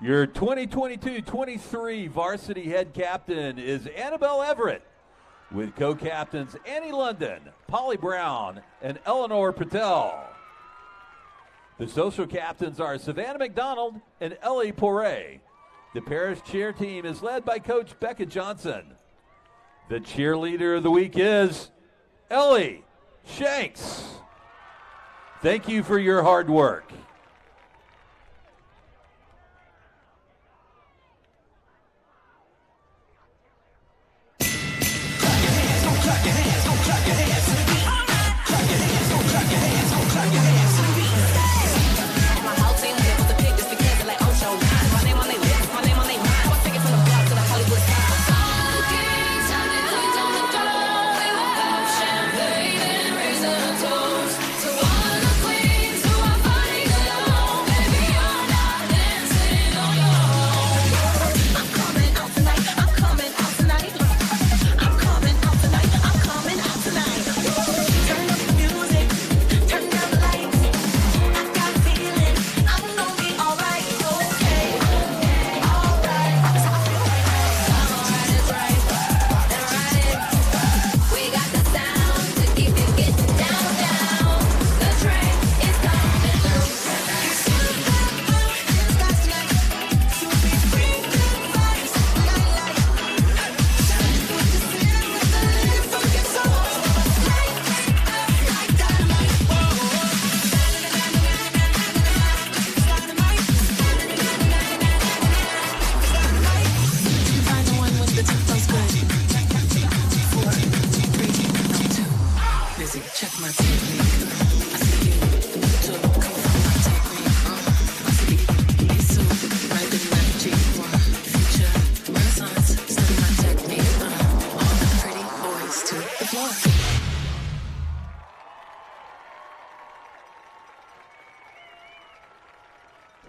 Speaker 5: Your 2022-23 varsity head captain is Annabelle Everett, with co-captains Annie London, Polly Brown, and Eleanor Patel. The social captains are Savannah McDonald and Ellie Poray. The Parish cheer team is led by Coach Becca Johnson. The cheerleader of the week is Ellie Shanks. Thank you for your hard work.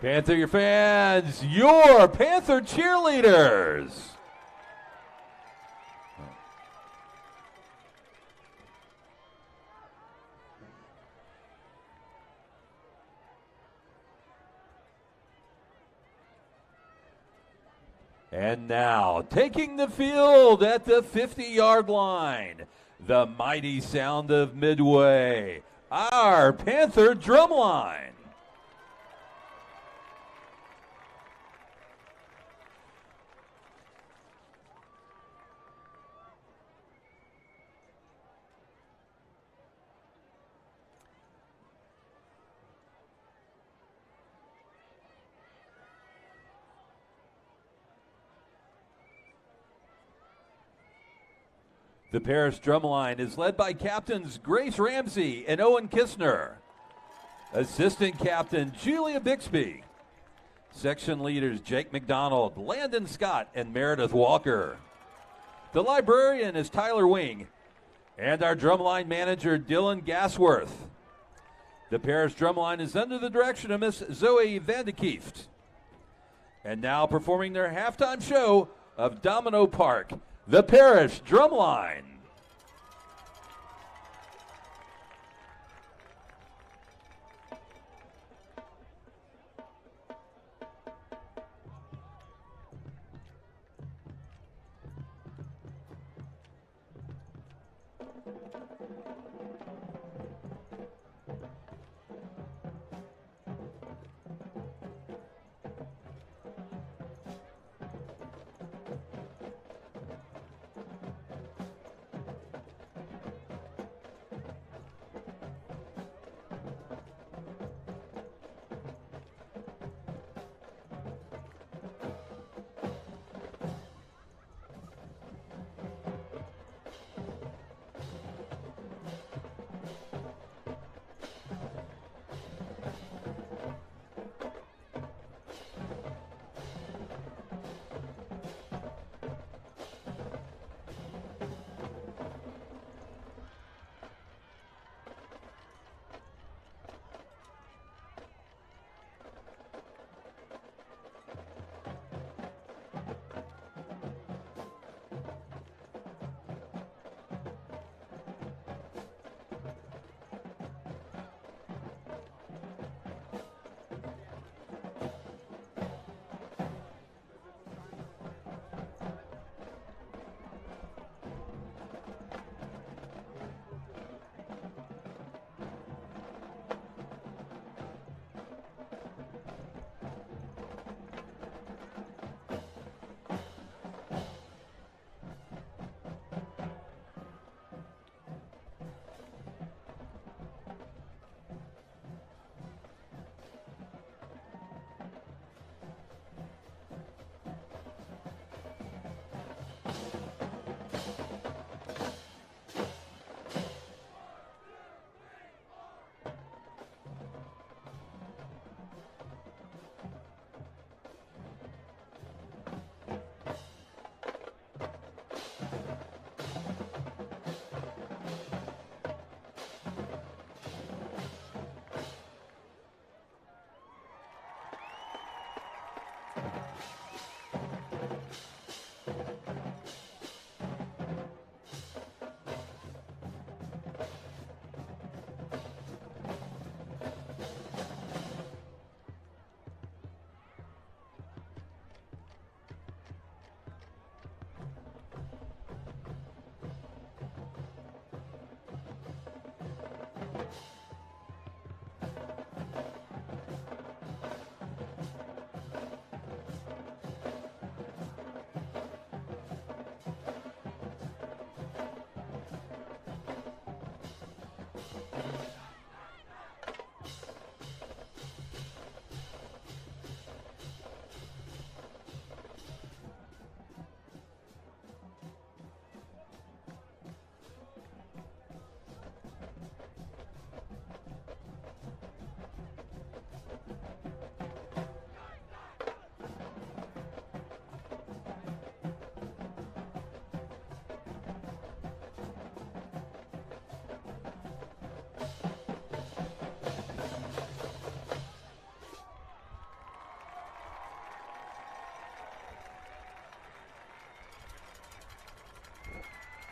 Speaker 5: Panther fans, your Panther cheerleaders. And now, taking the field at the 50-yard line, the mighty sound of Midway, our Panther drumline. The Parish drumline is led by captains Grace Ramsey and Owen Kistner. Assistant captain Julia Bixby. Section leaders Jake McDonald, Landon Scott, and Meredith Walker. The librarian is Tyler Wing, and our drumline manager Dylan Gasworth. The Parish drumline is under the direction of Miss Zoe Vandekieft. And now performing their halftime show of Domino Park, the Parish drumline.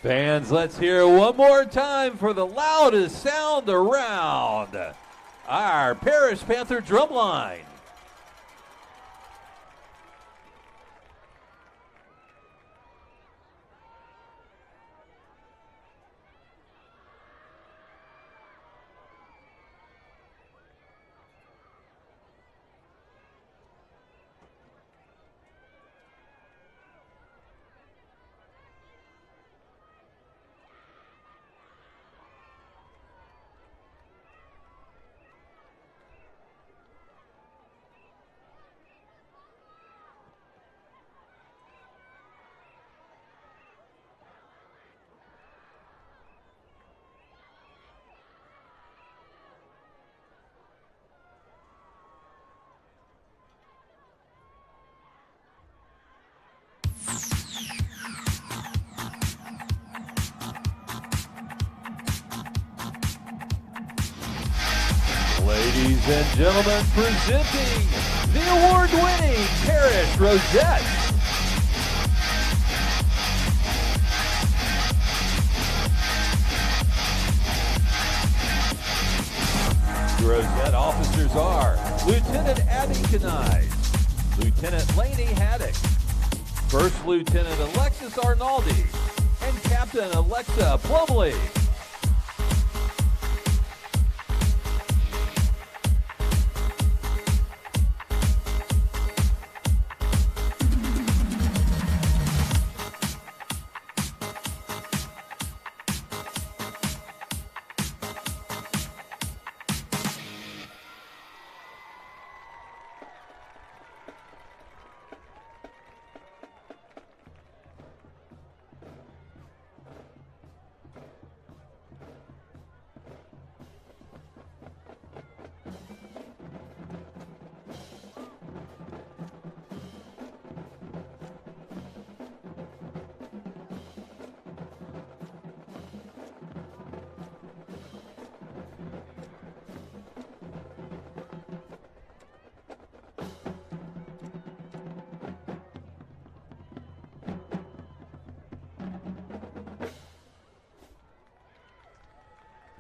Speaker 5: Fans, let's hear it one more time for the loudest sound around our Parish Panther drumline. Ladies and gentlemen, presenting the award-winning Parish Rosette. The Rosette officers are Lieutenant Abby Kanies, Lieutenant Laney Haddock, First Lieutenant Alexis Arnaldi, and Captain Alexa Plumley.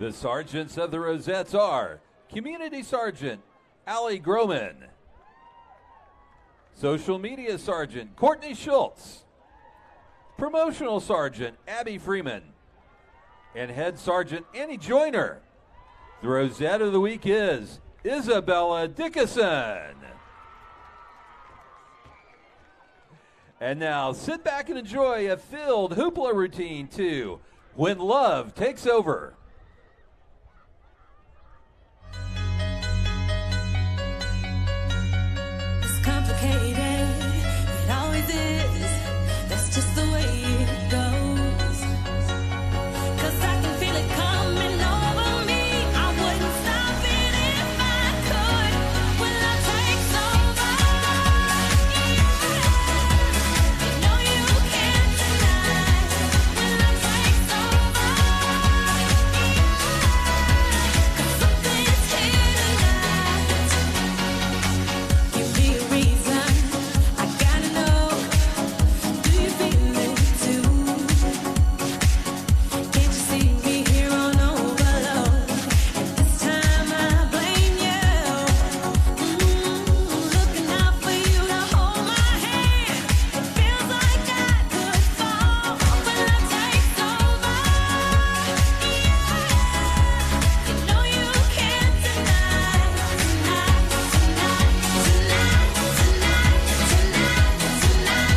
Speaker 5: The sergeants of the Rosettes are Community Sergeant Allie Groman, Social Media Sergeant Courtney Schultz, Promotional Sergeant Abby Freeman, and Head Sergeant Annie Joyner. The Rosette of the Week is Isabella Dickinson. And now sit back and enjoy a filled hoopla routine to When Love Takes Over.
Speaker 12: It's complicated, it always is. That's just the way it goes. 'Cause I can feel it coming over me. I wouldn't stop it if I could. When love takes over, you know you can't deny. When love takes over, 'cause something's here tonight. Give me a reason, I gotta know. Do you feel it too? Can't you see me here on overload? And this time I blame you. Looking out for you to hold my hand. It feels like I could fall when love takes over. You know you can't deny. Tonight, tonight, tonight, tonight,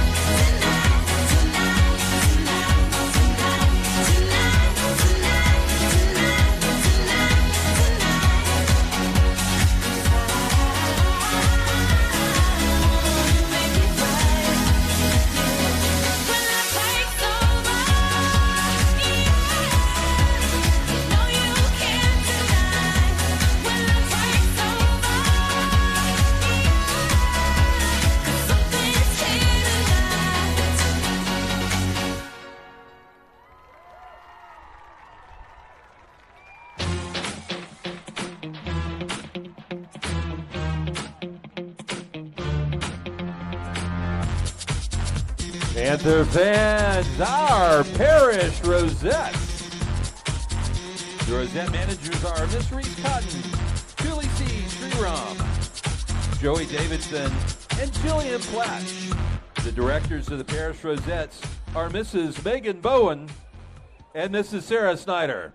Speaker 5: Panther fans, our Parish Rosettes. The Rosette managers are Miss Reese Cotton, Julie C. Shriram, Joey Davidson, and Jillian Platch. The directors of the Parish Rosettes are Mrs. Megan Bowen and Mrs. Sarah Snyder.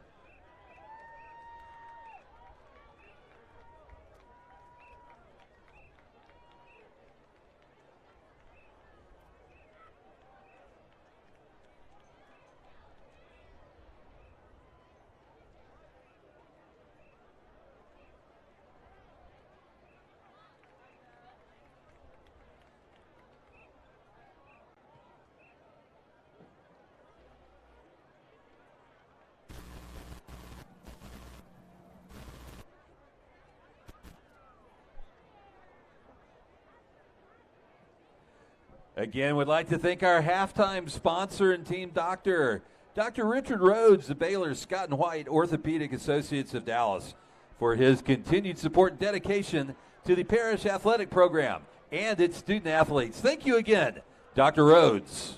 Speaker 5: Again, we'd like to thank our halftime sponsor and team doctor, Dr. Richard Rhodes, the Baylor Scott & White Orthopedic Associates of Dallas, for his continued support and dedication to the Parish Athletic Program and its student athletes. Thank you again, Dr. Rhodes.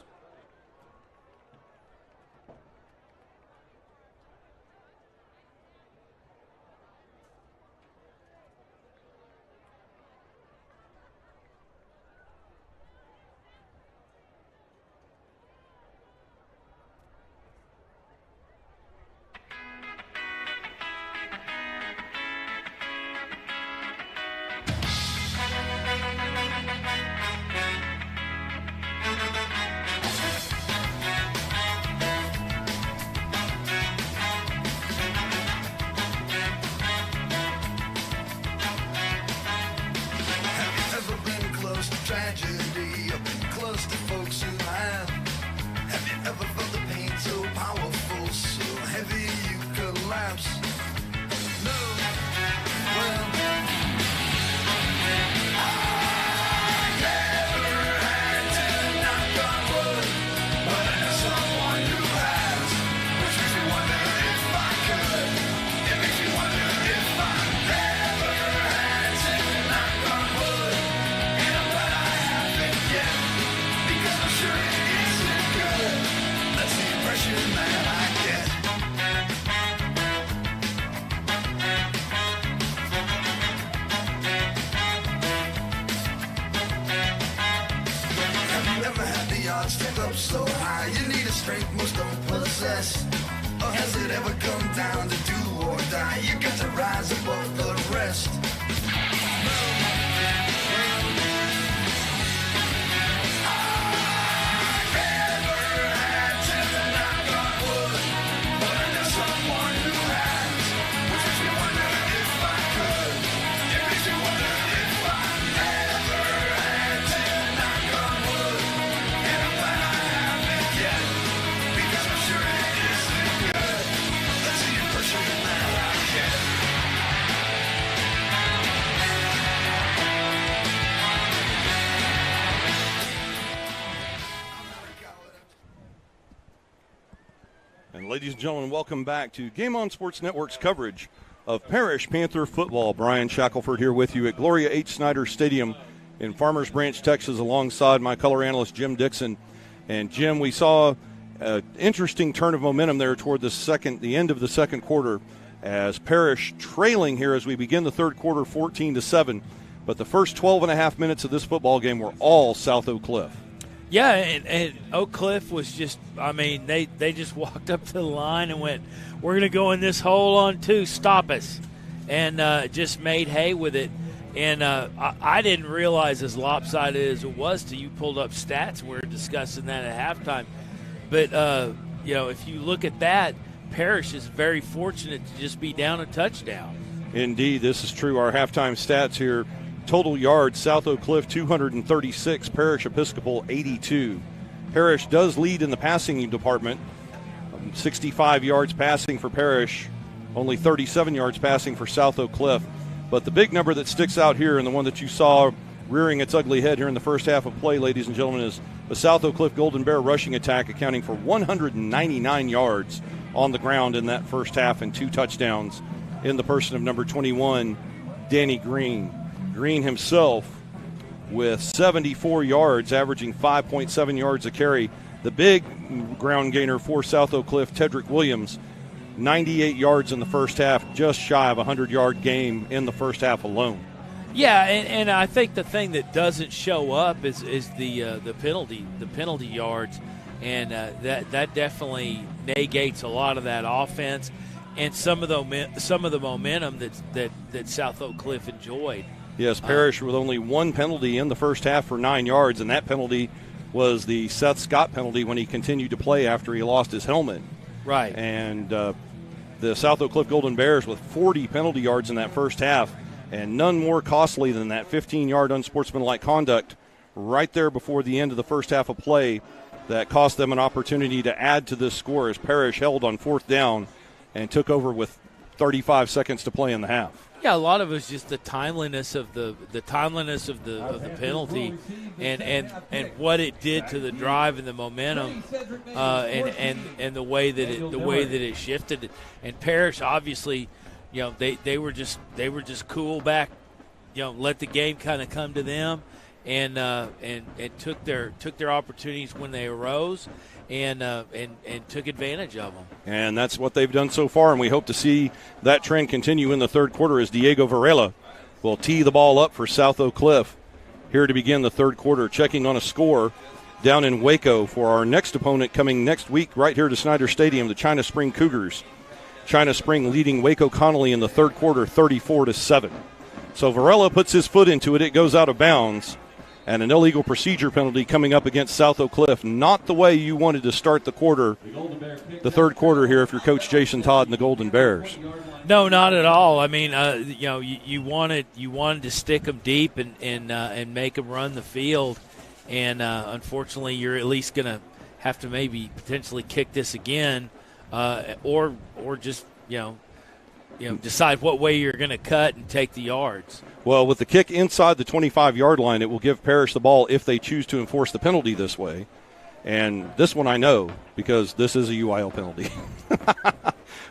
Speaker 4: strength most don't possess. Or has it ever come down to do or die? You got to rise above the rest.
Speaker 2: Ladies and gentlemen, welcome back to Game On Sports Network's coverage of Parish Panther football. Brian Shackelford here with you at Gloria H. Snyder Stadium in Farmers Branch, Texas, alongside my color analyst, Jim Dixon. And, Jim, we saw an interesting turn of momentum there toward the end of the second quarter as Parish trailing here as we begin the third quarter 14-7. But the first 12 and a half minutes of this football game were all South Oak Cliff.
Speaker 3: Yeah, and Oak Cliff was just, I mean, they just walked up to the line and went, we're going to go in this hole on two, stop us, and just made hay with it. And I didn't realize as lopsided as it was till you pulled up stats, and we were discussing that at halftime. But, if you look at that, Parish is very fortunate to just be down a touchdown.
Speaker 2: Indeed, this is true. Our halftime stats here. Total yards, South Oak Cliff 236, Parish Episcopal 82. Parish does lead in the passing department, 65 yards passing for Parish, only 37 yards passing for South Oak Cliff. But the big number that sticks out here, and the one that you saw rearing its ugly head here in the first half of play, ladies and gentlemen, is the South Oak Cliff Golden Bear rushing attack, accounting for 199 yards on the ground in that first half and 2 touchdowns in the person of number 21, Danny Green. Green himself with 74 yards, averaging 5.7 yards a carry. The big ground gainer for South Oak Cliff, Tedrick Williams, 98 yards in the first half, just shy of a 100-yard game in the first half alone.
Speaker 3: Yeah, and I think the thing that doesn't show up is the penalty yards, and that definitely negates a lot of that offense and some of the momentum that South Oak Cliff enjoyed.
Speaker 2: Yes, Parish with only one penalty in the first half for 9 yards, and that penalty was the Seth Scott penalty when he continued to play after he lost his helmet.
Speaker 3: Right.
Speaker 2: And the South Oak Cliff Golden Bears with 40 penalty yards in that first half, and none more costly than that 15-yard unsportsmanlike conduct right there before the end of the first half of play that cost them an opportunity to add to this score as Parish held on fourth down and took over with 35 seconds to play in the half.
Speaker 3: Yeah, a lot of it was just the timeliness of the penalty, and what it did to the drive and the momentum, and the way that it shifted. And Parish obviously, they were just cool back, let the game kind of come to them, and took their opportunities when they arose, and took advantage of them.
Speaker 2: And that's what they've done so far, and we hope to see that trend continue in the third quarter as Diego Varela will tee the ball up for South Oak Cliff here to begin the third quarter. Checking on a score down in Waco for our next opponent coming next week right here to Snyder Stadium, the China Spring Cougars. China Spring leading Waco Connolly in the third quarter 34-7. So Varela puts his foot into it. It goes out of bounds. And an illegal procedure penalty coming up against South Oak Cliff. Not the way you wanted to start the third quarter here if you're Coach Jason Todd and the Golden Bears.
Speaker 3: No, not at all. I mean, you wanted to stick them deep and make them run the field, and unfortunately, you're at least going to have to maybe potentially kick this again, or just decide what way you're going to cut and take the yards.
Speaker 2: Well, with the kick inside the 25-yard line, it will give Parish the ball if they choose to enforce the penalty this way. And this one I know because this is a UIL penalty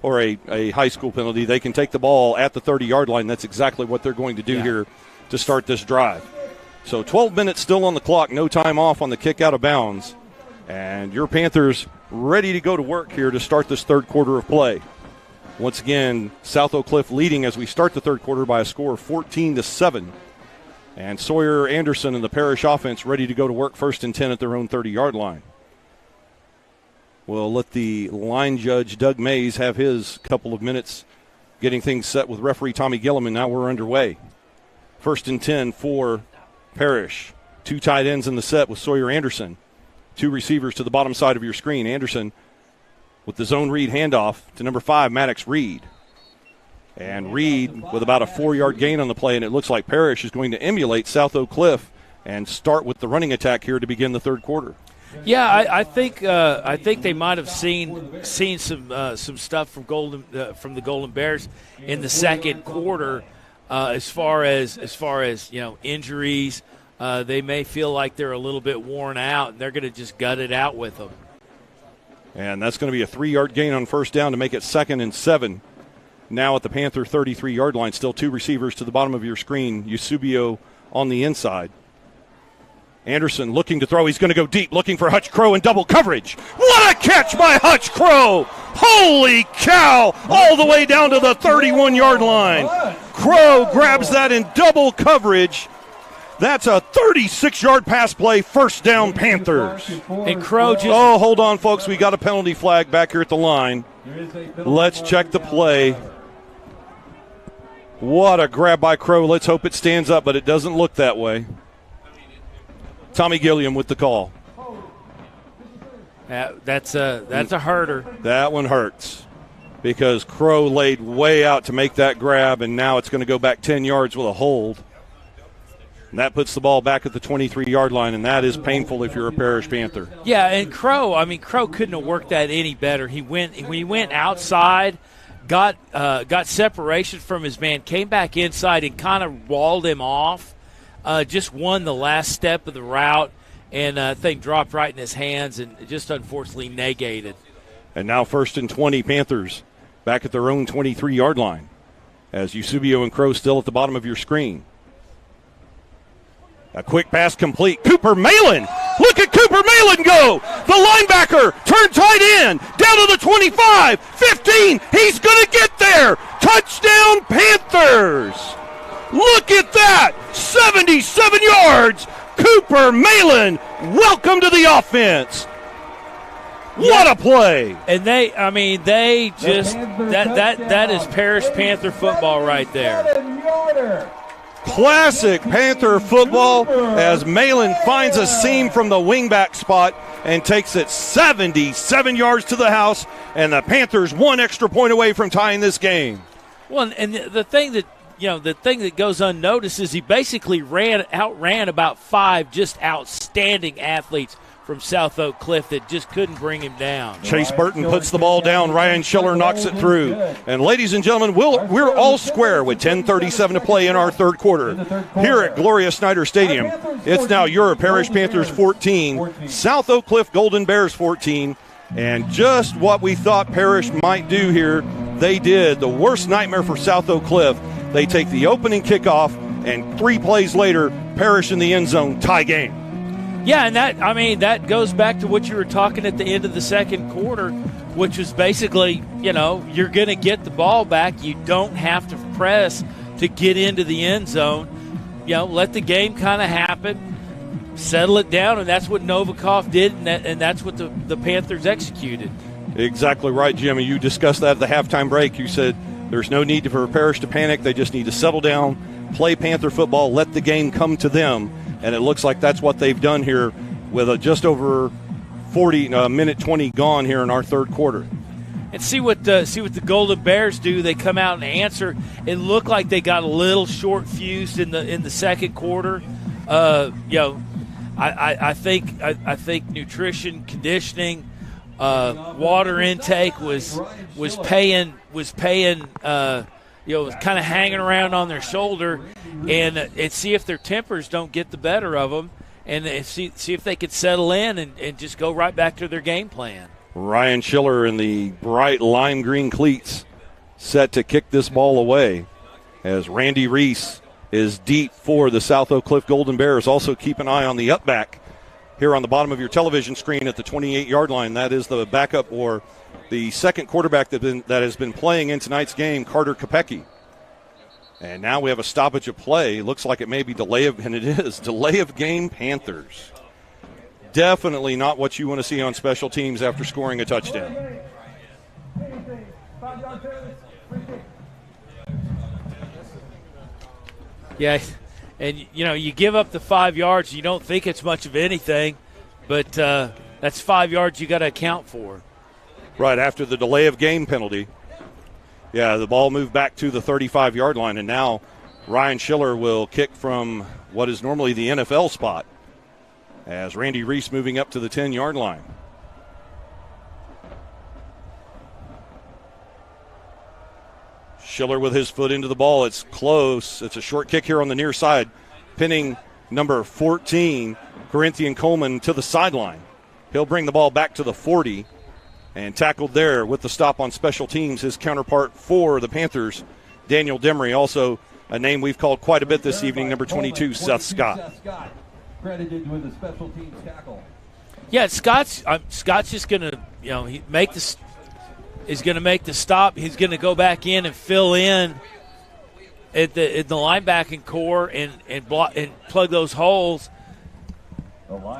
Speaker 2: or a high school penalty. They can take the ball at the 30-yard line. That's exactly what they're going to do here to start this drive. So 12 minutes still on the clock, no time off on the kick out of bounds. And your Panthers ready to go to work here to start this third quarter of play. Once again, South Oak Cliff leading as we start the third quarter by a score of 14-7. And Sawyer Anderson and the Parish offense ready to go to work first and 10 at their own 30-yard line. We'll let the line judge, Doug Mays, have his couple of minutes getting things set with referee Tommy Gillum, and now we're underway. 1st and 10 for Parish. 2 tight ends in the set with Sawyer Anderson. 2 receivers to the bottom side of your screen. Anderson with the zone read handoff to number 5, Maddox Reed. And Reed with about a 4-yard gain on the play, and it looks like Parish is going to emulate South Oak Cliff and start with the running attack here to begin the third quarter.
Speaker 3: Yeah, I think they might have seen some stuff from the Golden Bears in the second quarter, as far as injuries. They may feel like they're a little bit worn out, and they're going to just gut it out with them.
Speaker 2: And that's going to be a 3-yard gain on first down to make it 2nd and 7. Now at the Panther 33-yard line, still 2 receivers to the bottom of your screen. Eusebio on the inside. Anderson looking to throw. He's going to go deep, looking for Hutch Crow in double coverage. What a catch by Hutch Crow! Holy cow! All the way down to the 31-yard line. Crow grabs that in double coverage. That's a 36-yard pass play, first down Panthers.
Speaker 3: And Crow just...
Speaker 2: Oh, hold on, folks. We got a penalty flag back here at the line. Let's check the play. What a grab by Crow. Let's hope it stands up, but it doesn't look that way. Tommy Gilliam with the call.
Speaker 3: That's a herder.
Speaker 2: That one hurts because Crow laid way out to make that grab, and now it's going to go back 10 yards with a hold. And that puts the ball back at the 23-yard line, and that is painful if you're a Parish Panther.
Speaker 3: Yeah, and Crow couldn't have worked that any better. When he went outside, got separation from his man, came back inside and kind of walled him off. Just won the last step of the route, and I think dropped right in his hands and just unfortunately negated.
Speaker 2: And now 1st and 20 Panthers back at their own 23-yard line as Eusebio and Crow still at the bottom of your screen. A quick pass complete. Cooper Malin. Look at Cooper Malin go. The linebacker turned tight end. Down to the 25, 15. He's going to get there. Touchdown Panthers. Look at that. 77 yards. Cooper Malin. Welcome to the offense. What a play.
Speaker 3: And they just that is Parish Panther football right there.
Speaker 2: Classic Panther football as Malin finds a seam from the wingback spot and takes it 77 yards to the house, and the Panthers 1 extra point away from tying this game.
Speaker 3: Well, and the thing that goes unnoticed is he basically outran about 5 just outstanding athletes from South Oak Cliff that just couldn't bring him down.
Speaker 2: Chase Burton puts the ball down. Ryan Schiller knocks it through. And ladies and gentlemen, we're all square with 10:37 to play in our third quarter. Here at Gloria Snyder Stadium, it's now your Parish Panthers 14, South Oak Cliff Golden Bears 14. And just what we thought Parish might do here, they did. The worst nightmare for South Oak Cliff. They take the opening kickoff, and 3 plays later, Parish in the end zone, tie game.
Speaker 3: Yeah, and that goes back to what you were talking at the end of the second quarter, which was basically, you're going to get the ball back. You don't have to press to get into the end zone. Let the game kind of happen, settle it down, and that's what Novikov did, and that's what the Panthers executed.
Speaker 2: Exactly right, Jimmy. You discussed that at the halftime break. You said there's no need for Parish to panic. They just need to settle down, play Panther football, let the game come to them. And it looks like that's what they've done here with just over minute 20 gone here in our third quarter.
Speaker 3: And see what the Golden Bears do. They come out and answer. It looked like they got a little short fused in the second quarter. I think nutrition, conditioning, water intake was paying. Was kind of hanging around on their shoulder, and see if their tempers don't get the better of them, and see if they could settle in and just go right back to their game plan.
Speaker 2: Ryan Schiller in the bright lime green cleats set to kick this ball away as Randy Reese is deep for the South Oak Cliff Golden Bears. Also keep an eye on the up back here on the bottom of your television screen at the 28-yard line. That is the backup or the second quarterback that has been playing in tonight's game, Carter Kopecki. And now we have a stoppage of play. Looks like it may be delay of game Panthers. Definitely not what you want to see on special teams after scoring a touchdown.
Speaker 3: Yeah, and, you give up the 5 yards. You don't think it's much of anything, but that's 5 yards you got to account for.
Speaker 2: Right after the delay of game penalty. Yeah, the ball moved back to the 35-yard line, and now Ryan Schiller will kick from what is normally the NFL spot as Randy Reese moving up to the 10-yard line. Schiller with his foot into the ball. It's close. It's a short kick here on the near side, pinning number 14, Corinthian Coleman, to the sideline. He'll bring the ball back to the 40 and tackled there with the stop on special teams. His counterpart for the Panthers, Daniel Demery, also a name we've called quite a bit this evening, number 22, Seth Scott.
Speaker 5: Credited with the special teams tackle.
Speaker 3: Yeah, Scott's just going to, is going to make the stop. He's going to go back in and fill in at the linebacking core and block and plug those holes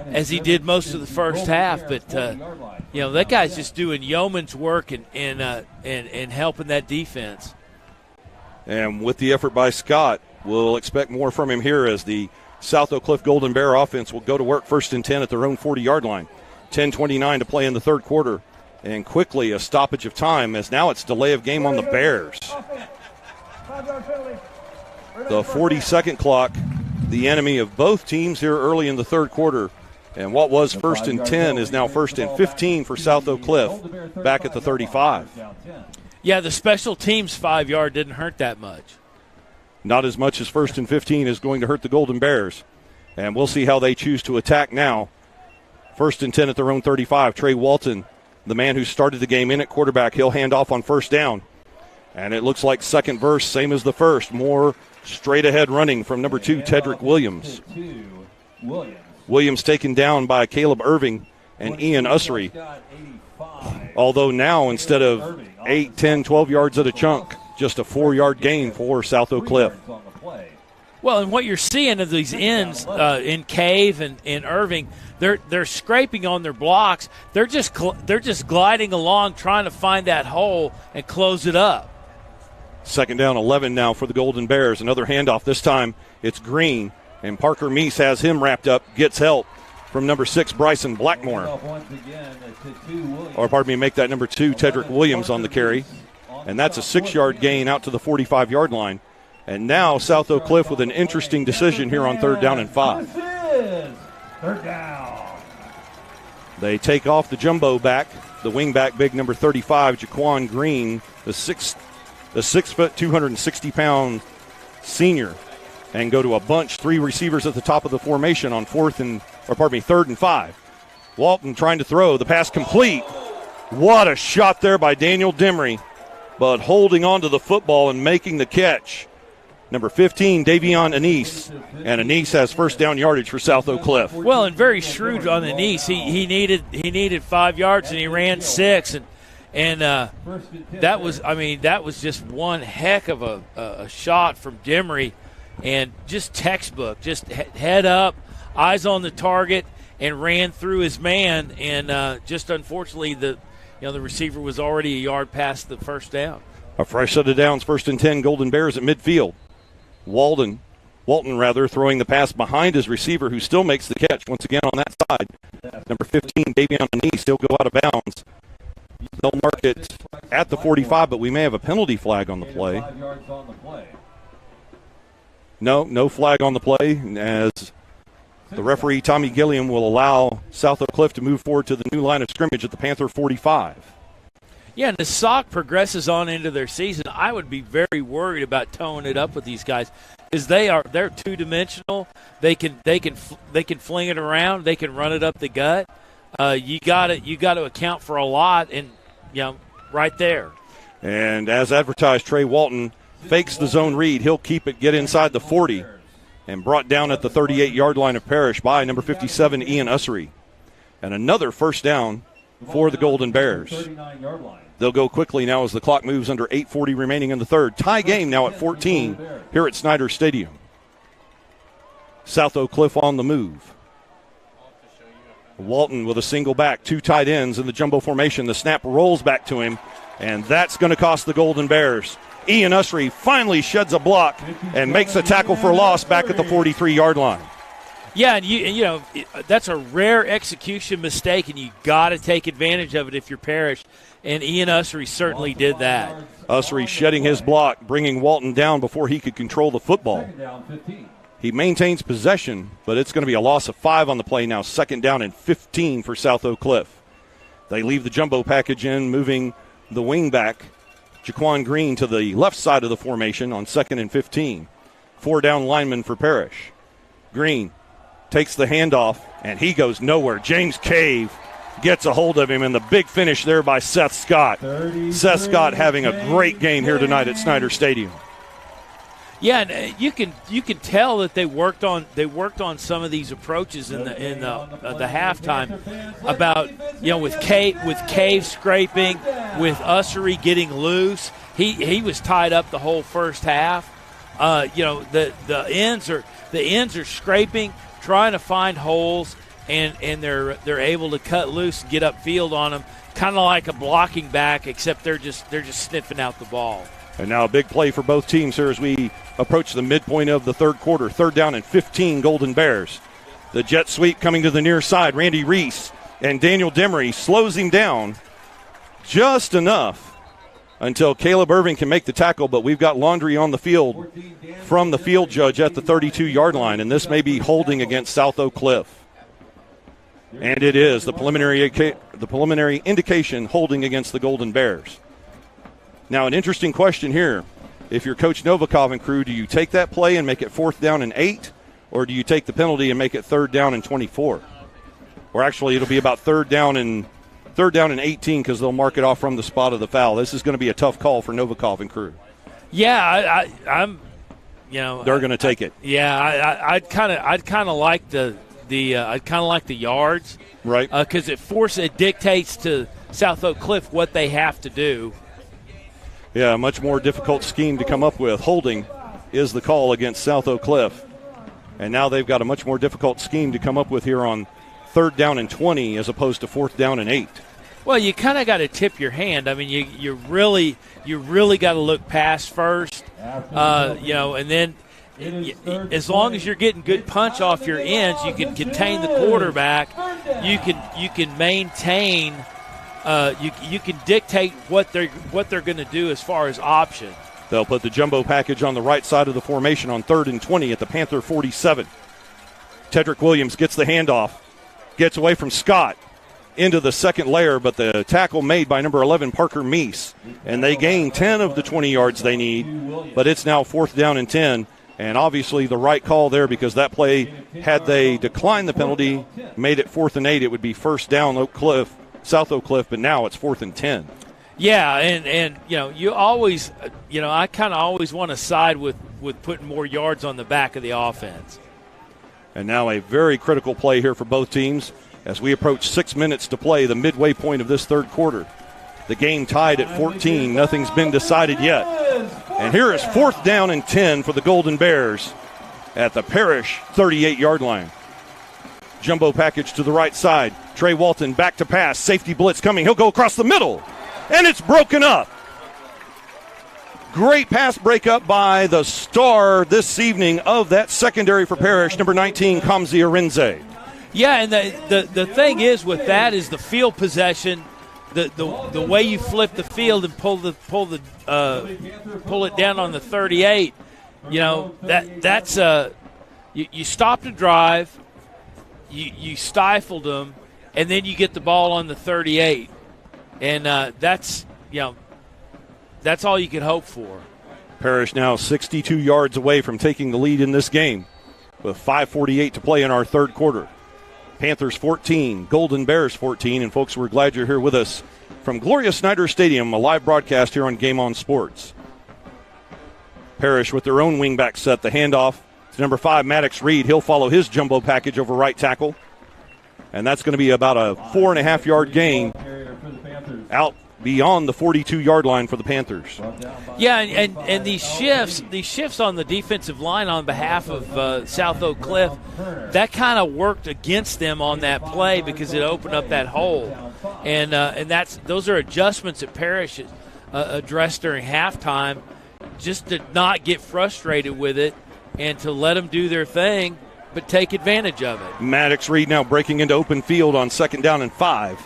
Speaker 3: as he did most of the first half. But that guy's just doing yeoman's work and helping that defense.
Speaker 2: And with the effort by Scott, we'll expect more from him here as the South Oak Cliff Golden Bear offense will go to work 1st and 10 at their own 40-yard line. 10:29 to play in the third quarter. And quickly a stoppage of time as now it's delay of game on the Bears. The 40-second clock, the enemy of both teams here early in the third quarter. And what was 1st and 10 is now 1st and 15 for South Oak Cliff back at the 35.
Speaker 3: Yeah, the special teams 5-yard didn't hurt that much.
Speaker 2: Not as much as 1st and 15 is going to hurt the Golden Bears. And we'll see how they choose to attack now. 1st and 10 at their own 35. Trey Walton, the man who started the game in at quarterback, he'll hand off on 1st down. And it looks like second verse, same as the first. More straight ahead running from number 2, Tedrick Williams. Williams taken down by Caleb Irving and Ian Ussery. Although now instead of 8, 10, 12 yards at a chunk, just a 4-yard gain for South Oak Cliff.
Speaker 3: Well, and what you're seeing of these ends in Cave and in Irving, they're scraping on their blocks. They're just gliding along, trying to find that hole and close it up.
Speaker 2: 2nd down, 11 now for the Golden Bears. Another handoff. This time it's Green, and Parker Meese has him wrapped up. Gets help from number 6, Bryson Blackmore. Or pardon me, make that number 2, Tedrick Williams on the carry. And that's a 6-yard gain out to the 45-yard line. And now South Oak Cliff with an interesting decision here on 3rd down and 5.
Speaker 5: 3rd down.
Speaker 2: They take off the jumbo back, the wing back, big number 35, Jaquan Green, the 6 foot, 260-pound senior, and go to a bunch, 3 receivers at the top of the formation on 3rd and 5. Walton trying to throw, the pass complete. What a shot there by Daniel Demery, but holding on to the football and making the catch. Number 15, Davion Anise, and Anise has 1st down yardage for South Oak Cliff.
Speaker 3: Well, and very shrewd on Anise. He needed 5 yards and he ran 6, and that was just one heck of a shot from Demery, and just textbook, just head up, eyes on the target, and ran through his man, and just unfortunately the receiver was already a yard past the 1st down.
Speaker 2: A fresh set of downs, 1st and 10, Golden Bears at midfield. Walton throwing the pass behind his receiver, who still makes the catch once again on that side. Number 15, Davion Anise, he'll go out of bounds. They'll mark it at the 45, but we may have a penalty flag on the play. No flag on the play, as the referee, Tommy Gilliam, will allow South Oak Cliff to move forward to the new line of scrimmage at the Panther 45.
Speaker 3: Yeah, and as SOC progresses on into their season, I would be very worried about towing it up with these guys, because they're two-dimensional. They can fling it around. They can run it up the gut. You got to account for a lot, and right there.
Speaker 2: And as advertised, Trey Walton fakes the zone read. He'll keep it, get inside the 40, and brought down at the 38-yard line of Parish by number 57, Ian Ussery. And another 1st down for the Golden Bears. They'll go quickly now as the clock moves under 8:40 remaining in the third. Tie game now at 14 here at Snyder Stadium. South Oak Cliff on the move. Walton with a single back, 2 tight ends in the jumbo formation. The snap rolls back to him, and that's going to cost the Golden Bears. Ian Usry finally sheds a block and makes a tackle for loss back at the 43-yard line.
Speaker 3: Yeah, and you know that's a rare execution mistake, and you got to take advantage of it if you're Parish. And Ian Usry certainly did that.
Speaker 2: Usry shedding his block, bringing Walton down before he could control the football. He maintains possession, but it's going to be a loss of 5 on the play now. 2nd down and 15 for South Oak Cliff. They leave the jumbo package in, moving the wing back, Jaquan Green, to the left side of the formation on 2nd and 15. 4 down lineman for Parish. Green takes the handoff, and he goes nowhere. James Cave gets a hold of him, and the big finish there by Seth Scott. Seth Scott having a great game here tonight at Snyder Stadium.
Speaker 3: Yeah, and you can tell that they worked on some of these approaches in the halftime about, you know, with Cave scraping, with Usry getting loose. He was tied up the whole first half. You know, the ends are scraping, trying to find holes, and they're able to cut loose and get upfield on them, kind of like a blocking back, except they're just sniffing out the ball.
Speaker 2: And now a big play for both teams here as we approach the midpoint of the third quarter. 3rd down and 15, Golden Bears. The jet sweep coming to the near side. Randy Reese and Daniel Demery slows him down just enough until Caleb Irving can make the tackle, but we've got laundry on the field from the field judge at the 32-yard line, and this may be holding against South Oak Cliff. And it is the preliminary indication holding against the Golden Bears. Now, an interesting question here. If you're Coach Novikov and crew, do you take that play and make it 4th down and 8, or do you take the penalty and make it 3rd down and 24? Or actually, it'll be about 3rd down and 18 because they'll mark it off from the spot of the foul. This is going to be a tough call for Novikov and crew.
Speaker 3: Yeah, I'm, you know,
Speaker 2: they're going to take it.
Speaker 3: Yeah, I'd kind of like the yards,
Speaker 2: right?
Speaker 3: Because it dictates to South Oak Cliff what they have to do.
Speaker 2: Yeah, a much more difficult scheme to come up with. Holding is the call against South Oak Cliff. And now they've got a much more difficult scheme to come up with here on 3rd down and 20 as opposed to 4th down and 8.
Speaker 3: Well, you kind of got to tip your hand. I mean, you really got to look past first, you know, and then as long as you're getting good punch off your ends, you can contain the quarterback. You can maintain. You can dictate what they're going to do as far as option.
Speaker 2: They'll put the jumbo package on the right side of the formation on 3rd and 20 at the Panther 47. Tedrick Williams gets the handoff, gets away from Scott into the second layer, but the tackle made by number 11, Parker Meese. And they gain 10 of the 20 yards they need, but it's now 4th down and 10. And obviously the right call there because that play, had they declined the penalty, made it 4th and 8, it would be 1st down South Oak Cliff, but now it's 4th and 10.
Speaker 3: Yeah, and you know, you always, you know, I kind of always want to side with putting more yards on the back of the offense.
Speaker 2: And now a very critical play here for both teams as we approach 6 minutes to play, the midway point of this third quarter. The game tied at 14. Nothing's been decided yet. And here is 4th down and 10 for the Golden Bears at the Parish 38-yard line. Jumbo package to the right side. Trey Walton back to pass. Safety blitz coming. He'll go across the middle. And it's broken up. Great pass breakup by the star this evening of that secondary for Parish, number 19, Kamzi Arinze.
Speaker 3: Yeah, and the thing is with that is the field possession, the way you flip the field and pull it down on the 38. You know, that's you stopped a drive, you stifled them, and then you get the ball on the 38, and that's all you could hope for.
Speaker 2: Parish now 62 yards away from taking the lead in this game with 5:48 to play in our third quarter. Panthers 14, Golden Bears 14. And, folks, we're glad you're here with us from Gloria Snyder Stadium, a live broadcast here on Game On Sports. Parish with their own wingback set. The handoff to number 5, Maddox Reed. He'll follow his jumbo package over right tackle. And that's going to be about a 4.5-yard gain out beyond the 42-yard line for the Panthers.
Speaker 3: Yeah, and these shifts on the defensive line on behalf of South Oak Cliff, that kind of worked against them on that play because it opened up that hole, and those are adjustments that Parish addressed during halftime, just to not get frustrated with it and to let them do their thing, but take advantage of it.
Speaker 2: Maddox Reed now breaking into open field on 2nd down and 5.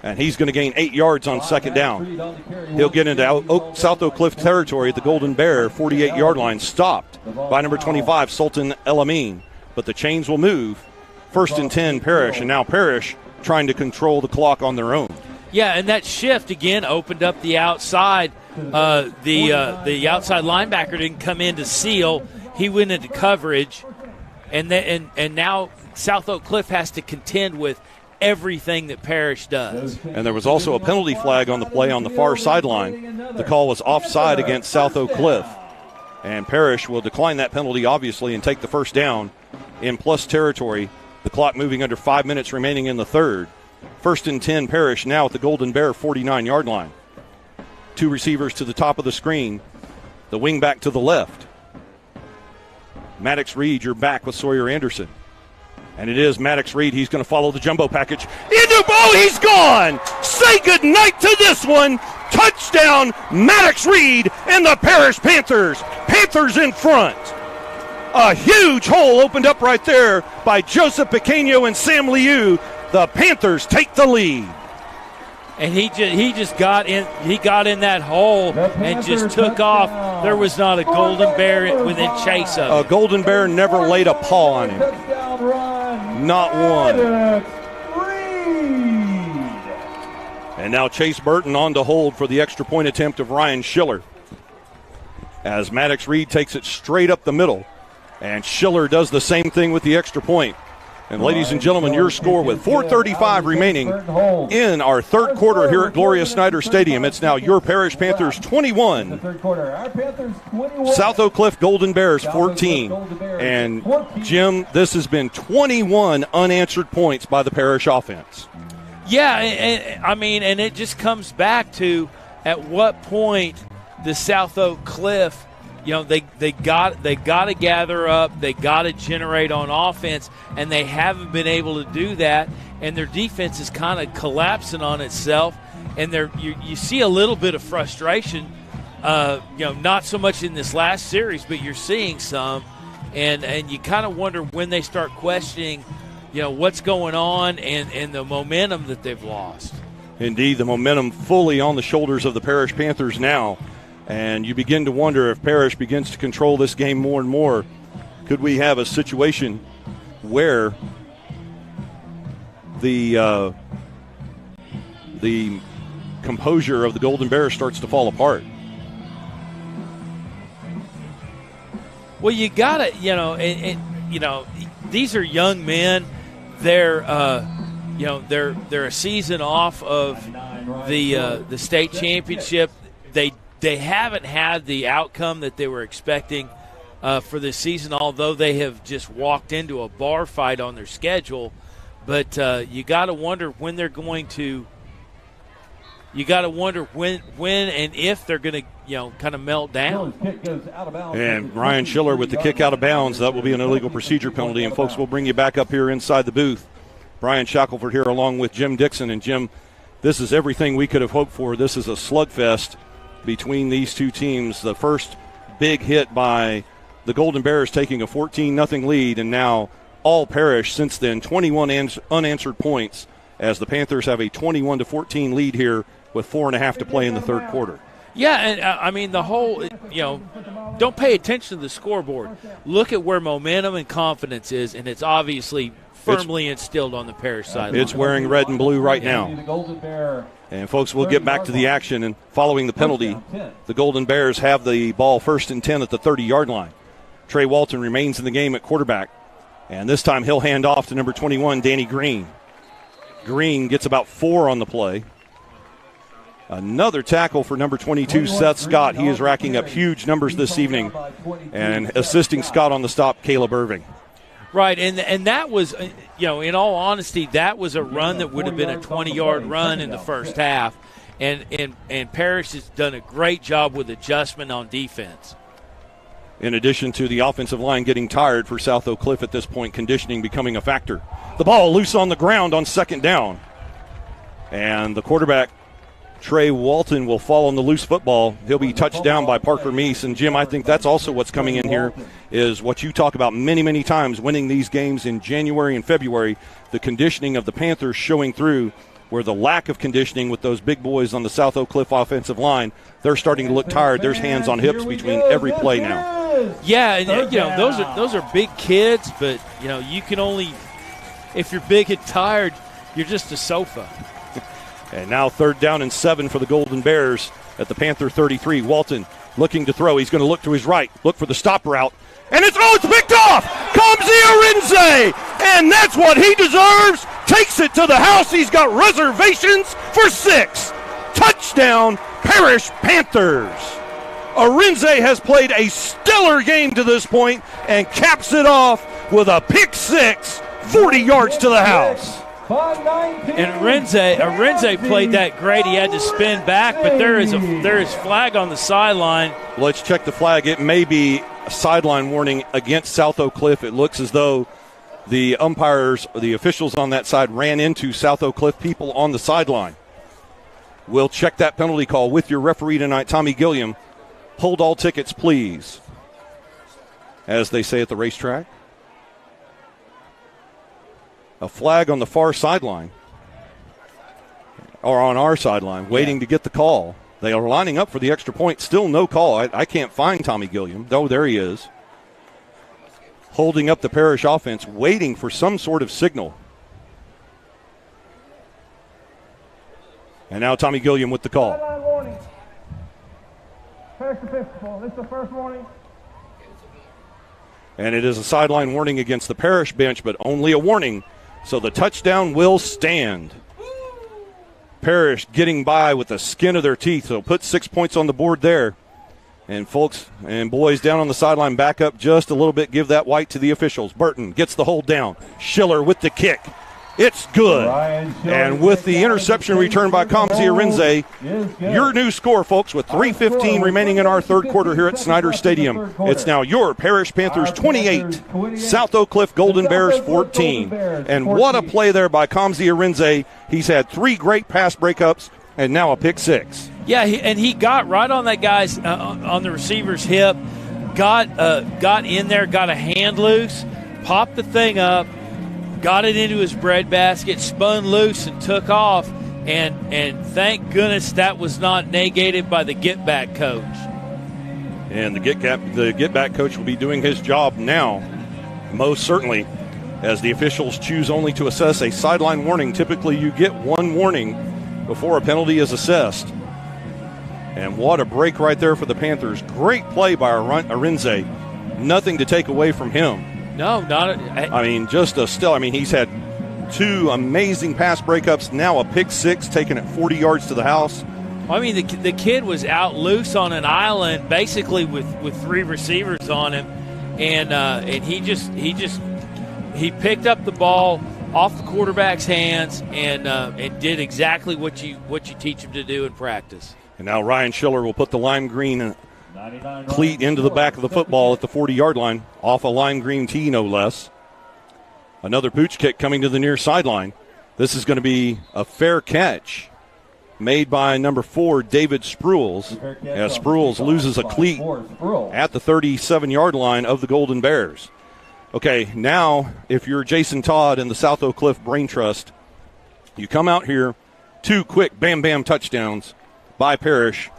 Speaker 2: And he's going to gain 8 yards on 2nd down. He'll get into South Oak Cliff territory at the Golden Bear 48-yard line, stopped by number 25, Sultan El Amin. But the chains will move. 1st and 10, Parish. And now Parish trying to control the clock on their own.
Speaker 3: Yeah, and that shift, again, opened up the outside. The outside linebacker didn't come in to seal. He went into coverage. And now South Oak Cliff has to contend with everything that Parish does.
Speaker 2: And there was also a penalty flag on the play on the far sideline. The call was offside against South Oak Cliff. And Parish will decline that penalty, obviously, and take the 1st down in plus territory. The clock moving under 5 minutes remaining in the 3rd. 1st and 10, Parish now at the Golden Bear 49-yard line. 2 receivers to the top of the screen. The wing back to the left. Maddox Reed, you're back with Sawyer Anderson. And it is Maddox Reed. He's going to follow the jumbo package. He's gone! Say goodnight to this one. Touchdown, Maddox Reed and the Parish Panthers. Panthers in front. A huge hole opened up right there by Joseph Pequeño and Sam Liu. The Panthers take the lead.
Speaker 3: And he just got in. He got in that hole and just took off. There was not a Golden Bear within chase of it.
Speaker 2: A Golden Bear never laid a paw on him. Not one. And now Chase Burton on to hold for the extra point attempt of Ryan Schiller. As Maddox Reed takes it straight up the middle. And Schiller does the same thing with the extra point. And ladies and gentlemen, your score with 4:35 remaining in our 3rd quarter here at Gloria Snyder Stadium. It's now your Parish Panthers 21, South Oak Cliff Golden Bears 14. And Jim, this has been 21 unanswered points by the Parish offense.
Speaker 3: Yeah, and it just comes back to at what point the South Oak Cliff, they got to gather up, they got to generate on offense, and they haven't been able to do that. And their defense is kind of collapsing on itself, and you see a little bit of frustration. Not so much in this last series, but you're seeing some, and you kind of wonder when they start questioning, what's going on and the momentum that they've lost.
Speaker 2: Indeed, the momentum fully on the shoulders of the Parish Panthers now. And you begin to wonder if Parish begins to control this game more and more. Could we have a situation where the composure of the Golden Bears starts to fall apart?
Speaker 3: Well, you got to, these are young men. They're a season off of the state championship. They haven't had the outcome that they were expecting for this season, although they have just walked into a bar fight on their schedule. But you got to wonder when they're going to. You got to wonder when and if they're going to, kind of melt down.
Speaker 2: And Ryan Schiller with the kick out of bounds. That will be an illegal procedure penalty. And folks, we'll bring you back up here inside the booth. Brian Shackelford here along with Jim Dixon. And Jim, this is everything we could have hoped for. This is a slugfest between these two teams. The first big hit by the Golden Bears taking a 14-0 lead, and now all Parish since then, 21 unanswered points as the Panthers have a 21-14 lead here with 4.5 to play in the 3rd quarter.
Speaker 3: Yeah, and the whole, don't pay attention to the scoreboard. Look at where momentum and confidence is, and it's obviously firmly instilled on the Parish side.
Speaker 2: It's wearing red and blue right now. And, folks, we'll get back to the action. And following the penalty, the Golden Bears have the ball 1st and 10 at the 30-yard line. Trey Walton remains in the game at quarterback. And this time he'll hand off to number 21, Danny Green. Green gets about 4 on the play. Another tackle for number 22, Seth Scott. He is racking up huge numbers this evening. And assisting Scott on the stop, Caleb Irving.
Speaker 3: Right, and that was, in all honesty, that was a run that would have been a 20-yard run in the first half. and Parish has done a great job with adjustment on defense.
Speaker 2: In addition to the offensive line getting tired for South Oak Cliff at this point, conditioning becoming a factor. The ball loose on the ground on second down. And the quarterback, Trey Walton, will fall on the loose football. He'll be touched down by Parker Meese. And, Jim, I think that's also what's coming in here is what you talk about many, many times, winning these games in January and February, the conditioning of the Panthers showing through, where the lack of conditioning with those big boys on the South Oak Cliff offensive line, they're starting to look tired. There's hands on hips between every play now.
Speaker 3: Yeah, and, those are big kids, but, you can only – if you're big and tired, you're just a sofa.
Speaker 2: And now 3rd down and 7 for the Golden Bears at the Panther 33. Walton looking to throw. He's going to look to his right, look for the stop route. And it's picked off! Kamzi Arinze! And that's what he deserves! Takes it to the house. He's got reservations for 6. Touchdown, Parish Panthers! Arinze has played a stellar game to this point and caps it off with a pick 6, 40 yards to the house.
Speaker 3: And Arinze played that great. He had to spin back, but there is flag on the sideline.
Speaker 2: Let's check the flag. It may be a sideline warning against South Oak Cliff. It looks as though the umpires, the officials on that side, ran into South Oak Cliff people on the sideline. We'll check that penalty call with your referee tonight, Tommy Gilliam. Hold all tickets, please, as they say at the racetrack. A flag on the far sideline, or on our sideline, waiting to get the call. They are lining up for the extra point. Still no call. I can't find Tommy Gilliam. Oh, there he is. Holding up the Parish offense, waiting for some sort of signal. And now Tommy Gilliam with the call.
Speaker 10: Sideline warning. Parish Episcopal, this is the first warning.
Speaker 2: And it is a sideline warning against the Parish bench, but only a warning. So the touchdown will stand. Parish getting by with the skin of their teeth. So put 6 points on the board there. And folks and boys down on the sideline, back up just a little bit. Give that white to the officials. Burton gets the hold down. Schiller with the kick. It's good. And with the interception return by Kamzi Arinze, your new score, folks, with 3:15 remaining in our third quarter here at Snyder Stadium. It's now your Parish Panthers 28, South Oak Cliff Golden Bears 14. And what a play there by Kamzi Arinze. He's had 3 great pass breakups and now a pick 6.
Speaker 3: Yeah, he got right on that guy's on the receiver's hip, got in there, got a hand loose, popped the thing up, got it into his breadbasket, spun loose, and took off. And thank goodness that was not negated by the get-back coach.
Speaker 2: And the get-back coach will be doing his job now, most certainly, as the officials choose only to assess a sideline warning. Typically, you get 1 warning before a penalty is assessed. And what a break right there for the Panthers. Great play by Arinze. Nothing to take away from him.
Speaker 3: No, not.
Speaker 2: He's had 2 amazing pass breakups. Now a pick 6, taking it 40 yards to the house.
Speaker 3: I mean, the kid was out loose on an island, basically with 3 receivers on him, and he picked up the ball off the quarterback's hands and did exactly what you teach him to do in practice.
Speaker 2: And now Ryan Schiller will put the lime green cleat into the back of the football at the 40-yard line, off a lime green tee, no less. Another pooch kick coming to the near sideline. This is going to be a fair catch made by number 4, David Spruels, as Spruels loses a cleat at the 37-yard line of the Golden Bears. Okay, now if you're Jason Todd and the South Oak Cliff Brain Trust, you come out here, 2 quick bam-bam touchdowns by Parish.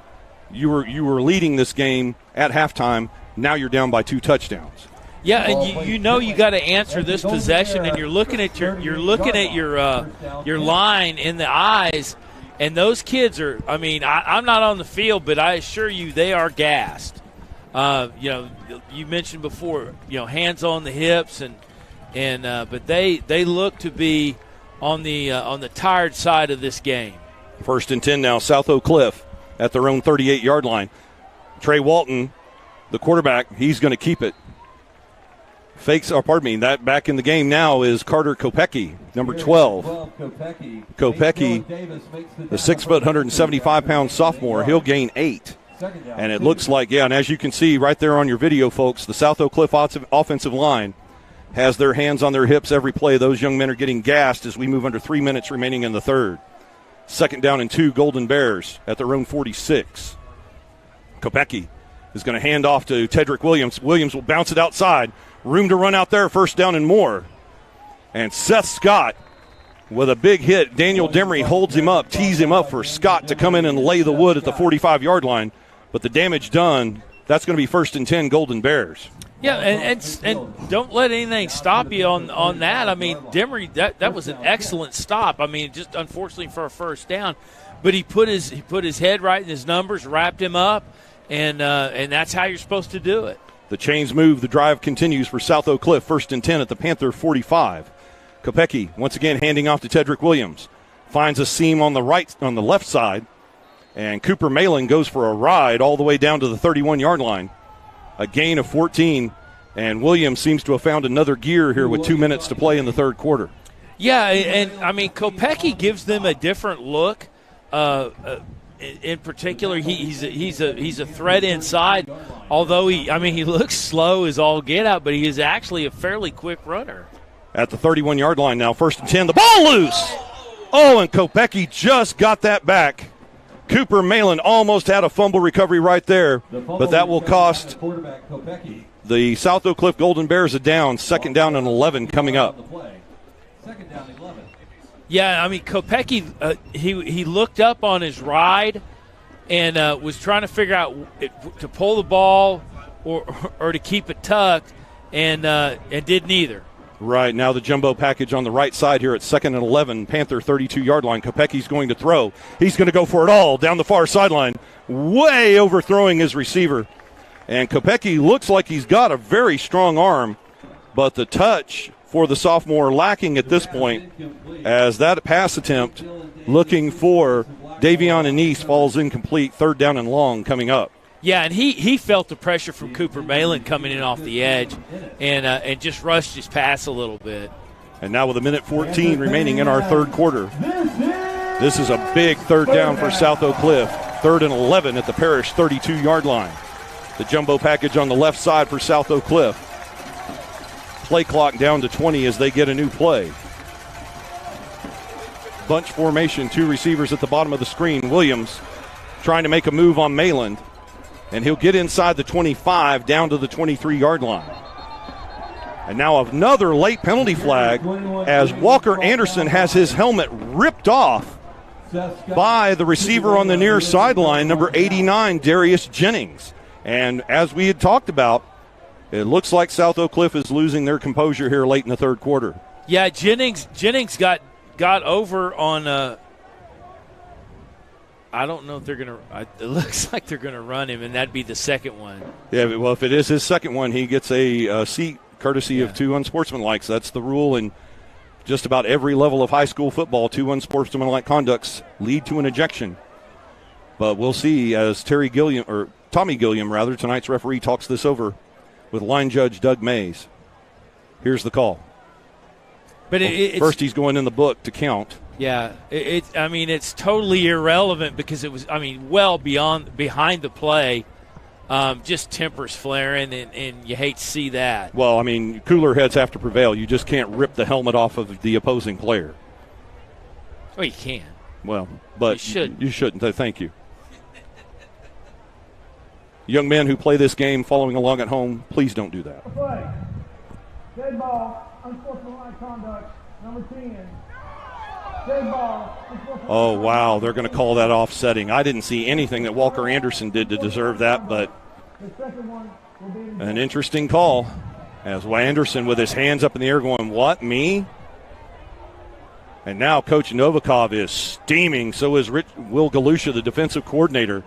Speaker 2: You were leading this game at halftime. Now you're down by 2 touchdowns.
Speaker 3: Yeah, and you got to answer this possession, and you're looking at your line in the eyes, and those kids are. I mean, I'm not on the field, but I assure you they are gassed. You mentioned before, hands on the hips, but they look to be on the tired side of this game.
Speaker 2: 1st and 10 now, South Oak Cliff at their own 38-yard line. Trey Walton, the quarterback, he's going to keep it. That back in the game now is Carter Kopecky, number 12. Kopecky, the 6 foot, 175-pound sophomore, he'll gain 8. And it looks like, and as you can see right there on your video, folks, the South Oak Cliff offensive line has their hands on their hips every play. Those young men are getting gassed as we move under 3 minutes remaining in the third. 2nd down and 2, Golden Bears at their own 46. Kopecky is going to hand off to Tedrick Williams. Williams will bounce it outside. Room to run out there, 1st down and more. And Seth Scott with a big hit. Daniel Demery holds him up, tees him up for Scott to come in and lay the wood at the 45-yard line. But the damage done, that's going to be 1st and 10, Golden Bears.
Speaker 3: Yeah, and don't let anything stop you on that. I mean, Demery, that was an excellent stop. I mean, just unfortunately for a 1st down. But he put his head right in his numbers, wrapped him up, and that's how you're supposed to do it.
Speaker 2: The chains move. The drive continues for South Oak Cliff. 1st and 10 at the Panther 45. Kopecky once again handing off to Tedrick Williams. Finds a seam on the left side. And Cooper Malin goes for a ride all the way down to the 31-yard line. A gain of 14. And Williams seems to have found another gear here with 2 minutes to play in the third quarter.
Speaker 3: Yeah, and I mean, Kopecky gives them a different look. In particular, he's a threat inside. Although he looks slow as all get out, but he is actually a fairly quick runner.
Speaker 2: At the 31-yard line now, 1st and 10. The ball loose. Oh, and Kopecky just got that back. Cooper Malin almost had a fumble recovery right there, but that will cost the South Oak Cliff Golden Bears a down. 2nd down and 11 coming up.
Speaker 3: Yeah, I mean, Kopecky, he looked up on his ride and was trying to figure out to pull the ball or to keep it tucked, and did neither.
Speaker 2: Right, now the jumbo package on the right side here at 2nd and 11, Panther 32-yard line. Kopecky's going to throw. He's going to go for it all down the far sideline, way overthrowing his receiver. And Kopecky looks like he's got a very strong arm, but the touch for the sophomore lacking at this point, as that pass attempt looking for Davion Anise falls incomplete. 3rd down and long coming up.
Speaker 3: Yeah, and he felt the pressure from Cooper Malin coming in off the edge and just rushed his pass a little bit.
Speaker 2: And now with 1:14 remaining in our third quarter, this is a big 3rd down for South Oak Cliff. 3rd and 11 at the Parish 32-yard line. The jumbo package on the left side for South Oak Cliff. Play clock down to 20 as they get a new play. Bunch formation, 2 receivers at the bottom of the screen. Williams trying to make a move on Malin, and he'll get inside the 25 down to the 23-yard line. And now another late penalty flag as Walker Anderson has his helmet ripped off by the receiver on the near sideline, number 89, Darius Jennings. And as we had talked about, it looks like South Oak Cliff is losing their composure here late in the third quarter.
Speaker 3: Yeah, Jennings got over on I don't know if they're going to – it looks like they're going to run him, and that'd be the second one.
Speaker 2: Yeah, well, if it is his second one, he gets a seat courtesy of 2 unsportsmanlikes. That's the rule in just about every level of high school football. 2 unsportsmanlike conducts lead to an ejection. But we'll see as Tommy Gilliam, tonight's referee, talks this over with line judge Doug Mays. Here's the call.
Speaker 3: But
Speaker 2: first he's going in the book to count.
Speaker 3: Yeah, it's totally irrelevant because it was, well behind the play, just tempers flaring, and you hate to see that.
Speaker 2: Well, cooler heads have to prevail. You just can't rip the helmet off of the opposing player.
Speaker 3: Well, you can.
Speaker 2: Well, but
Speaker 3: you shouldn't.
Speaker 2: You shouldn't. Thank you. Young men who play this game following along at home, please don't do that.
Speaker 10: Play. Dead ball, unsportsmanlike conduct, number 10.
Speaker 2: Oh, wow, they're going to call that offsetting. I didn't see anything that Walker Anderson did to deserve that, but an interesting call. As Anderson with his hands up in the air going, what, me? And now Coach Novikov is steaming. So is Will Galusha, the defensive coordinator.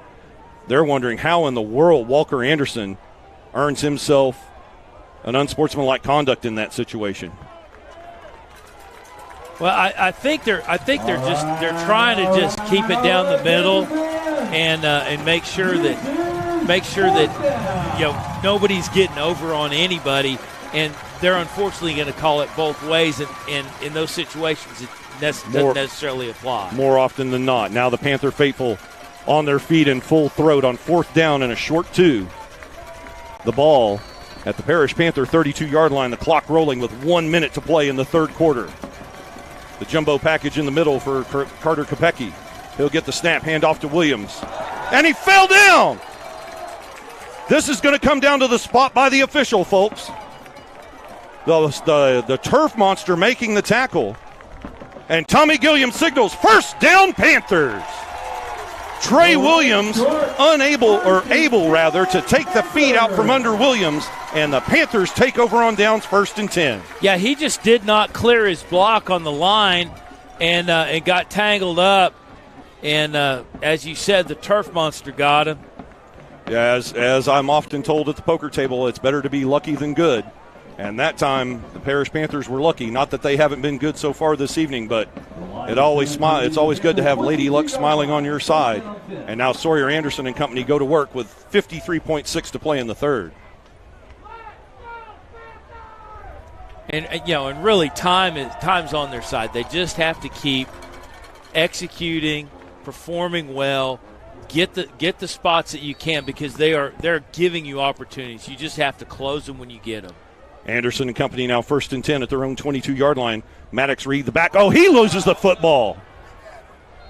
Speaker 2: They're wondering how in the world Walker Anderson earns himself an unsportsmanlike conduct in that situation.
Speaker 3: Well, I think they're trying to just keep it down the middle and make sure that nobody's getting over on anybody. And they're unfortunately going to call it both ways, and in those situations, it doesn't necessarily apply.
Speaker 2: More often than not. Now the Panther faithful on their feet in full throat on 4th down and a short 2. The ball at the Parish Panther 32-yard line, the clock rolling with 1 minute to play in the third quarter. The jumbo package in the middle for Carter Kopecky. He'll get the snap, hand off to Williams. And he fell down! This is going to come down to the spot by the official, folks. The turf monster making the tackle. And Tommy Gilliam signals first down Panthers. Trey Williams able to take the feet out from under Williams, and the Panthers take over on downs, 1st and 10.
Speaker 3: Yeah, he just did not clear his block on the line and got tangled up. And as you said, the turf monster got him.
Speaker 2: Yeah, as I'm often told at the poker table, it's better to be lucky than good. And that time, the Parish Panthers were lucky. Not that they haven't been good so far this evening, but it's always good to have Lady Luck smiling on your side. And now Sawyer Anderson and company go to work with 53.6 to play in the third.
Speaker 3: And really time's on their side. They just have to keep executing, performing well, get the spots that you can, because they're giving you opportunities. You just have to close them when you get them.
Speaker 2: Anderson and company now 1st and 10 at their own 22-yard line. Maddox Reed the back. Oh, he loses the football.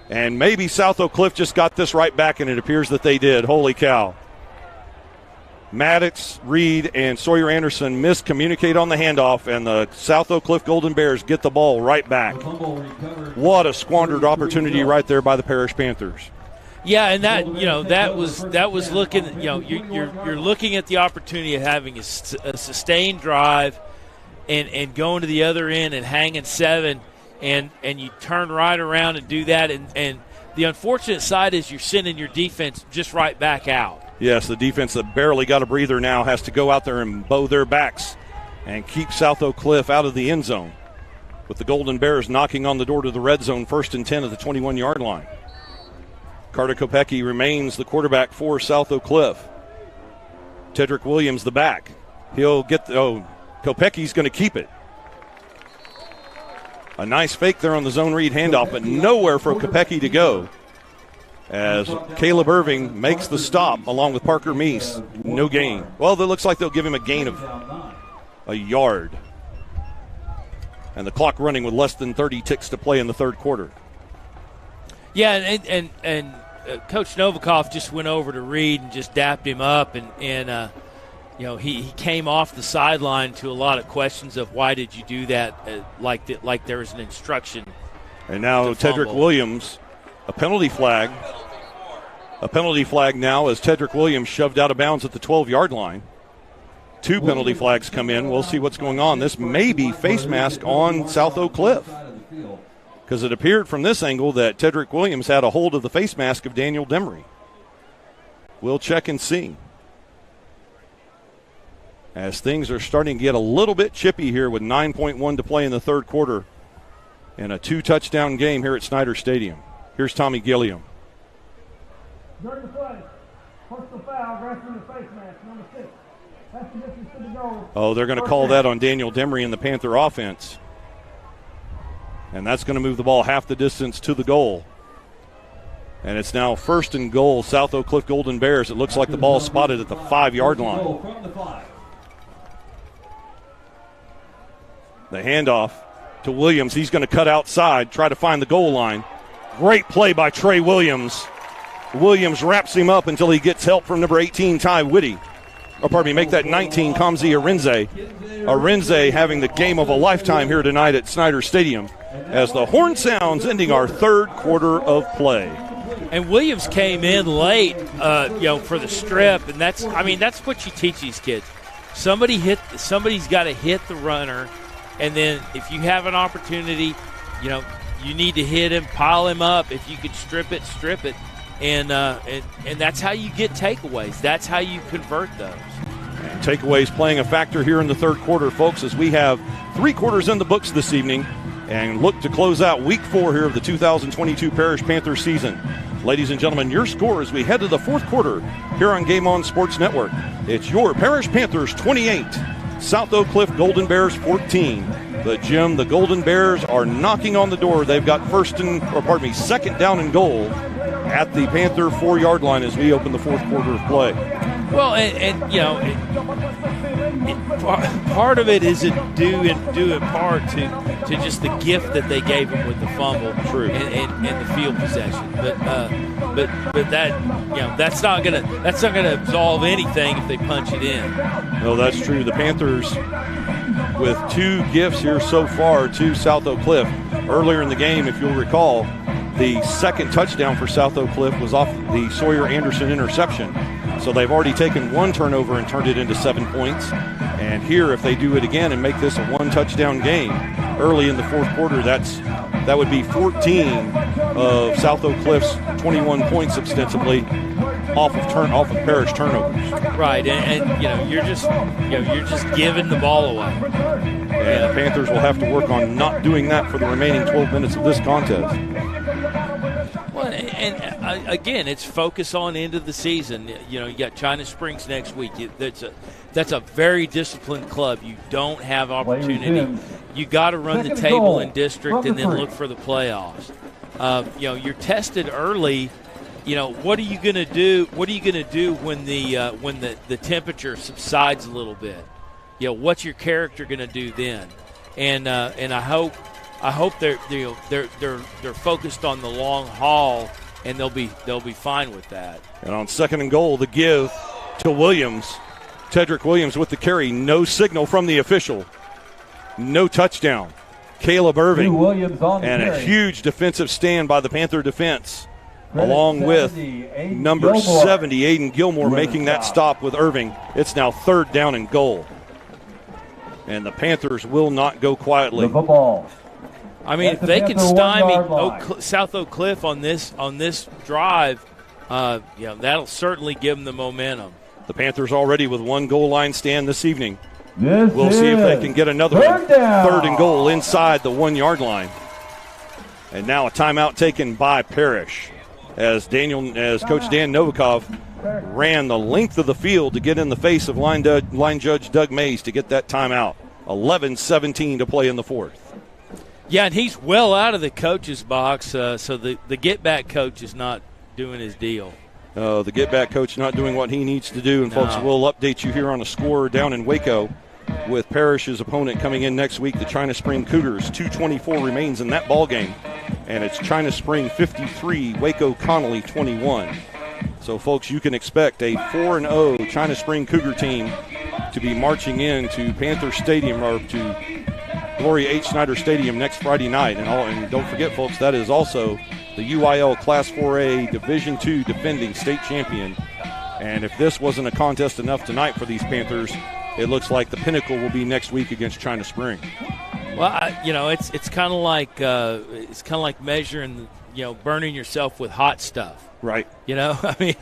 Speaker 2: And maybe South Oak Cliff just got this right back, and it appears that they did. Holy cow. Maddox, Reed, and Sawyer Anderson miscommunicate on the handoff, and the South Oak Cliff Golden Bears get the ball right back. What a squandered opportunity right there by the Parish Panthers.
Speaker 3: Yeah, and that was looking. You're looking at the opportunity of having a sustained drive, and going to the other end and hanging 7, and you turn right around and do that. And the unfortunate side is you're sending your defense just right back out.
Speaker 2: Yes, the defense that barely got a breather now has to go out there and bow their backs and keep South Oak Cliff out of the end zone, with the Golden Bears knocking on the door to the red zone, 1st and 10 at the 21-yard line. Carter Kopecky remains the quarterback for South Oak Cliff. Tedrick Williams the back. He'll get Kopecky's going to keep it. A nice fake there on the zone read handoff, but nowhere for Kopecky to go, as Caleb Irving makes the stop along with Parker Meese. No gain. Well, it looks like they'll give him a gain of a yard. And the clock running with less than 30 ticks to play in the third quarter.
Speaker 3: Yeah, and Coach Novikov just went over to Reed and just dapped him up, and he came off the sideline to a lot of questions of why did you do that, like there was an instruction.
Speaker 2: And now Tedrick Williams, a penalty flag. A penalty flag now as Tedrick Williams shoved out of bounds at the 12-yard line. 2 penalty flags come in. We'll see what's going on. This may be face mask on South Oak Cliff, because it appeared from this angle that Tedrick Williams had a hold of the face mask of Daniel Demery. We'll check and see, as things are starting to get a little bit chippy here with 9.1 to play in the third quarter in a 2-touchdown game here at Snyder Stadium. Here's Tommy Gilliam.
Speaker 10: During the play, personal foul, grasping the face mask, number 6. That's the distance to the goal.
Speaker 2: Oh, they're going to call that on Daniel Demery and the Panther offense. And that's going to move the ball half the distance to the goal. And it's now 1st and goal, South Oak Cliff Golden Bears. It looks like the ball spotted at the 5-yard line. The handoff to Williams. He's going to cut outside, try to find the goal line. Great play by Trey Williams. Williams wraps him up until he gets help from number 18, Ty Whitty. Make that 19, Kamzi Arinze. Arinze having the game of a lifetime here tonight at Snyder Stadium, as the horn sounds, ending our third quarter of play.
Speaker 3: And Williams came in late, for the strip, and that's what you teach these kids. Somebody's got to hit the runner, and then if you have an opportunity, you need to hit him, pile him up. If you can strip it, strip it. And that's how you get takeaways. That's how you convert those.
Speaker 2: And takeaways playing a factor here in the third quarter, folks, as we have 3 quarters in the books this evening and look to close out week 4 here of the 2022 Parish Panthers season. Ladies and gentlemen, your score as we head to the fourth quarter here on Game On Sports Network. It's your Parish Panthers 28, South Oak Cliff Golden Bears 14. But Jim, the Golden Bears are knocking on the door. They've got second down and goal at the Panther 4-yard line as we open the fourth quarter of play.
Speaker 3: Well, and you know, part of it is due in part to just the gift that they gave them with the fumble,
Speaker 2: true,
Speaker 3: and the field possession. But that, you know, that's not gonna absolve anything if they punch it in.
Speaker 2: No, that's true. The Panthers with 2 gifts here so far to South Oak Cliff. Earlier in the game, if you'll recall, the second touchdown for South Oak Cliff was off the Sawyer Anderson interception. So they've already taken 1 turnover and turned it into 7 points. And here, if they do it again and make this a 1-touchdown game early in the fourth quarter, that would be 14 of South Oak Cliff's 21 points ostensibly off of Parish turnovers.
Speaker 3: Right, and you know, you're just giving the ball away.
Speaker 2: And the Panthers will have to work on not doing that for the remaining 12 minutes of this contest.
Speaker 3: Well, and again, it's focus on end of the season. You know, you got China Springs next week. That's a very disciplined club. You don't have opportunity. You got to run the table in district and then look for the playoffs. You know, you're tested early. You know, what are you going to do? What are you going to do when the temperature subsides a little bit? You know, what's your character going to do then? And I hope they're focused on the long haul, and they'll be fine with that. And
Speaker 2: on second and goal, the give to Williams. Tedrick Williams with the carry. No signal from the official. No touchdown. Caleb Irving. And a huge defensive stand by the Panther defense, along with number 70, Aiden Gilmore, making that stop with Irving. It's now third down and goal. And the Panthers will not go quietly.
Speaker 5: The football.
Speaker 3: I mean, if they can stymie South Oak Cliff on this drive, that'll certainly give them the momentum.
Speaker 2: The Panthers already with 1 goal line stand this evening. We'll see if they can get another one. Third and goal inside the 1-yard line. And now a timeout taken by Parish as Coach Dan Novikov ran the length of the field to get in the face of line judge Doug Mays to get that timeout. 11-17 to play in the fourth.
Speaker 3: Yeah, and he's well out of the coach's box, so the get-back coach is not doing his deal.
Speaker 2: The get-back coach not doing what he needs to do. And, folks, we'll update you here on a score down in Waco with Parish's opponent coming in next week, the China Spring Cougars. 2:24 remains in that ball game, and it's China Spring 53, Waco Connolly 21. So, folks, you can expect a 4-0 China Spring Cougar team to be marching into Panther Stadium or to Gloria H. Snyder Stadium next Friday night. And don't forget, folks, that is also the UIL Class 4A Division II defending state champion. And if this wasn't a contest enough tonight for these Panthers, it looks like the pinnacle will be next week against China Spring.
Speaker 3: Well, it's kind of like measuring, burning yourself with hot stuff.
Speaker 2: Right.
Speaker 3: I mean,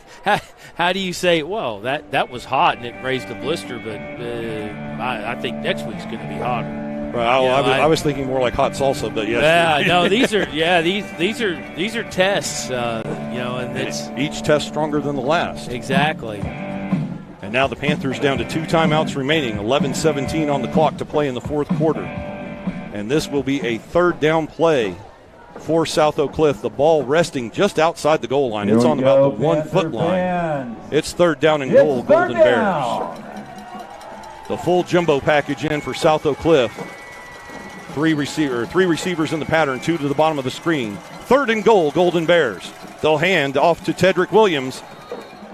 Speaker 3: how do you say, well, that was hot and it raised a blister, but I think next week's going to be hotter.
Speaker 2: Well, I was thinking more like hot salsa, but yes.
Speaker 3: Yeah, no, these are tests, and it's
Speaker 2: each test stronger than the last.
Speaker 3: Exactly.
Speaker 2: And now the Panthers down to 2 timeouts remaining, 11-17 on the clock to play in the fourth quarter. And this will be a third down play for South Oak Cliff. The ball resting just outside the goal line. It's on about the 1 foot line. It's third down and goal, Golden Bears. The full jumbo package in for South Oak Cliff. 3 receivers in the pattern, 2 to the bottom of the screen. Third and goal, Golden Bears. They'll hand off to Tedrick Williams.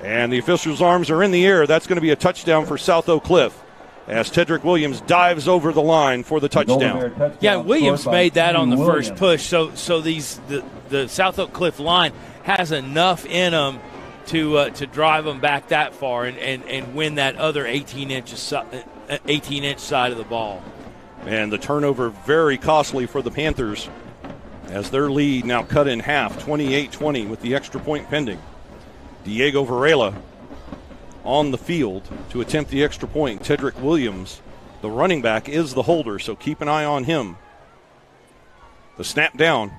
Speaker 2: And the officials' arms are in the air. That's going to be a touchdown for South Oak Cliff as Tedrick Williams dives over the line for the touchdown.
Speaker 3: Yeah, Williams made that on the first push. So the South Oak Cliff line has enough in them to drive them back that far and win that other 18-inch side of the ball.
Speaker 2: And the turnover very costly for the Panthers as their lead now cut in half, 28-20 with the extra point pending. Diego Varela on the field to attempt the extra point. Tedrick Williams, the running back, is the holder, so keep an eye on him. The snap down.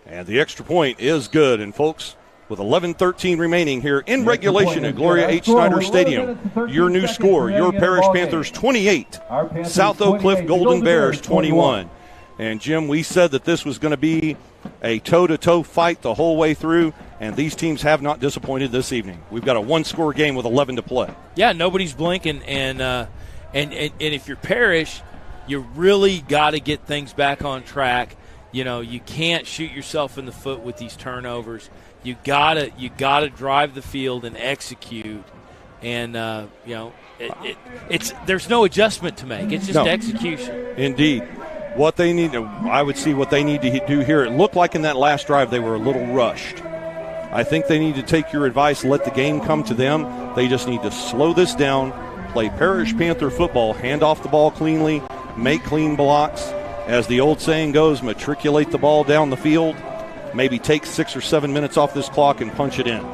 Speaker 2: And the extra point is good. And, folks, with 11:13 remaining here in regulation at Gloria H. Snyder Stadium. Your new score, your Parish Panthers 28, South Oak Cliff Golden Bears 21. And, Jim, we said that this was going to be a toe-to-toe fight the whole way through, and these teams have not disappointed this evening. We've got a one-score game with 11 to play.
Speaker 3: Yeah, nobody's blinking, and if you're Parish, you really got to get things back on track. You know, you can't shoot yourself in the foot with these turnovers. You gotta drive the field and execute, and there's no adjustment to make. It's just execution.
Speaker 2: Indeed. What they need to, I would see what they need to do here. It looked like in that last drive they were a little rushed. I think they need to take your advice, let the game come to them. They just need to slow this down, play Parish Panther football, hand off the ball cleanly, make clean blocks. As the old saying goes, matriculate the ball down the field. Maybe take 6 or 7 minutes off this clock and punch it in.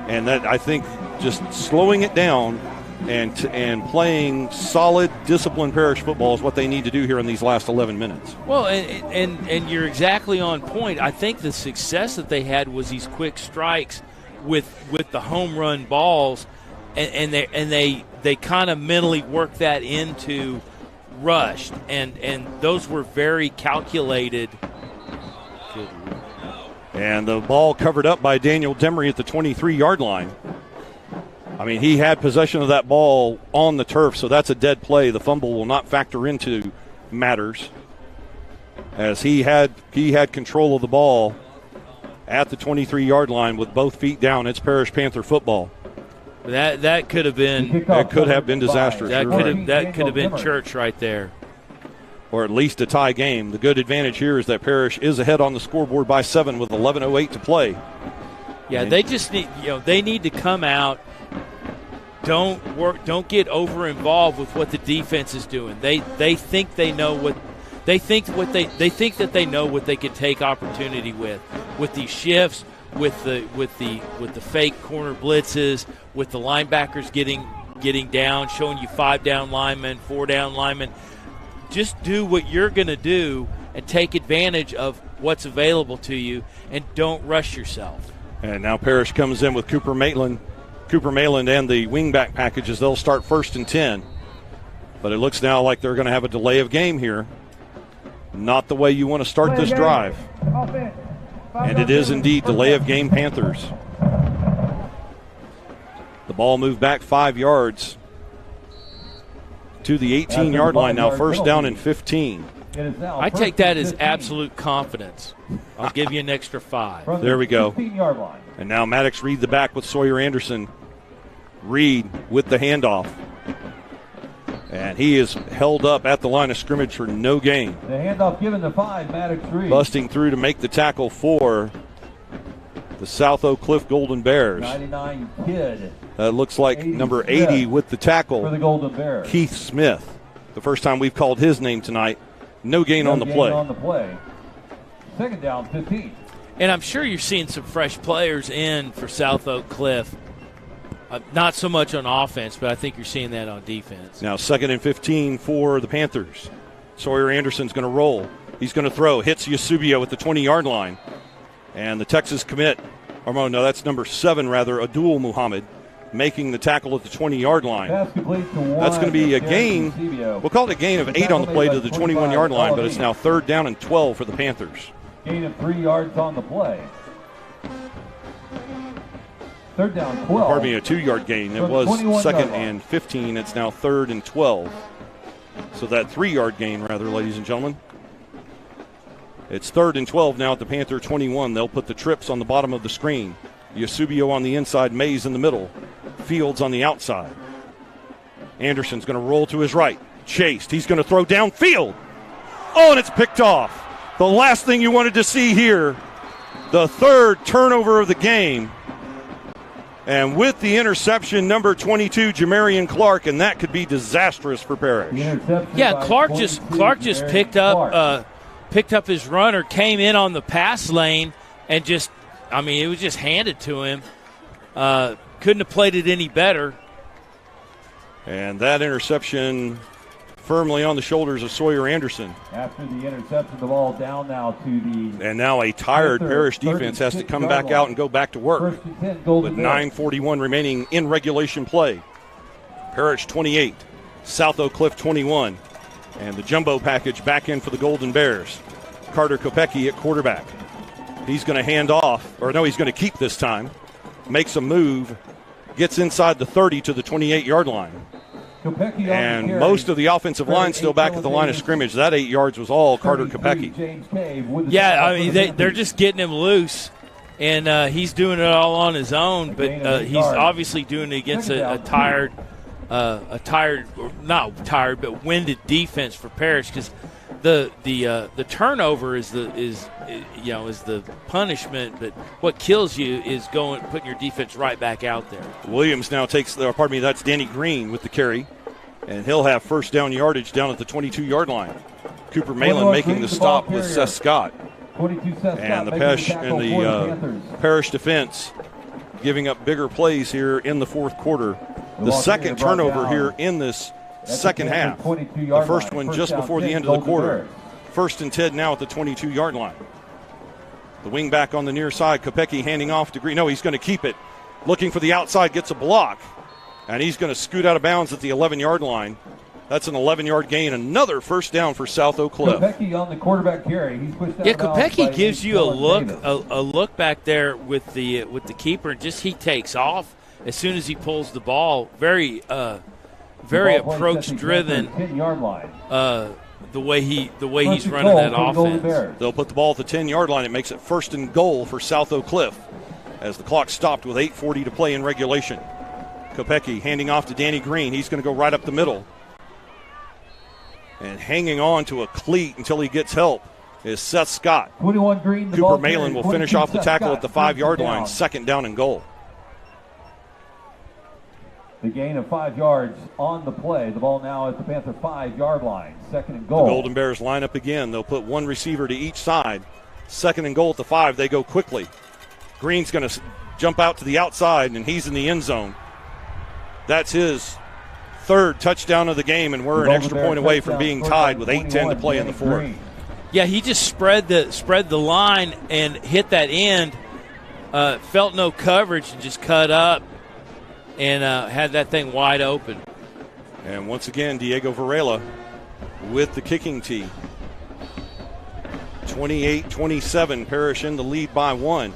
Speaker 2: And that, I think, just slowing it down and playing solid, disciplined Parish football is what they need to do here in these last 11 minutes.
Speaker 3: Well, and you're exactly on point. I think the success that they had was these quick strikes with the home run balls, and they kind of mentally worked that into rushed, and those were very calculated.
Speaker 2: And the ball covered up by Daniel Demery at the 23-yard line. I mean, he had possession of that ball on the turf, so that's a dead play. The fumble will not factor into matters, as he had control of the ball at the 23-yard line with both feet down. It's Parish Panther football.
Speaker 3: That could have been
Speaker 2: disastrous.
Speaker 3: That could have been church right there.
Speaker 2: Or at least a tie game. The good advantage here is that Parish is ahead on the scoreboard by 7 with 11:08 to play.
Speaker 3: Yeah, they just need, they need to come out. Don't get over involved with what the defense is doing. They think they know what they think that they know what they could take opportunity with these shifts, with the fake corner blitzes, with the linebackers getting down, showing you 5 down linemen, 4 down linemen. Just do what you're going to do and take advantage of what's available to you, and don't rush yourself.
Speaker 2: And now Parish comes in with Cooper Maitland and the wingback packages. They'll start 1st and 10. But it looks now like they're going to have a delay of game here. Not the way you want to start this drive. And it is indeed delay of game Panthers. The ball moved back 5 yards to the 18-yard line now, 1st down and 15.
Speaker 3: I take that as absolute confidence. I'll give you an extra 5.
Speaker 2: There we go. And now Maddox Reed the back with Sawyer Anderson. Reed with the handoff. And he is held up at the line of scrimmage for no gain.
Speaker 5: The handoff given to 5, Maddox Reed.
Speaker 2: Busting through to make the tackle for the South Oak Cliff Golden Bears.
Speaker 5: 99 kid.
Speaker 2: That looks like number 80 with the tackle.
Speaker 5: For the Golden Bears.
Speaker 2: Keith Smith. The first time we've called his name tonight. No gain on the play.
Speaker 5: 2nd down, 15.
Speaker 3: And I'm sure you're seeing some fresh players in for South Oak Cliff. Not so much on offense, but I think you're seeing that on defense.
Speaker 2: Now 2nd and 15 for the Panthers. Sawyer Anderson's going to roll. He's going to throw. Hits Yasubio at the 20-yard line. And the Texas commit, that's number 7 rather, Abdul Muhammad, making the tackle at the 20-yard line. That's going to be a gain. We'll call it a gain of 8 on the play to the 21-yard line, but it's now 3rd down and 12 for the Panthers.
Speaker 5: Gain of 3 yards on the play. 3rd down, 12.
Speaker 2: Pardon me, a 2-yard gain. It was 2nd and 15. It's now 3rd and 12. So that 3-yard gain, rather, ladies and gentlemen. It's 3rd and 12 now at the Panther 21. They'll put the trips on the bottom of the screen. Yasubio on the inside, Mays in the middle. Fields on the outside. Anderson's going to roll to his right. Chased. He's going to throw downfield. Oh, and it's picked off. The last thing you wanted to see here. The 3rd turnover of the game. And with the interception, number 22, Jamarian Clark, and that could be disastrous for Parish.
Speaker 3: Yeah, Clark just picked up his runner, came in on the pass lane, and it was just handed to him. Couldn't have played it any better.
Speaker 2: And that interception firmly on the shoulders of Sawyer Anderson.
Speaker 5: After the interception, the ball down now to the...
Speaker 2: And now a tired Parish defense has to come back out and go back to work.
Speaker 5: First and 10, Golden
Speaker 2: With
Speaker 5: Bears.
Speaker 2: 9:41 remaining in regulation play. Parish 28, South Oak Cliff 21. And the jumbo package back in for the Golden Bears. Carter Kopecky at quarterback. He's going to hand off, or no, he's going to keep this time. Makes a move, gets inside the 30 to the 28-yard line. And most of the offensive line still back at the line of scrimmage. That 8 yards was all Carter Kopecky.
Speaker 3: Yeah, I mean, they're just getting him loose, and he's doing it all on his own, but he's obviously doing it against a tired, not tired, but winded defense for Parish, because the turnover is the punishment, but what kills you is putting your defense right back out there.
Speaker 2: Williams now that's Danny Green with the carry, and he'll have first down yardage down at the 22-yard line. Cooper Malin making the stop with Seth Scott. And the Parish defense giving up bigger plays here in the fourth quarter. The second turnover here in this second half. The first one just before the end of the quarter. First and 10 now at the 22-yard line. The wing back on the near side, Kopecky handing off to Green. No, he's going to keep it. Looking for the outside, gets a block. And he's going to scoot out of bounds at the 11-yard line. That's an 11-yard gain. Another first down for South Oak Cliff.
Speaker 5: Kopecky on the quarterback carry. He's pushed out
Speaker 3: Kopecky gives you a look back there with the keeper, and just he takes off as soon as he pulls the ball. Very approach driven.
Speaker 5: 10-yard line.
Speaker 3: The way he's running that offense.
Speaker 2: They'll put the ball at the 10-yard line. It makes it first and goal for South Oak Cliff as the clock stopped with 8:40 to play in regulation. Kopecky handing off to Danny Green. He's going to go right up the middle. And hanging on to a cleat until he gets help is Seth Scott.
Speaker 5: 21 Green.
Speaker 2: Cooper Malin will finish off the tackle at the 5-yard line. Second down and goal.
Speaker 5: The gain of 5 yards on the play. The ball now at the Panther 5-yard line. Second and goal.
Speaker 2: The Golden Bears line up again. They'll put one receiver to each side. Second and goal at the 5. They go quickly. Green's going to jump out to the outside, and he's in the end zone. That's his third touchdown of the game, and we're an extra point away from being tied with 8:10 to play in the fourth.
Speaker 3: Yeah, he just spread the line and hit that end. Felt no coverage and just cut up and had that thing wide open.
Speaker 2: And once again, Diego Varela with the kicking tee. 28-27, Parish in the lead by 1.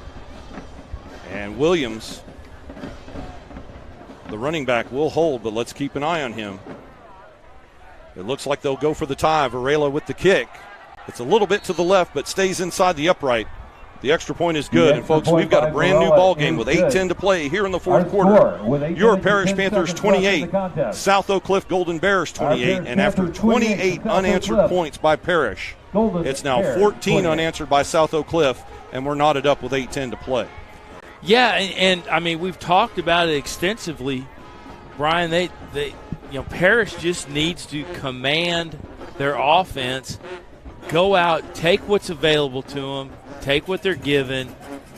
Speaker 2: And Williams, the running back, will hold, but let's keep an eye on him. It looks like they'll go for the tie. Varela with the kick. It's a little bit to the left, but stays inside the upright. The extra point is good. And, folks, we've got a brand-new ball game with 8:10 to play here in the fourth quarter. Your Parish Panthers 28, South Oak Cliff Golden Bears 28. And after 28 unanswered points by Parish, it's now 14 unanswered by South Oak Cliff, and we're knotted up with 8:10 to play.
Speaker 3: Yeah, and I mean, we've talked about it extensively, Brian. They Parish just needs to command their offense, go out, take what's available to them, take what they're given,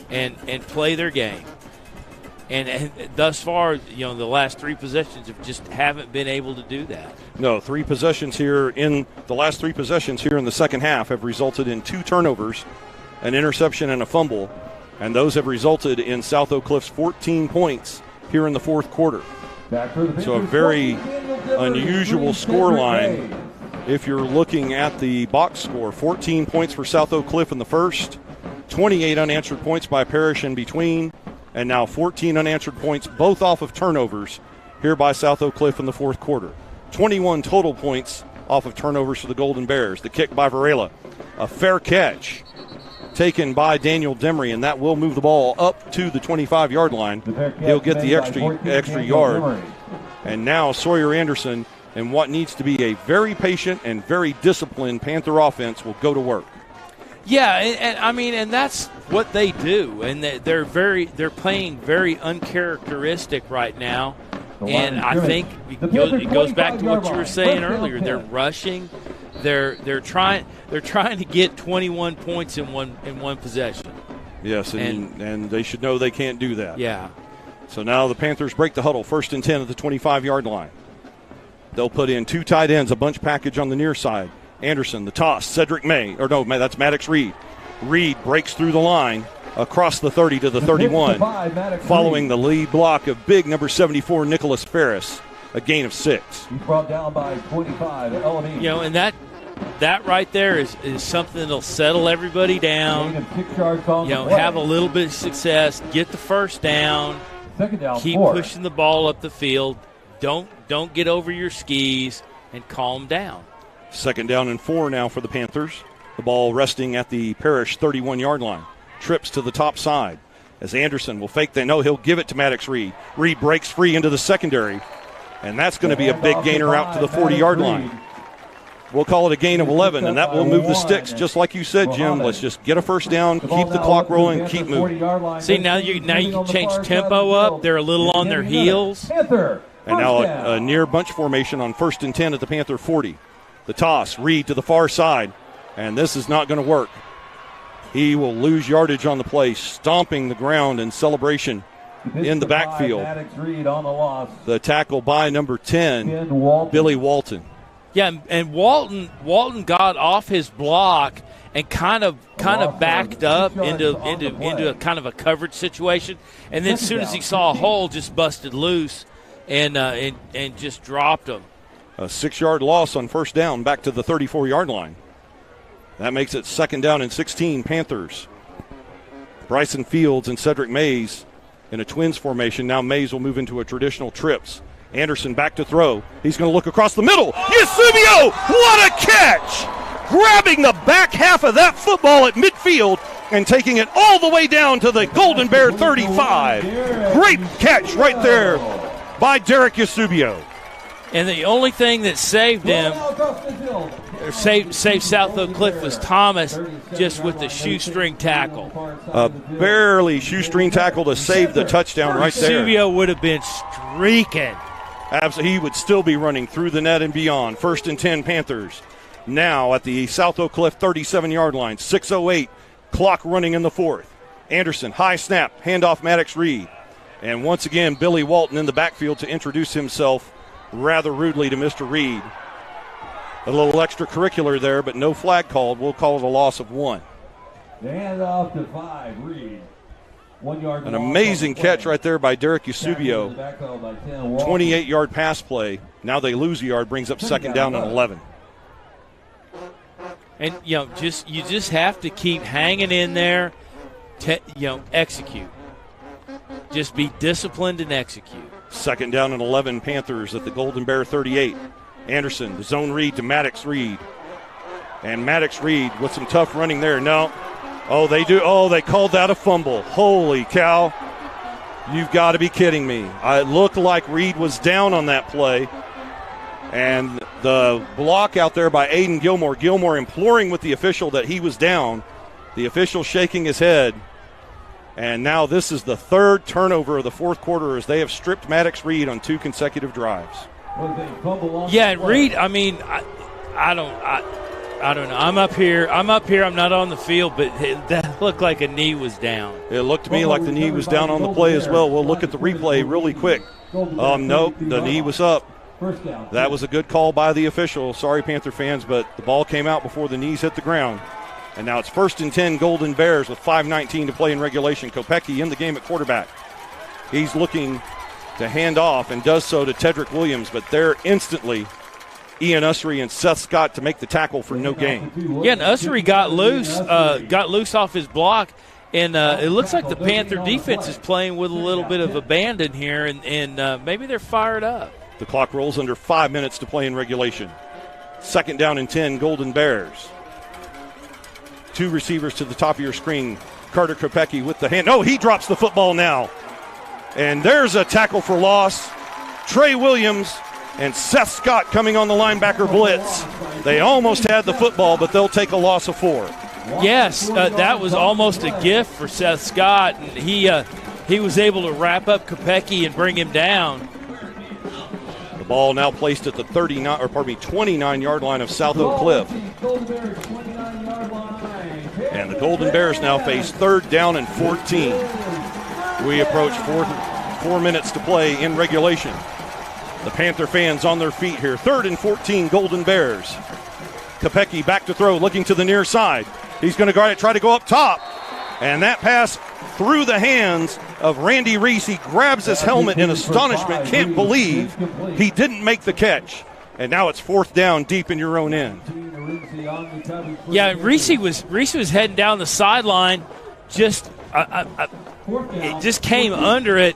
Speaker 3: and play their game. And thus far, the last 3 possessions haven't been able to do that.
Speaker 2: No, 3 possessions here in the last 3 possessions here in the second half have resulted in 2 turnovers, an interception, and a fumble. And those have resulted in South Oak Cliff's 14 points here in the fourth quarter. So a very unusual scoreline if you're looking at the box score. 14 points for South Oak Cliff in the first, 28 unanswered points by Parish in between, and now 14 unanswered points, both off of turnovers, here by South Oak Cliff in the fourth quarter. 21 total points off of turnovers for the Golden Bears. The kick by Varela, a fair catch taken by Daniel Demery, and that will move the ball up to the 25-yard line. He'll get the extra yard. And now Sawyer Anderson and what needs to be a very patient and very disciplined Panther offense will go to work.
Speaker 3: Yeah, and that's what they do, and they're playing very uncharacteristic right now. And I think it goes back to what you were saying earlier. They're rushing. They're trying to get 21 points in one possession.
Speaker 2: Yes, and they should know they can't do that.
Speaker 3: Yeah.
Speaker 2: So now the Panthers break the huddle, first and 10 at the 25-yard line. They'll put in 2 tight ends, a bunch package on the near side. Anderson, the toss, Cedric May, or no, that's Maddox Reed. Reed breaks through the line across the 30 to the 31, following the lead block of big number 74, Nicholas Ferris, a gain of 6.
Speaker 5: He's brought down by 25, LME.
Speaker 3: You know, and that right there is something that'll settle everybody down. Have a little bit of success, get the first down, keep pushing the ball up the field. Don't get over your skis and calm down.
Speaker 2: 2nd down and 4 now for the Panthers. The ball resting at the Parish 31-yard line. Trips to the top side as Anderson will fake. They know he'll give it to Maddox Reed. Reed breaks free into the secondary, and that's going to be a big gainer out to the 40-yard line. We'll call it a gain of 11, and that will move the sticks, just like you said, Jim. Let's just get a first down, keep the clock rolling, keep moving.
Speaker 3: See, now you can change tempo up. They're a little on their heels.
Speaker 2: And now a near bunch formation on 1st and 10 at the Panther 40. The toss, Reed to the far side, and this is not going to work. He will lose yardage on the play, stomping the ground in celebration in the backfield. The tackle by number 10, Billy Walton.
Speaker 3: Yeah, and Walton got off his block and kind of backed up into a kind of a coverage situation, and then as soon as he saw a hole, just busted loose and just dropped him.
Speaker 2: A 6-yard loss on 1st down, back to the 34-yard line. That makes it 2nd down and 16, Panthers. Bryson Fields and Cedric Mays in a twins formation. Now Mays will move into a traditional trips. Anderson back to throw. He's going to look across the middle. Eusebio, what a catch! Grabbing the back half of that football at midfield and taking it all the way down to the Golden Bear 35. Great catch right there by Derek Eusebio.
Speaker 3: And the only thing that saved him, or saved South Oak Cliff, was Thomas just with the shoestring tackle.
Speaker 2: Barely shoestring tackle to save the touchdown right there.
Speaker 3: Eusebio would have been streaking.
Speaker 2: Absolutely, he would still be running through the net and beyond. 1st and 10, Panthers. Now at the South Oak Cliff 37-yard line. 6:08, clock running in the 4th. Anderson, high snap, handoff Maddox Reed. And once again, Billy Walton in the backfield to introduce himself rather rudely to Mr. Reed. A little extracurricular there, but no flag called. We'll call it a loss of 1.
Speaker 5: The handoff to 5, Reed. 1 yard.
Speaker 2: An amazing catch right there by Derek Eusebio. 28-yard pass play. Now they lose a yard, brings up 2nd down and 11.
Speaker 3: And you just have to keep hanging in there. Execute. Just be disciplined and execute.
Speaker 2: 2nd down and 11, Panthers at the Golden Bear 38. Anderson, the zone read to Maddox Reed. And Maddox Reed with some tough running there. No. Oh, they do. Oh, they called that a fumble. Holy cow. You've got to be kidding me. It looked like Reed was down on that play. And the block out there by Aiden Gilmore. Gilmore imploring with the official that he was down. The official shaking his head. And now this is the 3rd turnover of the 4th quarter as they have stripped Maddox Reed on 2 consecutive drives.
Speaker 3: Yeah, and Reed, I mean, I don't know. I'm up here. I'm not on the field, but that looked like a knee was down.
Speaker 2: It looked to me like the knee was down on the play as well. We'll look at the replay really quick. Nope, the knee was up. That was a good call by the official. Sorry, Panther fans, but the ball came out before the knees hit the ground. And now it's 1st and 10 Golden Bears with 5:19 to play in regulation. Kopecky in the game at quarterback. He's looking to hand off and does so to Tedrick Williams, but there instantly Ian Ussery and Seth Scott to make the tackle for no gain.
Speaker 3: Yeah, and Ussery got loose off his block, and it looks like the Panther defense is playing with a little bit of abandon here, and maybe they're fired up.
Speaker 2: The clock rolls under 5 minutes to play in regulation. 2nd down and 10, Golden Bears. 2 receivers to the top of your screen. Carter Kopecky with the hand. No, he drops the football now. And there's a tackle for loss. Trey Williams and Seth Scott coming on the linebacker blitz. They almost had the football, but they'll take a loss of 4.
Speaker 3: Yes, that was almost a gift for Seth Scott. And he was able to wrap up Kopecky and bring him down.
Speaker 2: The ball now placed at the 29-yard line of South Oak Cliff. And the Golden Bears now face 3rd down and 14. We approach 4 minutes to play in regulation. The Panther fans on their feet here. 3rd and 14, Golden Bears. Kopecky back to throw, looking to the near side. He's going to try to go up top. And that pass through the hands of Randy Reese. He grabs his helmet in astonishment. Can't believe he didn't make the catch. And now it's 4th down deep in your own end.
Speaker 3: Yeah, Reese was heading down the sideline. It just came under it.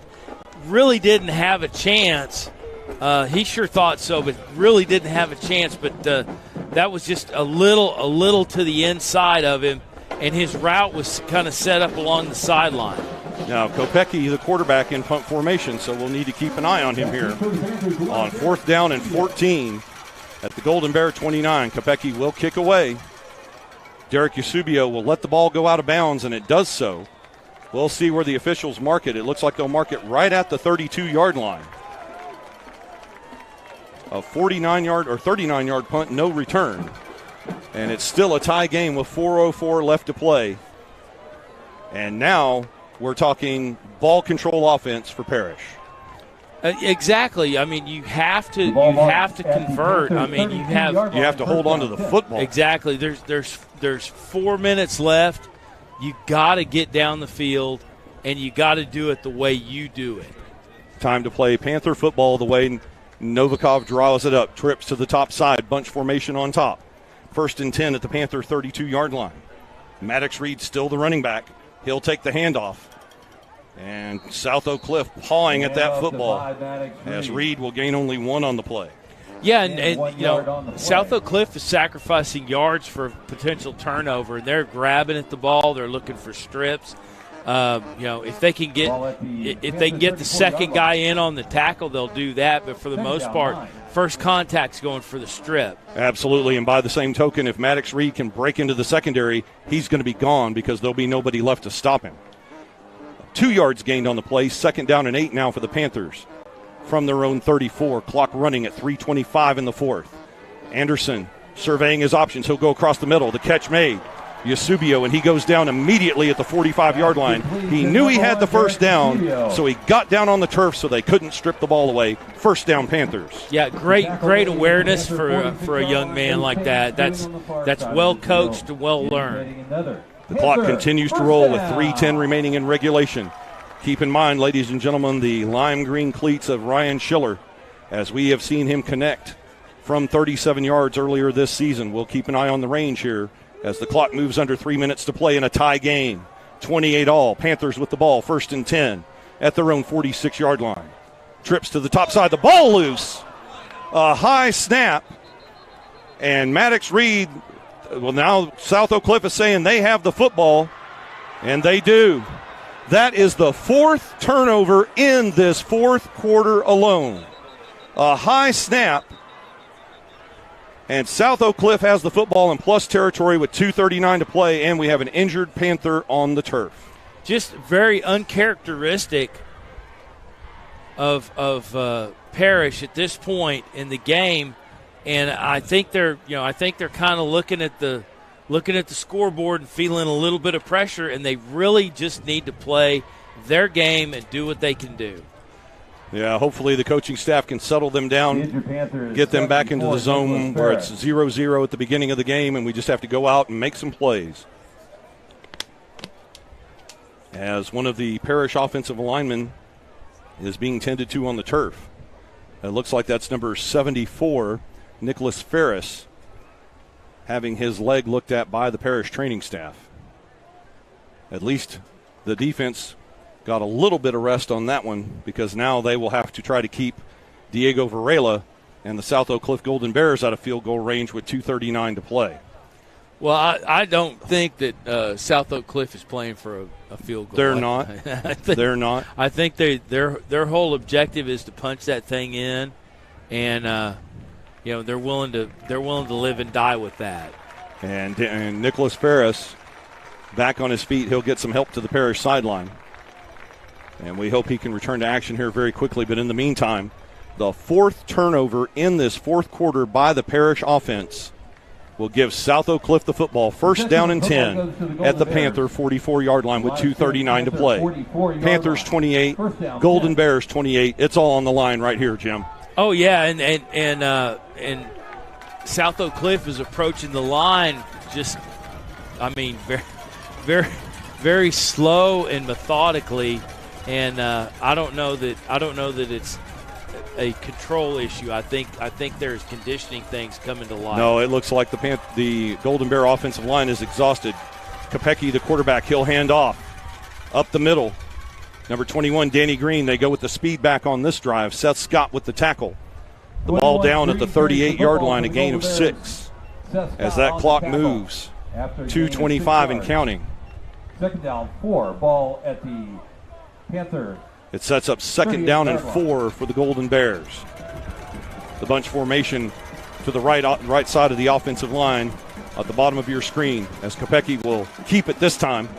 Speaker 3: Really didn't have a chance. He sure thought so, but really didn't have a chance. But that was just a little to the inside of him, and his route was kind of set up along the sideline.
Speaker 2: Now, Kopecky, the quarterback, in punt formation, so we'll need to keep an eye on him here. On 4th down and 14 at the Golden Bear 29, Kopecky will kick away. Derek Eusebio will let the ball go out of bounds, and it does so. We'll see where the officials mark it. It looks like they'll mark it right at the 32-yard line. A 49-yard or 39-yard punt, no return. And it's still a tie game with 4:04 left to play. And now we're talking ball control offense for Parish.
Speaker 3: Exactly. I mean, you have to convert. I mean, you have
Speaker 2: to hold on to the football.
Speaker 3: Exactly. There's 4 minutes left. You got to get down the field, and you got to do it the way you do it.
Speaker 2: Time to play Panther football the way Novikov draws it up. Trips to the top side. Bunch formation on top. 1st and 10 at the Panther 32-yard line. Maddox Reed still the running back. He'll take the handoff. And South Oak Cliff pawing at that football as Reed will gain only 1 on the play.
Speaker 3: Yeah, and South Oak Cliff is sacrificing yards for potential turnover, and they're grabbing at the ball. They're looking for strips. If they can get the second guy in on the tackle, they'll do that. But for the most part, first contact's going for the strip.
Speaker 2: Absolutely, and by the same token, if Maddox Reed can break into the secondary, he's going to be gone because there'll be nobody left to stop him. 2 yards gained on the play. 2nd down and 8 now for the Panthers from their own 34. Clock running at 3:25 in the 4th. Anderson surveying his options. He'll go across the middle. The catch made. Eusebio, and he goes down immediately at the 45-yard line. He knew he had the first down, so he got down on the turf so they couldn't strip the ball away. 1st down Panthers.
Speaker 3: Yeah, great awareness for a young man like that. That's well coached and well learned.
Speaker 2: The clock continues to roll with 3:10 remaining in regulation. Keep in mind, ladies and gentlemen, the lime green cleats of Ryan Schiller, as we have seen him connect from 37 yards earlier this season. We'll keep an eye on the range here as the clock moves under 3 minutes to play in a tie game. 28 all. Panthers with the ball, 1st and 10 at their own 46-yard line. Trips to the top side. The ball loose. A high snap. And Maddox Reed, well, now South Oak Cliff is saying they have the football, and they do. That is the 4th turnover in this 4th quarter alone. A high snap. And South Oak Cliff has the football in plus territory with 2:39 to play, and we have an injured Panther on the turf.
Speaker 3: Just very uncharacteristic of Parish at this point in the game, and I think they're kind of looking at the scoreboard and feeling a little bit of pressure, and they really just need to play their game and do what they can do.
Speaker 2: Yeah, hopefully the coaching staff can settle them down, get them back into the zone where it's 0-0 at the beginning of the game, and we just have to go out and make some plays. As one of the Parish offensive linemen is being tended to on the turf. It looks like that's number 74, Nicholas Ferris, having his leg looked at by the Parish training staff. At least the defense got a little bit of rest on that one because now they will have to try to keep Diego Varela and the South Oak Cliff Golden Bears out of field goal range with 2:39 to play.
Speaker 3: Well, I don't think that South Oak Cliff is playing for a field goal.
Speaker 2: They're not. They're not.
Speaker 3: I think their whole objective is to punch that thing in, and they're willing to live and die with that.
Speaker 2: And Nicholas Ferris back on his feet. He'll get some help to the Parish sideline. And we hope he can return to action here very quickly. But in the meantime, the 4th turnover in this 4th quarter by the Parish offense will give South Oak Cliff the football. 1st down and 10 at the Panther 44-yard line with 2:39 to play. Panthers 28, Golden Bears 28. It's all on the line right here, Jim.
Speaker 3: Oh yeah, and South Oak Cliff is approaching the line. Just, I mean, very, very, very slow and methodically. And I don't know that it's a control issue. I think there's conditioning things coming to light.
Speaker 2: No, it looks like the Golden Bear offensive line is exhausted. Kopecky, the quarterback, he'll hand off up the middle. Number 21, Danny Green. They go with the speed back on this drive. Seth Scott with the tackle. The ball down at the 38-yard line, a gain of 6. As that clock moves, 2:25 and counting.
Speaker 5: Second down, 4. Ball at the Panther.
Speaker 2: It sets up second down and 4 for the Golden Bears. The bunch formation to the right side of the offensive line at the bottom of your screen, as Kopecky will keep it this time.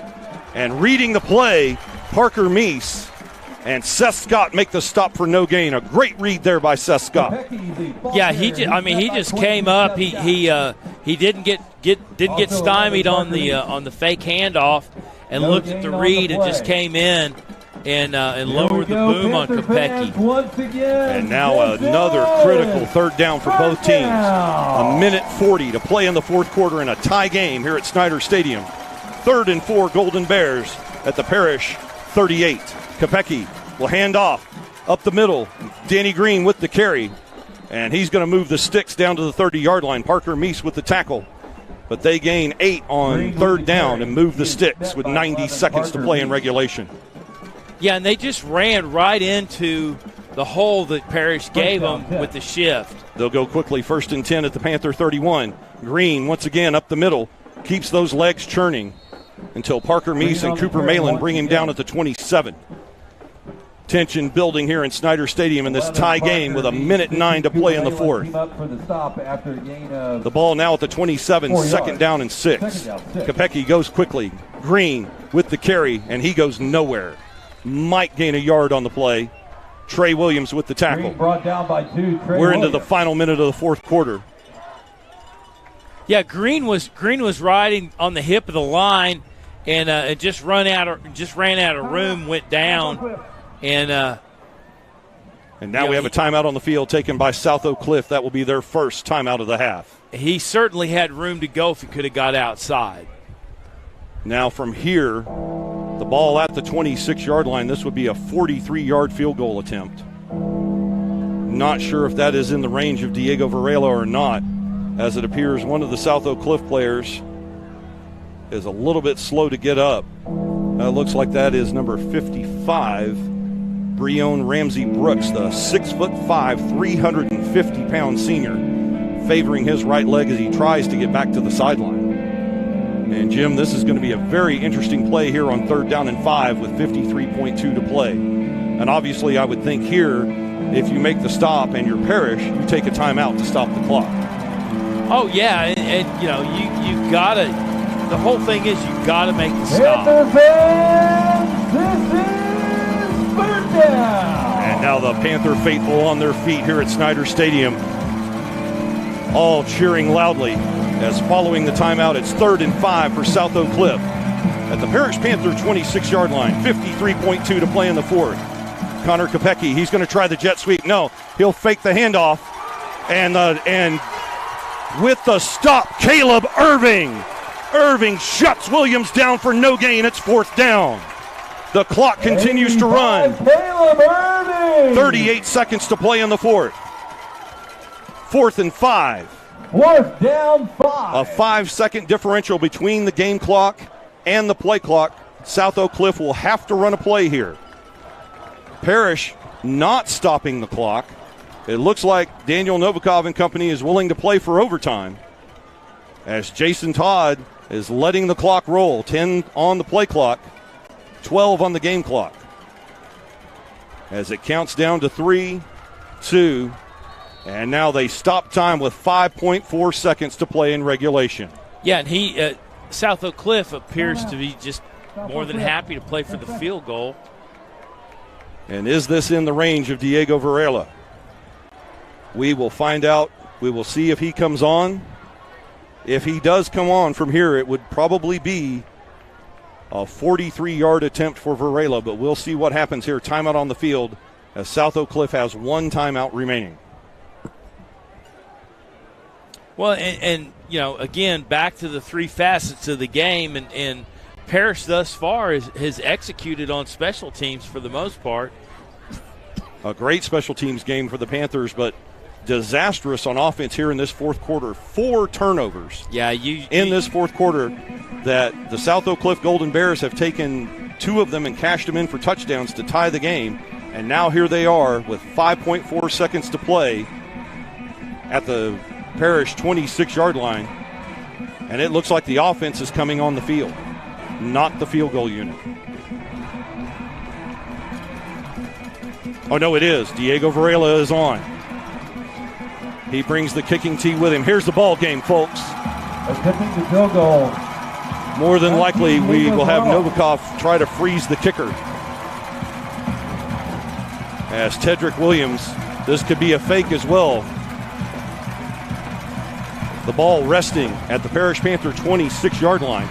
Speaker 2: And reading the play, Parker Meese and Seth Scott make the stop for no gain. A great read there by Seth Scott.
Speaker 3: Yeah, he just came up. He didn't get stymied on the fake handoff and looked at the read and just came in and lowered the boom on Kopecky.
Speaker 2: And now another critical third down for both teams. A minute 40 to play in the fourth quarter in a tie game here at Snyder Stadium. 3rd and 4 Golden Bears at the Parish 38. Kopecky will hand off up the middle. Danny Green with the carry. And he's going to move the sticks down to the 30-yard line. Parker Meese with the tackle. But they gain 8 on third down and move the sticks with 90 seconds to play in regulation.
Speaker 3: Yeah, and they just ran right into the hole that Parish gave them with the shift.
Speaker 2: They'll go quickly, 1st and 10 at the Panther 31. Green once again up the middle. Keeps those legs churning until Parker Meese and Cooper Malin bring him down at the 27. Tension building here in Snyder Stadium in this tie game with a minute 9 to play in the fourth. The ball now at the 27, second down and 6. Kopecky goes quickly. Green with the carry, and he goes nowhere. Might gain a yard on the play. Trey Williams with the tackle.
Speaker 5: Brought down by 2.
Speaker 2: We're into the final minute of the fourth quarter.
Speaker 3: Yeah, Green was riding on the hip of the line, and just ran out of room, went down, and
Speaker 2: now we have a timeout on the field taken by South Oak Cliff. That will be their first timeout of the half.
Speaker 3: He certainly had room to go if he could have got outside.
Speaker 2: Now from here, the ball at the 26-yard line. This would be a 43-yard field goal attempt. Not sure if that is in the range of Diego Varela or not, as it appears one of the South Oak Cliff players is a little bit slow to get up. It looks like that is number 55, Breon Ramsey Brooks, the 6'5", 350-pound senior, favoring his right leg as he tries to get back to the sideline. And Jim, this is going to be a very interesting play here on 3rd down and 5 with 53.2 to play. And obviously I would think here, if you make the stop and you're Parish, you take a timeout to stop the clock.
Speaker 3: Oh yeah, and you know you gotta. The whole thing is you gotta make the stop.
Speaker 5: This is 3rd down.
Speaker 2: And now the Panther faithful on their feet here at Snyder Stadium, all cheering loudly as following the timeout, it's 3rd and 5 for South Oak Cliff at the Parish Panther 26-yard line. 53.2 to play in the fourth. Connor Kopecky, he's going to try the jet sweep. No, he'll fake the handoff, and with the stop, Caleb Irving. Irving shuts Williams down for no gain. It's 4th down. The clock continues to run.
Speaker 5: Caleb Irving.
Speaker 2: 38 seconds to play in the fourth. 4th and 5.
Speaker 5: 4th down 5.
Speaker 2: A 5-second differential between the game clock and the play clock. South Oak Cliff will have to run a play here. Parish not stopping the clock. It looks like Daniel Novikov and company is willing to play for overtime, as Jason Todd is letting the clock roll. 10 on the play clock, 12 on the game clock. As it counts down to 3, 2, and now they stop time with 5.4 seconds to play in regulation.
Speaker 3: Yeah, and South Oak Cliff appears to be just more than happy to play for the field goal.
Speaker 2: And is this in the range of Diego Varela? We will find out. We will see if he comes on. If he does come on from here, it would probably be a 43-yard attempt for Varela, but we'll see what happens here. Timeout on the field as South Oak Cliff has 1 timeout remaining.
Speaker 3: Well, and again, back to the three facets of the game, and Parish thus far has executed on special teams for the most part.
Speaker 2: A great special teams game for the Panthers, but disastrous on offense here in this fourth quarter. 4 turnovers in this fourth quarter that the South Oak Cliff Golden Bears have taken 2 of them and cashed them in for touchdowns to tie the game. And now here they are with 5.4 seconds to play at the Parish 26-yard line. And it looks like the offense is coming on the field, not the field goal unit. Oh, no, it is. Diego Varela is on. He brings the kicking tee with him. Here's the ball game, folks.
Speaker 5: Attempting the field goal.
Speaker 2: More than likely, we will have Novikov try to freeze the kicker. As Tedrick Williams, this could be a fake as well. The ball resting at the Parish Panther 26-yard line.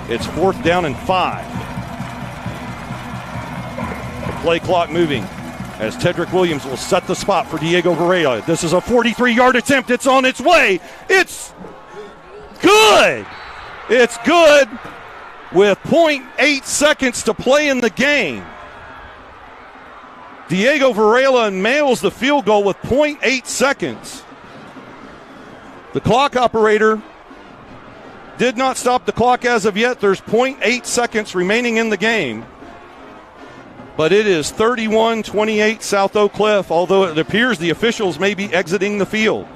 Speaker 2: It's 4th down and 5. The play clock moving as Tedrick Williams will set the spot for Diego Varela. This is a 43-yard attempt. It's on its way. It's good. It's good with 0.8 seconds to play in the game. Diego Varela nails the field goal with 0.8 seconds. The clock operator did not stop the clock as of yet. There's 0.8 seconds remaining in the game. But it is 31-28 South Oak Cliff, although it appears the officials may be exiting the field.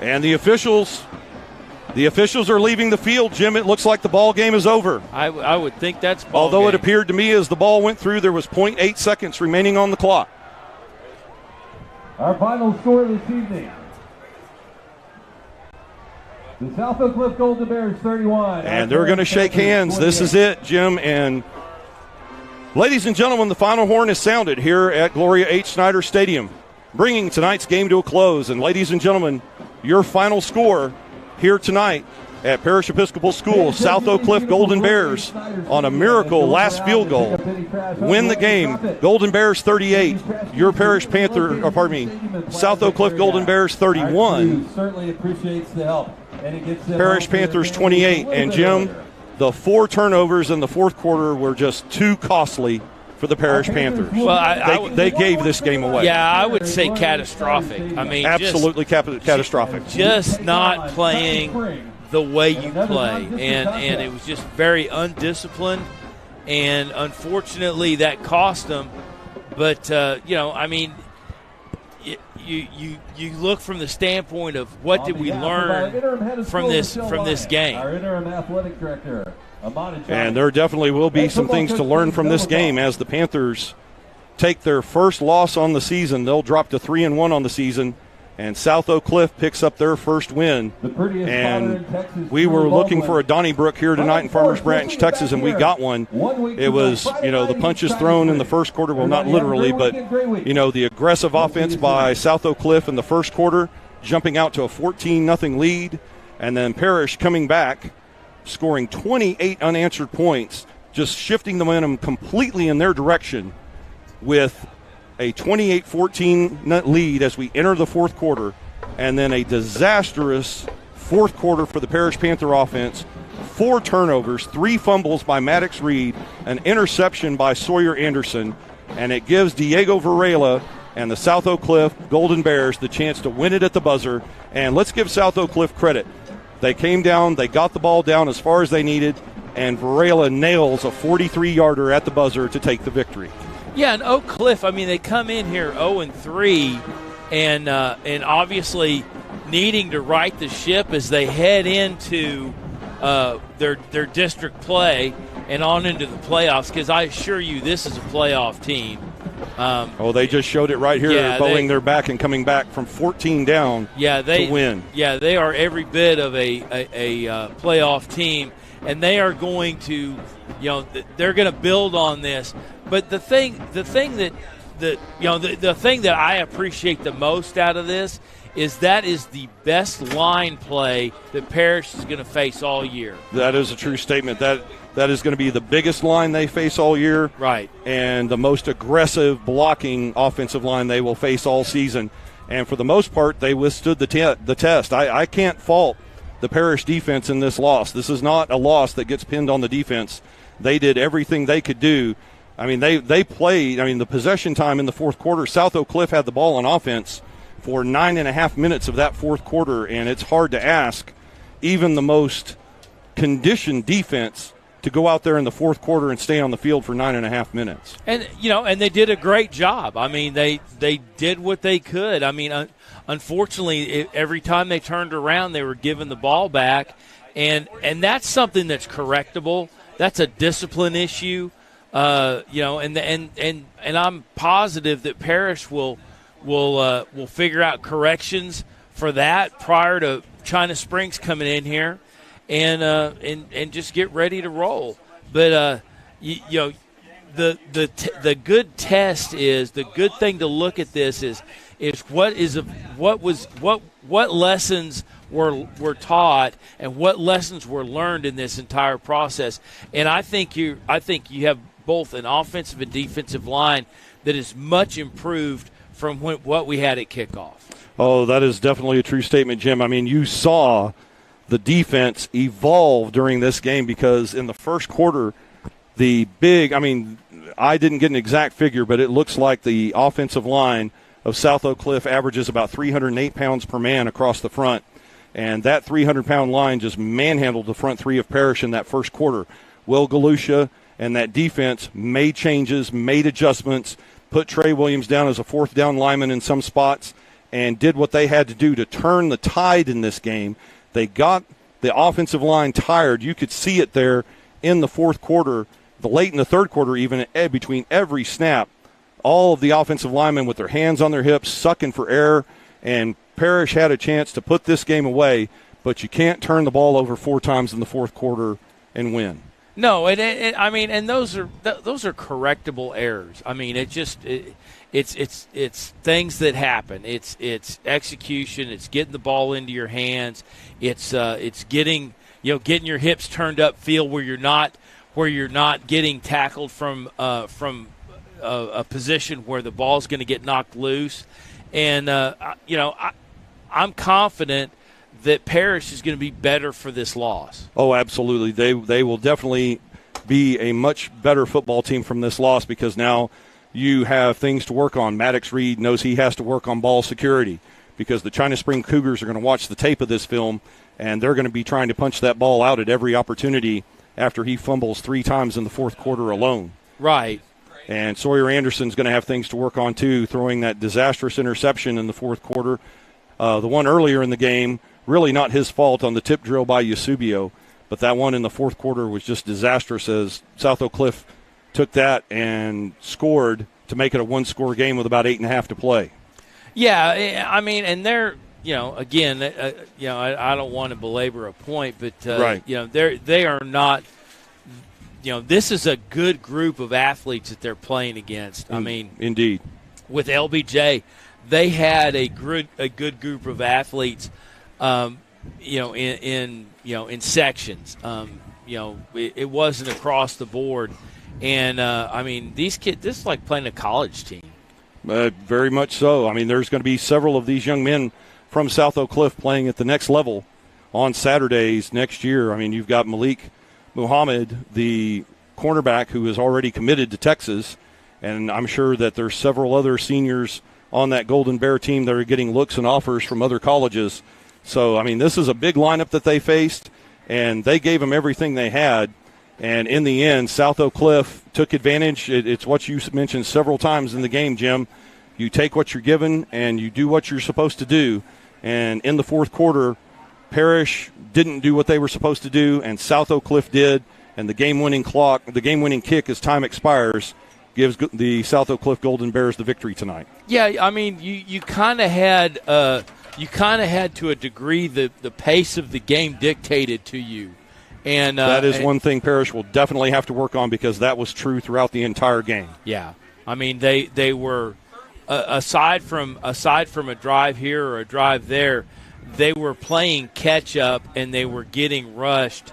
Speaker 2: And the officials are leaving the field, Jim. It looks like the ball game is over.
Speaker 3: I would think that's ball
Speaker 2: Although
Speaker 3: game.
Speaker 2: It appeared to me as the ball went through, there was 0.8 seconds remaining on the clock.
Speaker 5: Our final score this evening. The South Oak Cliff Golden Bears 31.
Speaker 2: And they're going to shake hands. This is it, Jim. And ladies and gentlemen, the final horn is sounded here at Gloria H. Snyder Stadium, bringing tonight's game to a close. And ladies and gentlemen, your final score here tonight at Parish Episcopal School, South Oak Cliff Golden Bears on a miracle last field goal win the game. Golden Bears 38, your Parish South Oak Cliff Golden Bears 31.
Speaker 5: Certainly appreciates the help.
Speaker 2: Parish Panthers 28. And Jim, the 4 turnovers in the fourth quarter were just too costly for the Parish Panthers.
Speaker 3: Well,
Speaker 2: they gave this game away.
Speaker 3: Yeah, I would say catastrophic. I mean,
Speaker 2: absolutely catastrophic.
Speaker 3: Just not playing the way you play, and it was just very undisciplined, and unfortunately that cost them. But I mean, you look from the standpoint of what did we learn from this game.
Speaker 5: Our interim athletic director,
Speaker 2: and there definitely will be some things to learn from this game as the Panthers take their first loss on the season. They'll drop to 3-1 on the season, and South Oak Cliff picks up their first win. And we were looking for a Donnybrook here tonight in Farmers Branch, Texas, and we got one. It was, the punches thrown in the first quarter. Well, not literally, but, the aggressive offense by South Oak Cliff in the first quarter, jumping out to a 14-0 lead, and then Parish coming back, scoring 28 unanswered points, just shifting the momentum completely in their direction with a 28-14 lead as we enter the fourth quarter, and then a disastrous fourth quarter for the Parish Panther offense. 4 turnovers, 3 fumbles by Maddox Reed, an interception by Sawyer Anderson, and it gives Diego Varela and the South Oak Cliff Golden Bears the chance to win it at the buzzer. And let's give South Oak Cliff credit. They came down, they got the ball down as far as they needed, and Varela nails a 43-yarder at the buzzer to take the victory.
Speaker 3: Yeah, and Oak Cliff, I mean, they come in here 0-3 and obviously needing to right the ship as they head into their district play and on into the playoffs, because I assure you this is a playoff team.
Speaker 2: They just showed it right here, bowing their back and coming back from 14 down to win. Yeah,
Speaker 3: they are every bit of a playoff team, and they are going to, they're going to build on this. But the thing that I appreciate the most out of this is that is the best line play that Parish is going to face all year.
Speaker 2: That is a true statement. That is going to be the biggest line they face all year.
Speaker 3: Right.
Speaker 2: And the most aggressive blocking offensive line they will face all season. And for the most part, they withstood the test. I can't fault the Parish defense in this loss. This is not a loss that gets pinned on the defense. They did everything they could do. I mean, they played. I mean, the possession time in the fourth quarter, South Oak Cliff had the ball on offense for 9.5 minutes of that fourth quarter, and it's hard to ask even the most conditioned defense to go out there in the fourth quarter and stay on the field for 9.5 minutes.
Speaker 3: And, and they did a great job. I mean, they did what they could. I mean, unfortunately, every time they turned around, they were given the ball back, and that's something that's correctable. That's a discipline issue, and I'm positive that Parish will figure out corrections for that prior to China Springs coming in here, and just get ready to roll. But the good test is, the good thing to look at this is what lessons were taught and what lessons were learned in this entire process. And I think you have both an offensive and defensive line that is much improved from what we had at kickoff.
Speaker 2: Oh, that is definitely a true statement, Jim. I mean, you saw the defense evolve during this game, because in the first quarter, I didn't get an exact figure, but it looks like the offensive line of South Oak Cliff averages about 308 pounds per man across the front. And that 300-pound line just manhandled the front three of Parish in that first quarter. Will Galusha and that defense made changes, made adjustments, put Trey Williams down as a fourth down lineman in some spots, and did what they had to do to turn the tide in this game. They got the offensive line tired. You could see it there in the fourth quarter, late in the third quarter even, between every snap. All of the offensive linemen with their hands on their hips, sucking for air, and Parish had a chance to put this game away, but you can't turn the ball over 4 times in the fourth quarter and win.
Speaker 3: No, and those are correctable errors. I mean, it's things that happen. It's execution. It's getting the ball into your hands. It's getting your hips turned up field where you're not getting tackled from a position where the ball's going to get knocked loose. And I'm confident that Parish is going to be better for this loss.
Speaker 2: Oh, absolutely. They will definitely be a much better football team from this loss, because now you have things to work on. Maddox Reed knows he has to work on ball security, because the China Spring Cougars are going to watch the tape of this film, and they're going to be trying to punch that ball out at every opportunity after he fumbles 3 times in the fourth quarter alone.
Speaker 3: Right.
Speaker 2: And Sawyer Anderson's going to have things to work on, too, throwing that disastrous interception in the fourth quarter. The one earlier in the game, really not his fault on the tip drill by Eusebio, but that one in the fourth quarter was just disastrous, as South Oak Cliff took that and scored to make it a one-score game with about 8.5 to play.
Speaker 3: Yeah, I mean, and they're, again, I don't want to belabor a point, but,
Speaker 2: right.
Speaker 3: They are not – this is a good group of athletes that they're playing against. I mean,
Speaker 2: indeed,
Speaker 3: with LBJ, they had a good group of athletes, in sections. It wasn't across the board, and these kids, this is like playing a college team.
Speaker 2: Very much so. I mean, there's going to be several of these young men from South Oak Cliff playing at the next level on Saturdays next year. I mean, you've got Malik Muhammad, the cornerback, who is already committed to Texas, and I'm sure that there's several other seniors on that Golden Bear team that are getting looks and offers from other colleges. So, I mean, this is a big lineup that they faced, and they gave them everything they had. And in the end, South Oak Cliff took advantage. It's what you mentioned several times in the game, Jim. You take what you're given, and you do what you're supposed to do. And in the fourth quarter, Parish didn't do what they were supposed to do, and South Oak Cliff did. And the game-winning kick as time expires, gives the South Oak Cliff Golden Bears the victory tonight.
Speaker 3: Yeah, I mean, you kind of had to a degree the pace of the game dictated to you. And
Speaker 2: that is one thing Parish will definitely have to work on, because that was true throughout the entire game.
Speaker 3: Yeah. I mean, they were aside from a drive here or a drive there, they were playing catch up and they were getting rushed,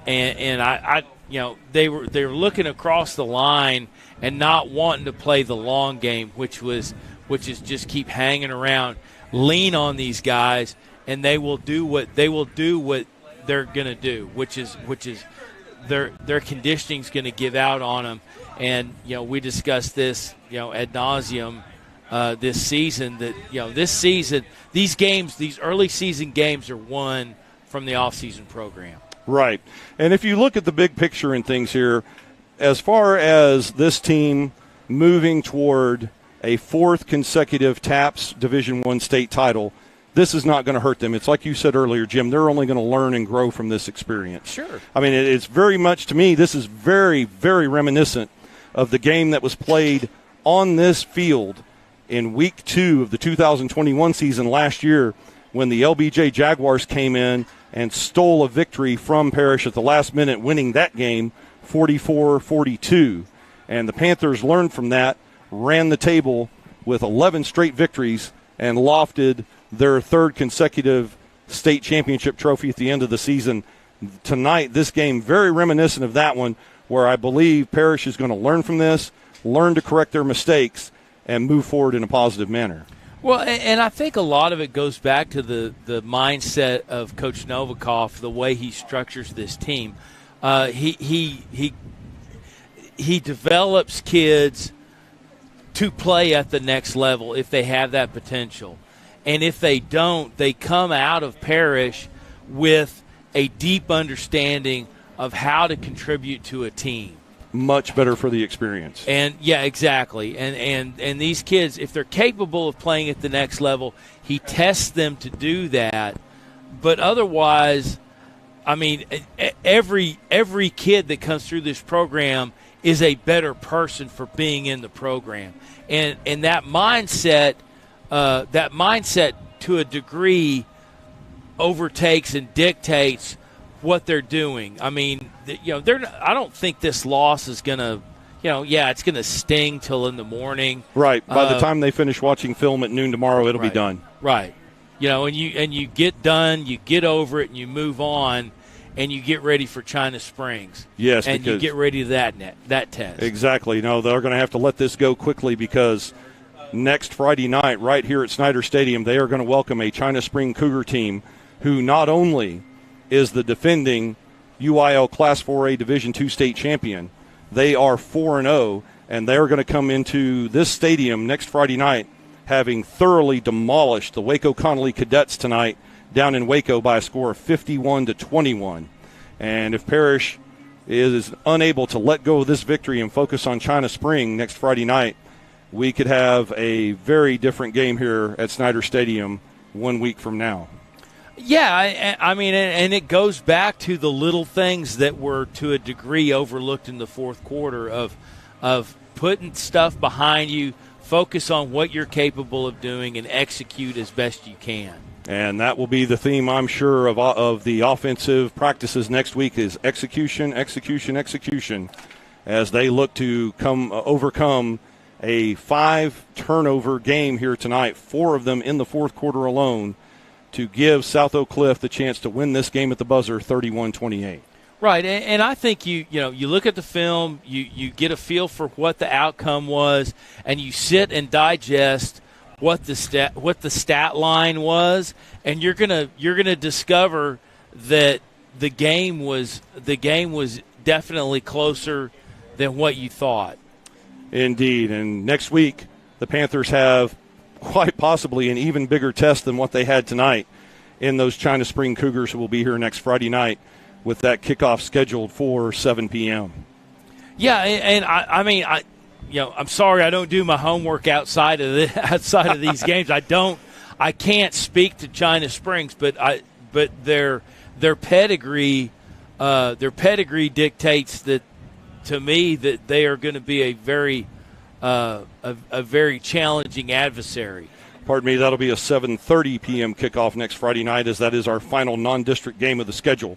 Speaker 3: and I they were looking across the line and not wanting to play the long game, which is just keep hanging around, lean on these guys, and they will do what they're going to do, which is their conditioning's going to give out on them. And we discussed this ad nauseum this season, that this season these early season games are won from the off-season program.
Speaker 2: Right. And if you look at the big picture and things here, as far as this team moving toward a fourth consecutive TAPS Division I state title, this is not going to hurt them. It's like you said earlier, Jim, they're only going to learn and grow from this experience.
Speaker 3: Sure.
Speaker 2: I mean, it's very much, to me, this is very, very reminiscent of the game that was played on this field in Week 2 of the 2021 season last year, when the LBJ Jaguars came in and stole a victory from Parish at the last minute, winning that game 44-42. And the Panthers learned from that, ran the table with 11 straight victories, and lofted their third consecutive state championship trophy at the end of the season. Tonight, this game, very reminiscent of that one, where I believe Parish is going to learn from this, learn to correct their mistakes, and move forward in a positive manner.
Speaker 3: Well, and I think a lot of it goes back to the mindset of Coach Novikov, the way he structures this team. He develops kids to play at the next level if they have that potential. And if they don't, they come out of Parish with a deep understanding of how to contribute to a team.
Speaker 2: Much better for the experience.
Speaker 3: And yeah, exactly. And these kids, if they're capable of playing at the next level, he tests them to do that. But otherwise, I mean, every kid that comes through this program is a better person for being in the program. And that mindset to a degree overtakes and dictates what they're doing. I mean, I don't think this loss is going to, it's going to sting till in the morning.
Speaker 2: Right. By the time they finish watching film at noon tomorrow, it'll be done.
Speaker 3: Right. And you get done, you get over it, and you move on, and you get ready for China Springs.
Speaker 2: Yes,
Speaker 3: and you get ready to that test.
Speaker 2: Exactly. No, they're going to have to let this go quickly, because next Friday night, right here at Snyder Stadium, they are going to welcome a China Spring Cougar team who not only is the defending UIL Class 4A Division II state champion, they are 4-0, and they're going to come into this stadium next Friday night having thoroughly demolished the Waco Connolly Cadets tonight down in Waco by a score of 51-21. And if Parish is unable to let go of this victory and focus on China Spring next Friday night, we could have a very different game here at Snyder Stadium 1 week from now.
Speaker 3: Yeah, I mean, and it goes back to the little things that were to a degree overlooked in the fourth quarter of putting stuff behind you, focus on what you're capable of doing, and execute as best you can.
Speaker 2: And that will be the theme, I'm sure, of the offensive practices next week is execution, execution, execution, as they look to overcome a 5-turnover game here tonight, 4 of them in the fourth quarter alone, to give South Oak Cliff the chance to win this game at the buzzer 31-28.
Speaker 3: Right, and I think you look at the film, you get a feel for what the outcome was, and you sit and digest what the stat line was, and you're gonna discover that the game was definitely closer than what you thought.
Speaker 2: Indeed, and next week the Panthers have quite possibly an even bigger test than what they had tonight in those China Spring Cougars, who will be here next Friday night with that kickoff scheduled for 7 p.m.
Speaker 3: Yeah, and I'm sorry I don't do my homework outside of these games. I can't speak to China Springs, but their pedigree dictates that to me that they are going to be a very challenging adversary.
Speaker 2: Pardon me, that'll be a 7:30 p.m. kickoff next Friday night, as that is our final non-district game of the schedule.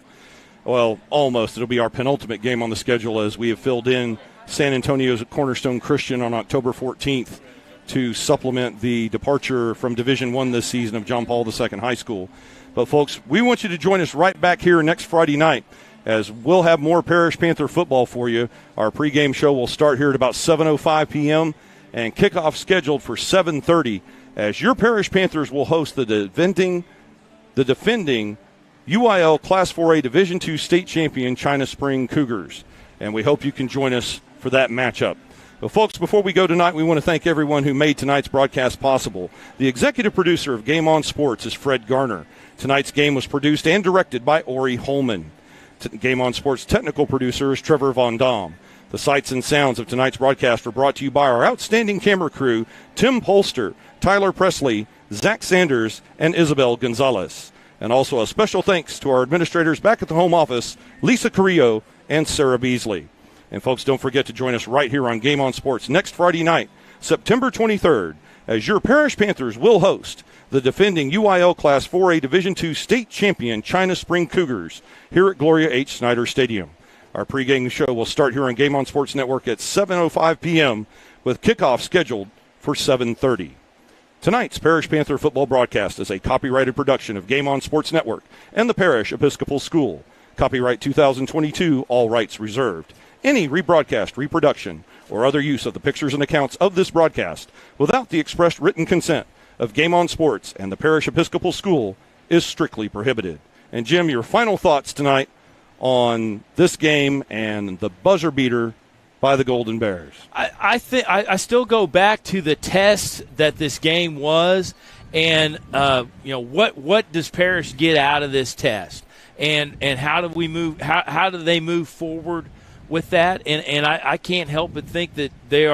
Speaker 2: Well, almost. It'll be our penultimate game on the schedule, as we have filled in San Antonio's Cornerstone Christian on October 14th to supplement the departure from Division I this season of John Paul II High School. But, folks, we want you to join us right back here next Friday night as we'll have more Parish Panther football for you. Our pregame show will start here at about 7:05 p.m. and kickoff scheduled for 7:30 as your Parish Panthers will host the defending UIL Class 4A Division II state champion China Spring Cougars. And we hope you can join us for that matchup. Well, folks, before we go tonight, we want to thank everyone who made tonight's broadcast possible. The executive producer of Game On Sports is Fred Garner. Tonight's game was produced and directed by Ori Holman. Game On Sports technical producer is Trevor Von Dam. The sights and sounds of tonight's broadcast were brought to you by our outstanding camera crew, Tim Polster, Tyler Presley, Zach Sanders, and Isabel Gonzalez. And also a special thanks to our administrators back at the home office, Lisa Carrillo and Sarah Beasley. And, folks, don't forget to join us right here on Game On Sports next Friday night, September 23rd, as your Parish Panthers will host the defending UIL Class 4A Division II state champion China Spring Cougars here at Gloria H. Snyder Stadium. Our pregame show will start here on Game On Sports Network at 7:05 p.m. with kickoff scheduled for 7:30. Tonight's Parish Panther football broadcast is a copyrighted production of Game On Sports Network and the Parish Episcopal School. Copyright 2022, all rights reserved. Any rebroadcast, reproduction, or other use of the pictures and accounts of this broadcast without the expressed written consent of Game On Sports and the Parish Episcopal School is strictly prohibited. And, Jim, your final thoughts tonight on this game and the buzzer beater by the Golden Bears.
Speaker 3: I think I still go back to the test that this game was, and what does Parish get out of this test, and how do we move? How do they move forward with that? And I can't help but think that they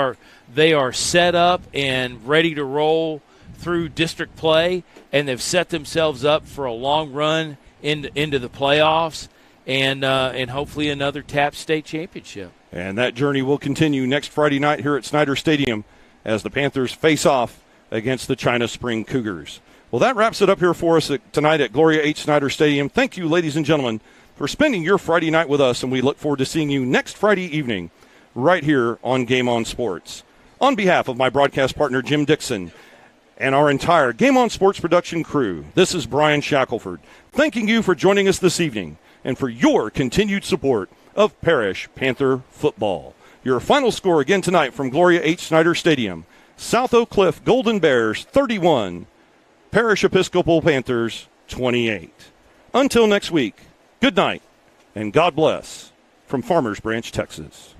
Speaker 3: are set up and ready to roll through district play, and they've set themselves up for a long run into the playoffs, and hopefully another TAP state championship.
Speaker 2: And that journey will continue next Friday night here at Snyder Stadium as the Panthers face off against the China Spring Cougars. Well, that wraps it up here for us tonight at Gloria H. Snyder Stadium. Thank you, ladies and gentlemen, for spending your Friday night with us, and we look forward to seeing you next Friday evening right here on Game On Sports. On behalf of my broadcast partner, Jim Dixon, and our entire Game On Sports production crew, this is Brian Shackelford, thanking you for joining us this evening and for your continued support of Parish Panther football. Your final score again tonight from Gloria H. Snyder Stadium, South Oak Cliff Golden Bears 31, Parish Episcopal Panthers 28. Until next week, good night and God bless from Farmers Branch, Texas.